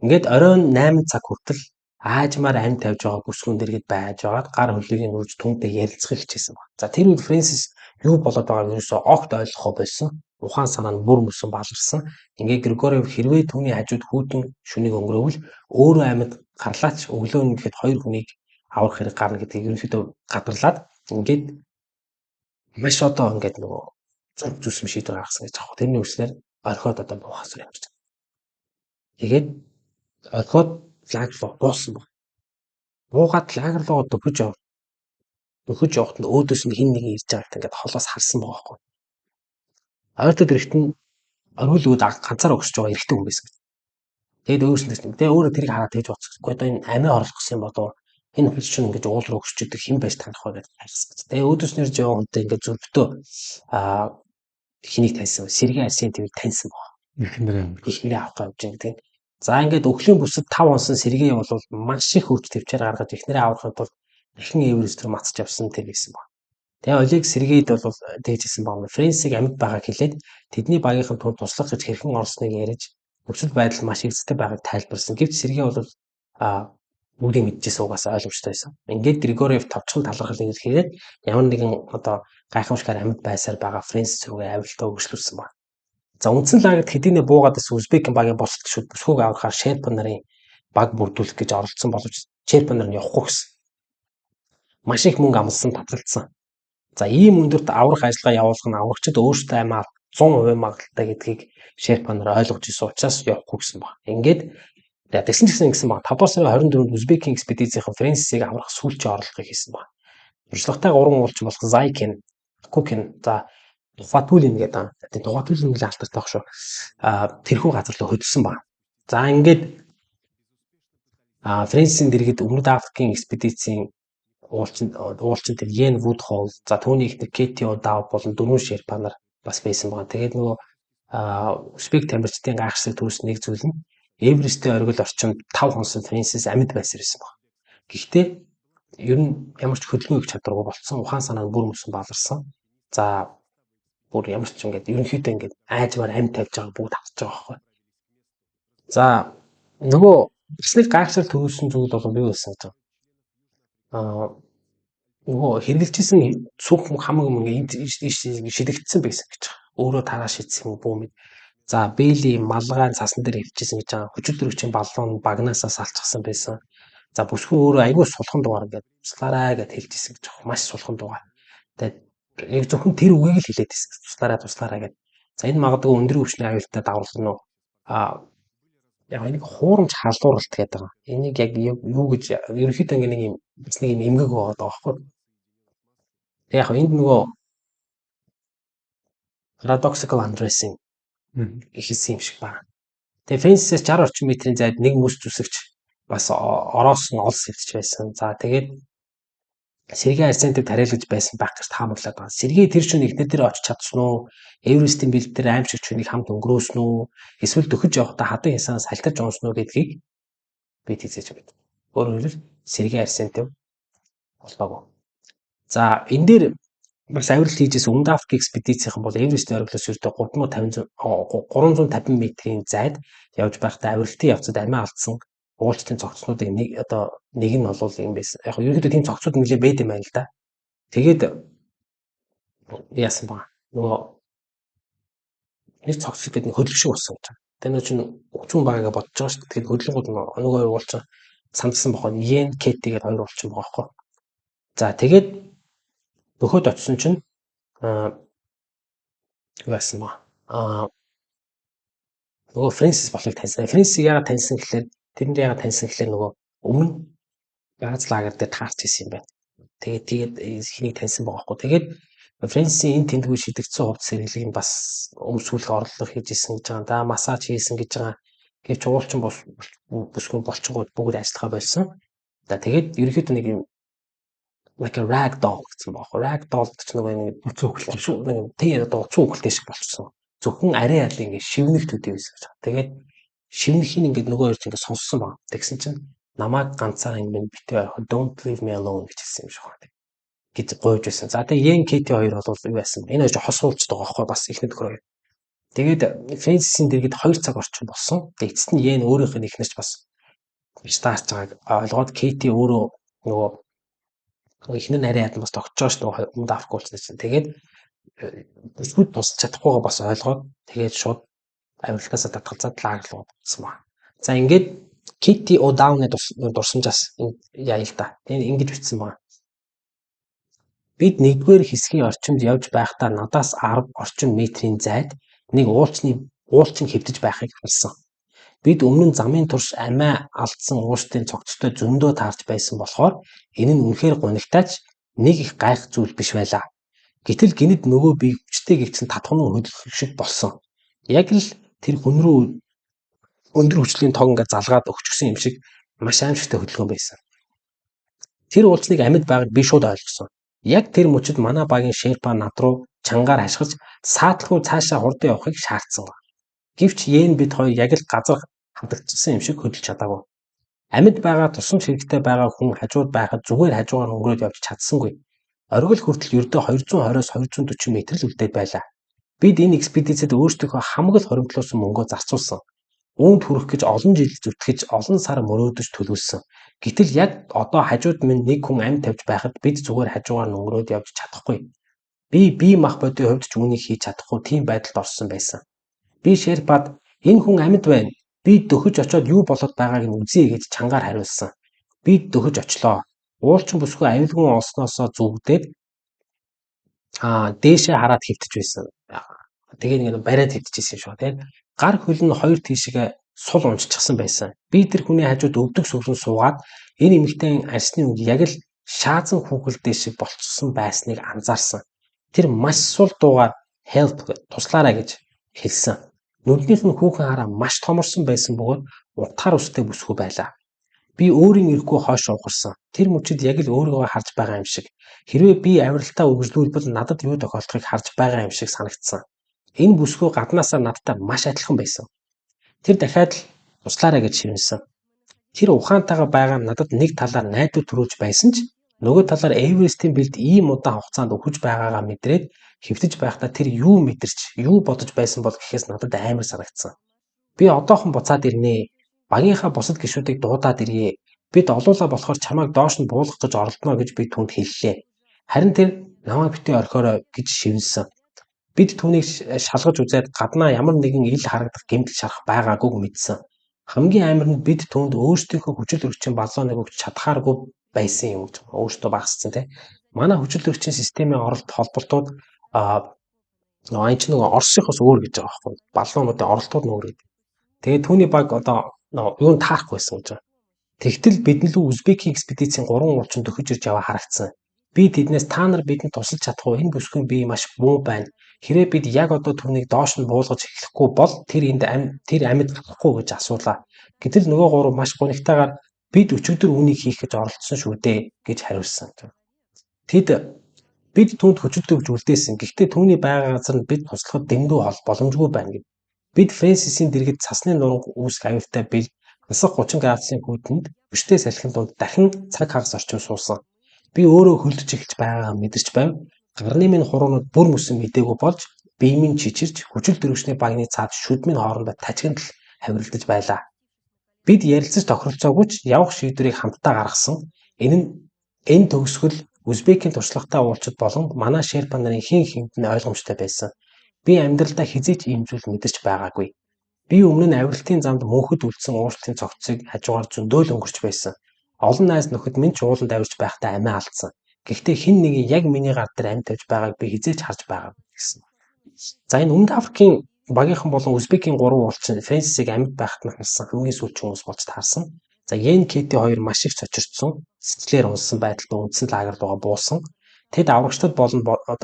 Ингээд оройн 8 цаг хүртэл аажмаар амь тавьж байгаа бүсгүүн дэргэд байж байгаад гар хөлийг нь үрж түнтэй ярилцах хичээсэн баг. За тэр үед Фрэнсис юу болоод байгааг ерөөсөө огт ойлгохгүй байсан. Ухаан санаа нь бүр мөсөн баларсан. Ингээд Григорьев хэрвээ түүний хажууд хүүтэн шүнийг өнгөрөөвөл өөрөө амьд гарлаач өглөө нь гэхэд 2 хүнийг аврах хэрэг гарна гэдгийг ерөнхийдөө гадарлаад ингээд маш одоо ингээд нөгөө зүг зүсм шийдвэр гаргасан гэж аах. Тэрний үслээр орхиод одоо буухаас явж байгаа. Тэгээд орхиод лагер руу буусан баг. Буугаад лагер руу дөхөж явахад нь өөдөөс нь хин нэг ирж байгааг ингээд холоос харсан байгаа байхгүй. Ойртод ирэхт нь оргил үүд ганцаараа өгсөж байгаа эрэгтэй хүн байсан. Тэгээд өөрснөөс нь тэгээ өөрөө тэрийг хараад тэгж бодсохгүй одоо энэ амиа орлох гэсэн болов энэ хүч чинь ингээд уул руу өгсөж идэг хэн байж таних вэ гэж харсан. Тэгээ өөдөөс нь ирж яваа хүнтэй ингээд зөвхтөө хэнийг таньсан Сэргийн Асын твийг таньсан баг. Ихнэрээ авах гэж гэдэг. За ингээд өхлийн бүсэд 5 онсон Сэргээ бол маш их хүч төвчээр гаргаж ихнэрээ аврахын тулд дахин Эверест рүү мацж явсан тэр гэсэн баг. Тэгээ Олег Сэргээд бол тэгжсэн баг. Фрэнсиг амьд байгааг хэлээд тэдний багийнхан түнд туслах гэж хэрхэн орсныг ярьж нөхцөл байдал маш эрсдэл байгааг тайлбарсан. Гэвч Сэргээ бол бүгдийг мэдчихсэн угаасаа ойлгомжтой байсан. Ингээд Григорьев товчхон талархал илэрхийлээд ямар нэгэн одоо гайхамшигтай амьд байсаар байгаа Фрэнсис рүүгээ авиралтаа хөгжлүүлсэн баг. За үндсэн лагерт хэдийнэ буугаад байсан Узбекийн багийн босд гишүүд бүсгүйг аврахаар Шерпа нарын баг бүрдүүлэх гэж оролцсон боловч Шерпа нар нь явахгүй гэсэн. Маш их мөнгө амлсан татгалцсан. За ийм өндөрт аврах ажиллагаа явуулах нь аврагчид өөрсдөө амиа 100% магадaltaй гэдгийг Шерпа нар ойлгож ирсэн учраас явахгүй гэсэн баг. Ингээд тэгсэн гэсэн баг 5 сарын 24-нд Узбекийн экспедицийнхэн Фрэнсисийг аврах сүүлчийн орлогыг хийсэн баг. Туршлагатай 3 уулчин болох Зайкин, Кукин, за Тухатулин гэдэг. Тэгээд Тухатулин нэлээд алдартай баг шүү. Тэрхүү газар руу хөдөлсөн баг. За ингээд Фрэнсисийн дэргэд Өмнөд Африкийн экспедицийн уулчин тэр Йен Вудхол, за түүний ихнэр Кети Одав болон 4 Шерпа нар бас байсан баг. Тэгээд нөгөө Узбек тамирчдын гайхшиг төрс нэг зүйл нь Эверестийн оргил орчимд 5 хонсон Фрэнсис амьд байсаар байсан баг. Гэхдээ ер нь ямар ч хөдөлгөөн их чадваргүй болцсон. Ухаан санаа нь бүр мөсөн баларсан. За бүр ямар ч ингээд ерөнхийдөө ингээд айжмаар амьд тавьж байгаа бүгд авч байгаа байхгүй. За нөгөө бас нэг гайхшиг төрүүлсэн зүйл бол юу байсан гэж байна. нөгөө хэрэгжилжсэн цүнх хамаг ингээ шидэгдсэн байсан гэж байгаа. Өөрөө тараа шидсэн юм бүү мэд. За Бэйли малгай цасан дээр хөвчихсэн гэж байгаа. Хүчил төрөгчийн баллон багнаасаа салчихсан байсан. За бүсгүй өөрөө айгүй сулхан дугаар ингээд туслаарай гэд хэлжсэн гэж байгаа. Маш сулхан дугаар. Тэгээд яг зөвхөн тэр үгийг л хэлээд байсан. Туслаарай гэд. За энэ магадгүй өндөр өвчний аюултай дагуулсан нь яг нэг хуурамч халдварлалт гэдэг байгаа. Энийг яг юу гэж ерөнхийдөө нэг юм бас нэг юм эмгэг байгаа байхгүй. Яг энд нөгөө paradoxical undressing ихсэн юм шиг байна. Тэгээ фенсээс 60 орчим метрийн зайд нэг мөс зүсэгч бас ороос нь олс хэвтэж байсан. За тэгээд Сергей Арсентьев тариалгаж байсан байх гэж таамаглаад байна. Сергей тэр чинь ихнэр дээр очиж чадсан уу? Эверестийн бэлдээр аимшигч хүнийг хамт өнгөрөөсөн үү? Эсвэл дөхөж явахдаа хадан ясанаас халтарч унсан уу гэдгийг бид хийжээж байна. Өөрөөр хэлбэл Сергей Арсентьев болоогүй. За энэ дээр бас авиралт хийжээс Умдафк экспедицийнхэн бол Эверестийн оргилоос ердөө 350 метрийн зайд явж байхдаа авиралтын явцад амиа алдсан уулчтын цогцнуудыг нэг нь бол юм байсан. Яг ерөнхийдөө тийм цогцууд нэлээд байд юм байна л да. Тэгээд яасан ба нөгөө нэг цогц гэдэг нэг хөдөлгөөн шиг болсон гэж. Тэр нөө чинь хүчүүн багаага бодож байгаа шүү дээ. Тэгээд хөдөлгөөнгүүд нөгөө уулчин сандсан бохоо Йен Кети гэдэг хоёр уулчин байгаа байхгүй. За тэгээд нөхөд очсон чинь яасан ба нөгөө Фрэнсис болохыг таньсан. Фрэнсиг яагаад таньсан гэхээр тэрэнд яагаад таньсан гэхээр нөгөө өмнө газ лагер дээр таарч ирсэн юм байна. Тэгээд хэнийг таньсан байгаа байхгүй. Тэгээд Фрэнсийн энэ тэмдгүү шидэгдсэн хувцас сэргэлийг бас өмсгөх орлого хийж исэн гэж байгаа. Да массаж хийсэн гэж байгаа. Гэвч уулчин бүсгүй болчингууд бүгд ажиллахаа болсон. За тэгээд ерөнхийдөө нэг юм like a rag doll гэсэн байгаа. Rag doll гэж нэг цөөхөлтэй шүү. Нэг тийм цөөхөлтэй шиг болчихсон. Зөвхөн арай яд ингэ шивнэх төдий байсан гэж байна. Тэгээд шивнэхийн ингээд нөгөө хоёр чинь ингээд сонссон баг. Тэгсэн чинь намайг ганцаараа ингэ битээ don't leave me alone гэж хэлсэн юм шиг байна. Гэж гойж байсан. За тэгээд Йен Кети хоёр бол юу байсан? Энэ хоёр хос уулздаг байгаа байхгүй бас ихний төгрөө хоёр. Тэгээд Фэнсисийн дэргэд 2 цаг орчим болсон. Тэгээд эцэст нь Йен өөрийнх нь ихнэрч бас стаарч байгааг ойлгоод Кети өөрөө нөгөө ихнэр нарийн ядан бас тогтчоош нөгөө Умдафк уулзсан чинь. Тэгээд бүсгүйд тусч чадахгүйгаа бас ойлгоод тэгээд шууд авиралтаасаа татгалзаад лагер руу болсон ба. За ингээд Кети О'Дауны дурсамжаас яа л да. Ингэж бичсэн байна. Бид нэгдүгээр хэсгийн орчимд явж байхдаа надаас 10 орчим метрийн зайд нэг уулчин хэвтэж байхыг харсан. Бид өмнө нь замын турш амиа алдсан ууштай цогцтой зөндөө таарч байсан болохоор энэ нь үнэхээр гонигтайч нэг их гайх зүйл биш байлаа. Гэтэл гинэд нөгөө би хүчтэй гихцэн татхнуу хөдөлгөх шиг болсон. Яг л тэр хүн рүү өндөр хүчлийн тог ингээд залгаад өгчихсөн юм шиг маш аимшигтай хөдөлгөөн байсан. Тэр уулцныг амьд байгааг би шууд ойлгосон. Яг тэр мөчид манай багийн шерпа над руу чангаар хашгирч саатлгүй цаашаа хурдан явахыг шаардсан. Гэвч Йен бид хоёр яг л газар хадагдсан юм шиг хөдөлж чадаагүй. Амьд байгаа тусамж хэрэгтэй байгаа хүн хажууд байхад зүгээр хажуугаар өнгөрөөд явж чадсангүй. Оргил хүртэл ердөө 220-оос 240 м л үлдээд байлаа. Бид энэ экспедицэд өөрсдийнхөө хамаг л хоримтлуулсан мөнгөө зарцуулсан. Үүнд хүрэх гэж олон жил зүтгэж олон сар мөрөөдөж төлөвлөсөн. Гэтэл яг одоо хажууд минь нэг хүн амьд тавьж байхад бид зүгээр хажуугаар өнгөрөөд явж чадахгүй. Би мах бодийн хувьд ч үүнийг хийж чадахгүй тийм байдалд орсон байсан. Би шерпад энэ хүн амьд байна. Би дөхөж очиод юу болоод байгааг нь үзье гэж чангаар хариулсан. Би дөхөж очлоо. Уулчин бүсгүй аюулгүй олсноосоо зүгдээд дээшээ хараад хэвтэж байсан. Тэгээ нэг бариад хэвтчихсэн юм шүү тийм. Гар хөл нь хоёр тийшээ сул унжчихсан байсан. Би тэр хүний хажууд өвдөг сүрэн суугаад энэ эмэгтэй арсны үг яг л шаазан хүүхэлдээ шиг болчихсон байсныг анзаарсан. Тэр маш сул дуугаар help туслаарай гэж хэлсэн. Нүднийх нь хүүхэн хараа маш томорсон байсан бөгөөд утгаар устай бүсгүй байлаа. Би өөрийн ирэхгүй хойш ухарсан. Тэр мөчид яг л өөрийгөө харж байгаа юм шиг. Хэрвээ би авиралтаа үргэлжлүүлбэл надад юу тохиолдохыг харж байгаа юм шиг санагдсан. Энэ бүсгүй гаднаасаа надтай маш адилхан байсан. Тэр дахиад л туслаарай гэж шивнэсэн. Тэр ухаантайгаа байгаа надад нэг талаар найдвар төрүүлж байсан ч нөгөө талаар Эверестийн бэлд ийм удаан хугацаанд өгч байгаагаа мэдрээд хэвтэж байхдаа тэр юу мэдэрч, юу бодож байсан бол гэхээс надад амар санагдсан. Би одоохон буцаад ирнэ. Багийнхаа бусад гишүүдийг дуудаад ирье. Бид олуулаа болохоор чамайг доош нь буулгах гэж оролдоно гэж би түнд хэллээ. Харин тэр намайг битгий орхиорой гэж шивнэсэн. Бид түүнийг шалгаж үзээд гаднаа ямар нэгэн ил харагдах гэмтэл шарах байгаагүй мэдсэн. Хамгийн амар нь бид түүнд өөрсдийнхөө хүчил өргөчийн баллоныг өгч чадхааргүй байсан юм гэж өөртөө багсцсан тий. Манай хүчил өргөчийн системийн холболтууд энэ ч нөгөө Оросынхоос өөр гэж байгаа байхгүй. Баллонуудын оролтууд нь өөр гэдэг. Тэгээд түүний баг одоо юу н таахгүйсэн гэж байна. Тэгтэл бидний лүү Узбекийн экспедицийн 3 уулчин дөхөж ирж яваа харагдсан. Би тэднээс та нар бидэнд тусалж чадах уу? Энэ бүсгүй би маш муу байна. Хэрэг бид яг одоо түүнийг доош нь буулгаж эхлэхгүй бол тэр амьд гарахгүй гэж асуулаа. Гэтэл нөгөө гурав маш гонигтайгаар бид өчигдөр үнийг хийх гэж оролдсон шүү дээ гэж хариулсан. Бид түүнд хүчил өгж үлдээсэн. Гэхдээ түүний байгаа газар нь бид туслахад дэндүү боломжгүй байна гэв. Бид Фрэнсисийн дэргэд цасны нуран үүсэх аюултай бил насах 30 градусын хүйтэнд өштэй салхин донд дахин цаг хагас орчим суусан. Би өөрөө хөлдөж эхэлж байгаагаа мэдэрч байв. Гарны минь хуруунууд бүр мөсөн мэдээгүй болж биемийн чичирч хүчил дөрвшний багны цаад шүдмийн хоорондоо тажигнал хавиралдаж байлаа. Бид ярилцаж тохиролцоогүй ч явах шийдвэрийг хамтдаа гаргасан. Энэ төгсгөл Узбекийн туршлагатай уулзалт болон манай шерпа нарын хин нь ойлгомжтой байсан. Би амьдралдаа хизээч ийм зүйл мэдэрч байгаагүй. Би өмнө нь авиралтын замд мөнхөд үлдсэн уурлалтын цогцыг хажуугаар зөндөөл өнгөрч байсан. Олон найз нөхөд минь ч ууланд авирч байхдаа амиа алдсан. Гэхдээ хэн нэгэн яг миний гар дээр амь тавьж байгааг би хизээч харж байгаагүй гэсэн. За энэ Өмнөд Африкийн багийнхан болон Узбекийн 3 уулчин Фрэнсисийг амьд байхад нь харсан хамгийн сүүлчийн хүмүүс болж таарсан. За Йен Кети хоёр маш их цочирдсон, сэтгэлээр унсан байдалд үндсэн лагерд байгаа буусан. Тэд аврагчдад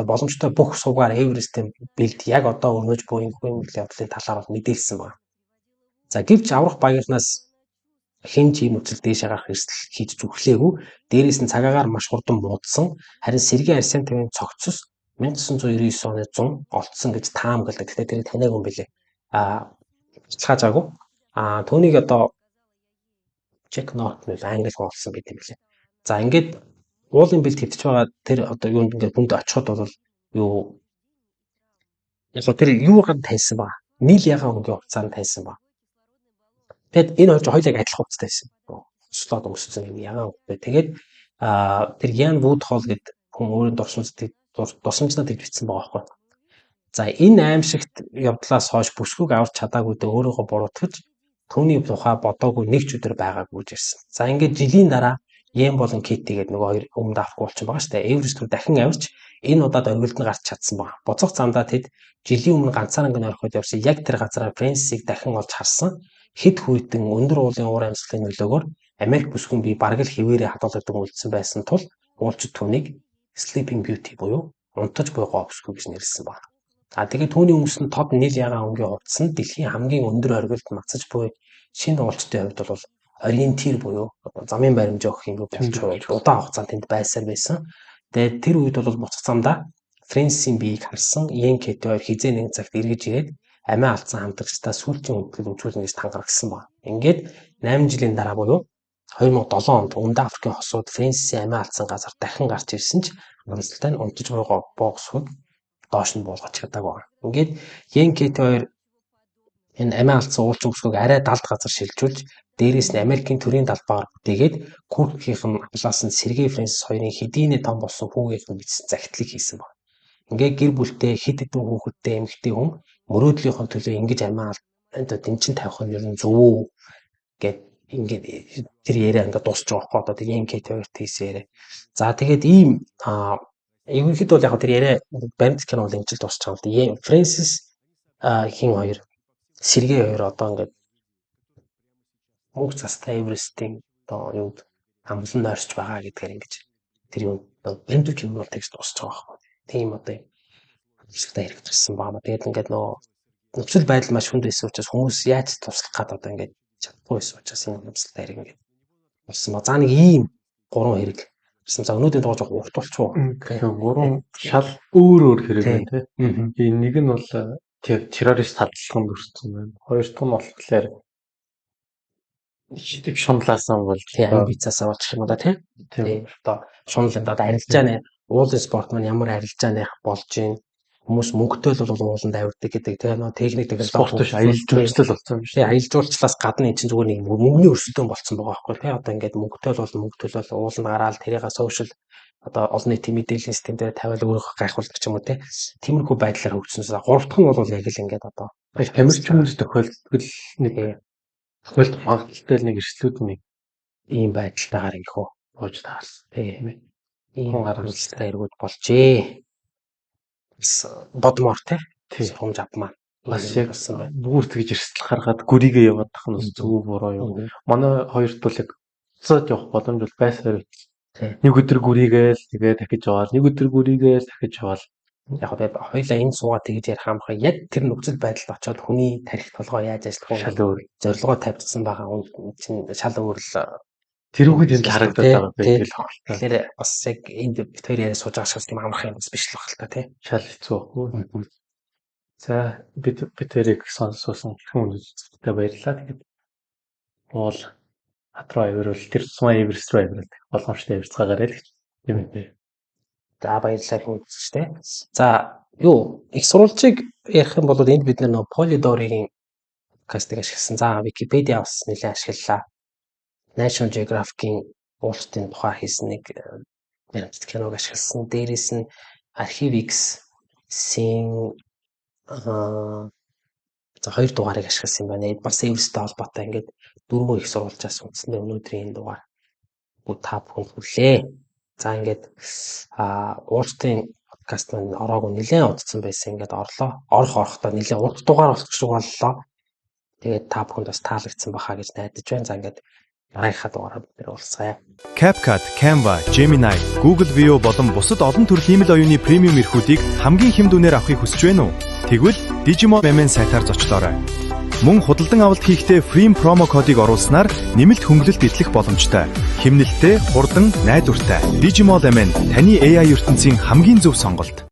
боломжтой бүх сувгаар Эверестийн бэлд яг одоо өрнөж буй юм явдлын талаар мэдээлсэн байна. За гэвч аврах багийнхнаас хэн ч ийм үцэл дээш гарах эрсдэл хийж зүрхлээгүй. Дээрээс нь цагаагаар маш хурдан муудсан. Харин Сергей Арсентьевийн цогцос 1999 оны 100 олдсон гэж таамагладаг. Гэхдээ тэрийг таниагүй юм билээ. Цаажаагүй. Түүнийг одоо check note нь англи олсон гэдэг юм билээ. За ингээд уулын бэлд хэвтэж байгаа тэр одоо юунд ингээд бүнд очиход бол юу яг тэр юугаар таньсан ба. Нийл ягаан өнгийн хугацаанд таньсан ба. Тэгэд энэ хоёрыг адилхан хугацаатай байсан. Слот өмссөн юм ягаан. Тэгээд тэр Ян Вудхол гэдэг хүн өөрийн дурсамжнаа тэгвчсэн байгаа байхгүй. За энэ аимшигт явдлаас хойш бүсгүйг аварч чадаагүй дэ өөрийгөө буруутгаж түүний тухай бодоогүй нэг ч өдөр байгаагүй гэж ирсэн. За ингээд жилийн дараа Йен болон Кети гэдэг нөгөө хоёр Өмнөд Африк уулчин байгаа шүү дээ. Эверест рүү дахин авирч энэ удаад оргилд нь гарч чадсан байна. Боцох замдаа тэд жилийн өмнө ганцаараа гэн орхиод явсан яг тэр газараа Фрэнсисийг дахин олж харсан. Хэд хүйтэн өндөр уулын уур амьсгалын нөлөөгөөр Америк бүсгүн бие бараг л хിവэрээ хадгалагдсан үлдсэн байсан тул уулзад түүнийг Sleeping Beauty буюу унтаж буй гоо бүсгүй гэж нэрлсэн байна. Тэгээд түүний өмсөн тод нийл ягаан өнгийн хувцас нь дэлхийн хамгийн өндөр оргилд мацаж буй шинэ уулзтын хувьд бол ориентир буюу замын баримж өгөх юм болж удаан хугацаанд тэнд байсаар байсан. Тэгээд тэр үед бол буцах замдаа Фрэнсисийн биеийг харсан Йен Кети хоёр хизээ нэг цагт эргэж ирээд амиа алдсан хамтрагчдаа сүүлчийн үндэл үзүүлнэ гэж тангарагсан байна. Ингээд 8 жилийн дараа буюу 2007 онд Өмнөд Африкийн хосууд Фрэнсисийн амиа алдсан газар дахин гарч ирсэн ч амралттай нь унтаж байгаа боогсхог доош нь буулгаж чадаагүй. Ингээд Йен Кети хоёр энэ амиа алдсан уулчин бүсгүйг арай далд газар шилжүүлж дээрээс нь Америкийн төрийн талбайгаар бүтээгээд Куркхийн амлаас нь Сергей Фрэнсис хоёрын хэдийнэ том болсон хүүгийнхэн бичсэн загтлыг хийсэн байна. Ингээд гэр бүлтэй хэд хэдэн хүүхэдтэй эмэгтэй хүн мөрөөдлийнхөө төлөө ингэж амиа дэмчин тавих нь ер нь зөв үү гэд ингээд тэр яриа ингээд дуусч байгаа байхгүй одоо Йен Кети хоёрт хийсэн яриа. За тэгээд ийм ерөнхийдөө бол яг тэр яриа баримт кино бол энэ жил дуусч байгаа л да. Фрэнсис хин хоёр Сергей хоёр одоо ингээд мөнх цастай Эверестийн одоо юуд амлан нойрч байгаа гэдгээр ингэж тэр юу баримт кино бол тэгж дуусч байгаа байхгүй. Тийм одоо хэвшигтэй хэрэгжсэн баама. Тэгээд ингээд нөхцөл байдал маш хүнд байсан учраас хүмүүс яаж туслах гээд одоо ингээд чадахгүй байсан учраас энэ нөхцөлтэй хэрэг ингээд болсон ба. За нэг ийм 3 хэрэг гэсэн. За өнөөдрийн дугаар жоох урт болчихоо. 3 шал өөр хэрэг байна тийм. Нэг нь бол террорист хадгалаханд өртсөн байна. Хоёр дахь нь болохоор шидэг шунлаасан бол амбицаасаа болчих юм да тийм. Одоо шунал одоо арилжаа нэ уулын спорт маань ямар арилжаа нэх болж гин. Хүмүүс мөнгөтэй л бол ууланд авирдаг гэдэг тийм нөө техник Спорт биш аялал жуулчлал болсон юм тий шүү. аялал жуулчлалаас гадна энэ чинь зүгээр нэг мөнгөний өрсөлдөөн болцсон байгаа байхгүй тий одоо ингээд мөнгөтэй бол ууланд гараад тэрийг сошиал одоо олон нийтийн мэдээллийн систем дээр тавиал өөрөө гайхуулдаг ч юм уу тий тиймэрхүү байдлаар хөгжсөнөөс 3 дахь нь бол яг л ингээд одоо Тамирч хүмүүс тохиолдол нэг тохиолдол магадaltaй нэг эрсдлүүд нэг ийм байдалтайгаар ингэхүү бууж таарсан. тий ийм гаргалтай эргүүд болжээ. Бодмоор тий сургамж авмаа. Бас яг бүр тэгж эрсдэл гаргаад гүрийгээ яваад тах нь зөв буруу юм. Манай хоёрт бол яг цаад явах боломж бол байсаар нэг өдөр гүрийгээл тэгээ дахиж яваал нэг өдөр гүрийгээл дахиж яваал Яг одоо хоёлаа энэ суугаад тэгж ярих хаамхаа яг тэр нөхцөл байдалд очиод хүний тарих толгой яаж ажиллах вэ? шал өөр. Зорилгоо тавьчихсан байгаа хүн чинь шал өөр л Тэрүүгээр юм харагдаад байгаа байх л хаалта. тэгэхээр бас яг энд бид хоёр яриа сууж байгаа шиг тийм амарх юм биш л байна л та тий. Шал хэцүү. За бид тэрийг сонссон хүмүүстээ баярлалаа. Тэгээд бол хатруу авирвал тэр тусмаа Эверест рүү авирал боломжтой явцгаагаар л тийм ээ. За баярлалаа хүмүүсттэй. За юу их сурвалжийг ярих юм бол энд бид нөө Polydor-ийн подкастыг ашигласан. За Википедиа бас нэлээд ашиглалаа. National Geographic-ийн уулзалтын тухай хийсэн нэг баримтат киног ашигласан. Дээрээс нь Archivix-ийн за 2 дугаарыг ашигласан юм байна. Бас Эвересттэй холбоотой ингээд 4 их сурвалжаас үндсэндээ өнөөдрийн энэ дугаар бүгд та бүхэнд хүлээ. За ингээд уулзалтын подкаст маань ороогүй нэлээд удцсан байсан. Ингээд орохдоо нэлээд урт дугаар болох шиг боллоо. Тэгээд та бүхэнд бас таалагдсан бахаа гэж найдаж байна. За ингээд дараагийнхаа дугаараар бид нэр уулзъя. CapCut, Canva, Gemini, Google View болон бусад олон төрлийн хэмэл оюуны премиум эрхүүдийг хамгийн хэм дүнээр авахыг хүсэж байна уу? Тэгвэл Digimon MN сайтаар зочлоорой. Мөн худалдан авалт хийхдээ Free промо кодыг оруулснаар нэмэлт хөнгөлөлт идэх боломжтой. Хэмнэлттэй, хурдан, найдвартай. Digimon MN таны AI ертөнцийн хамгийн зөв сонголт.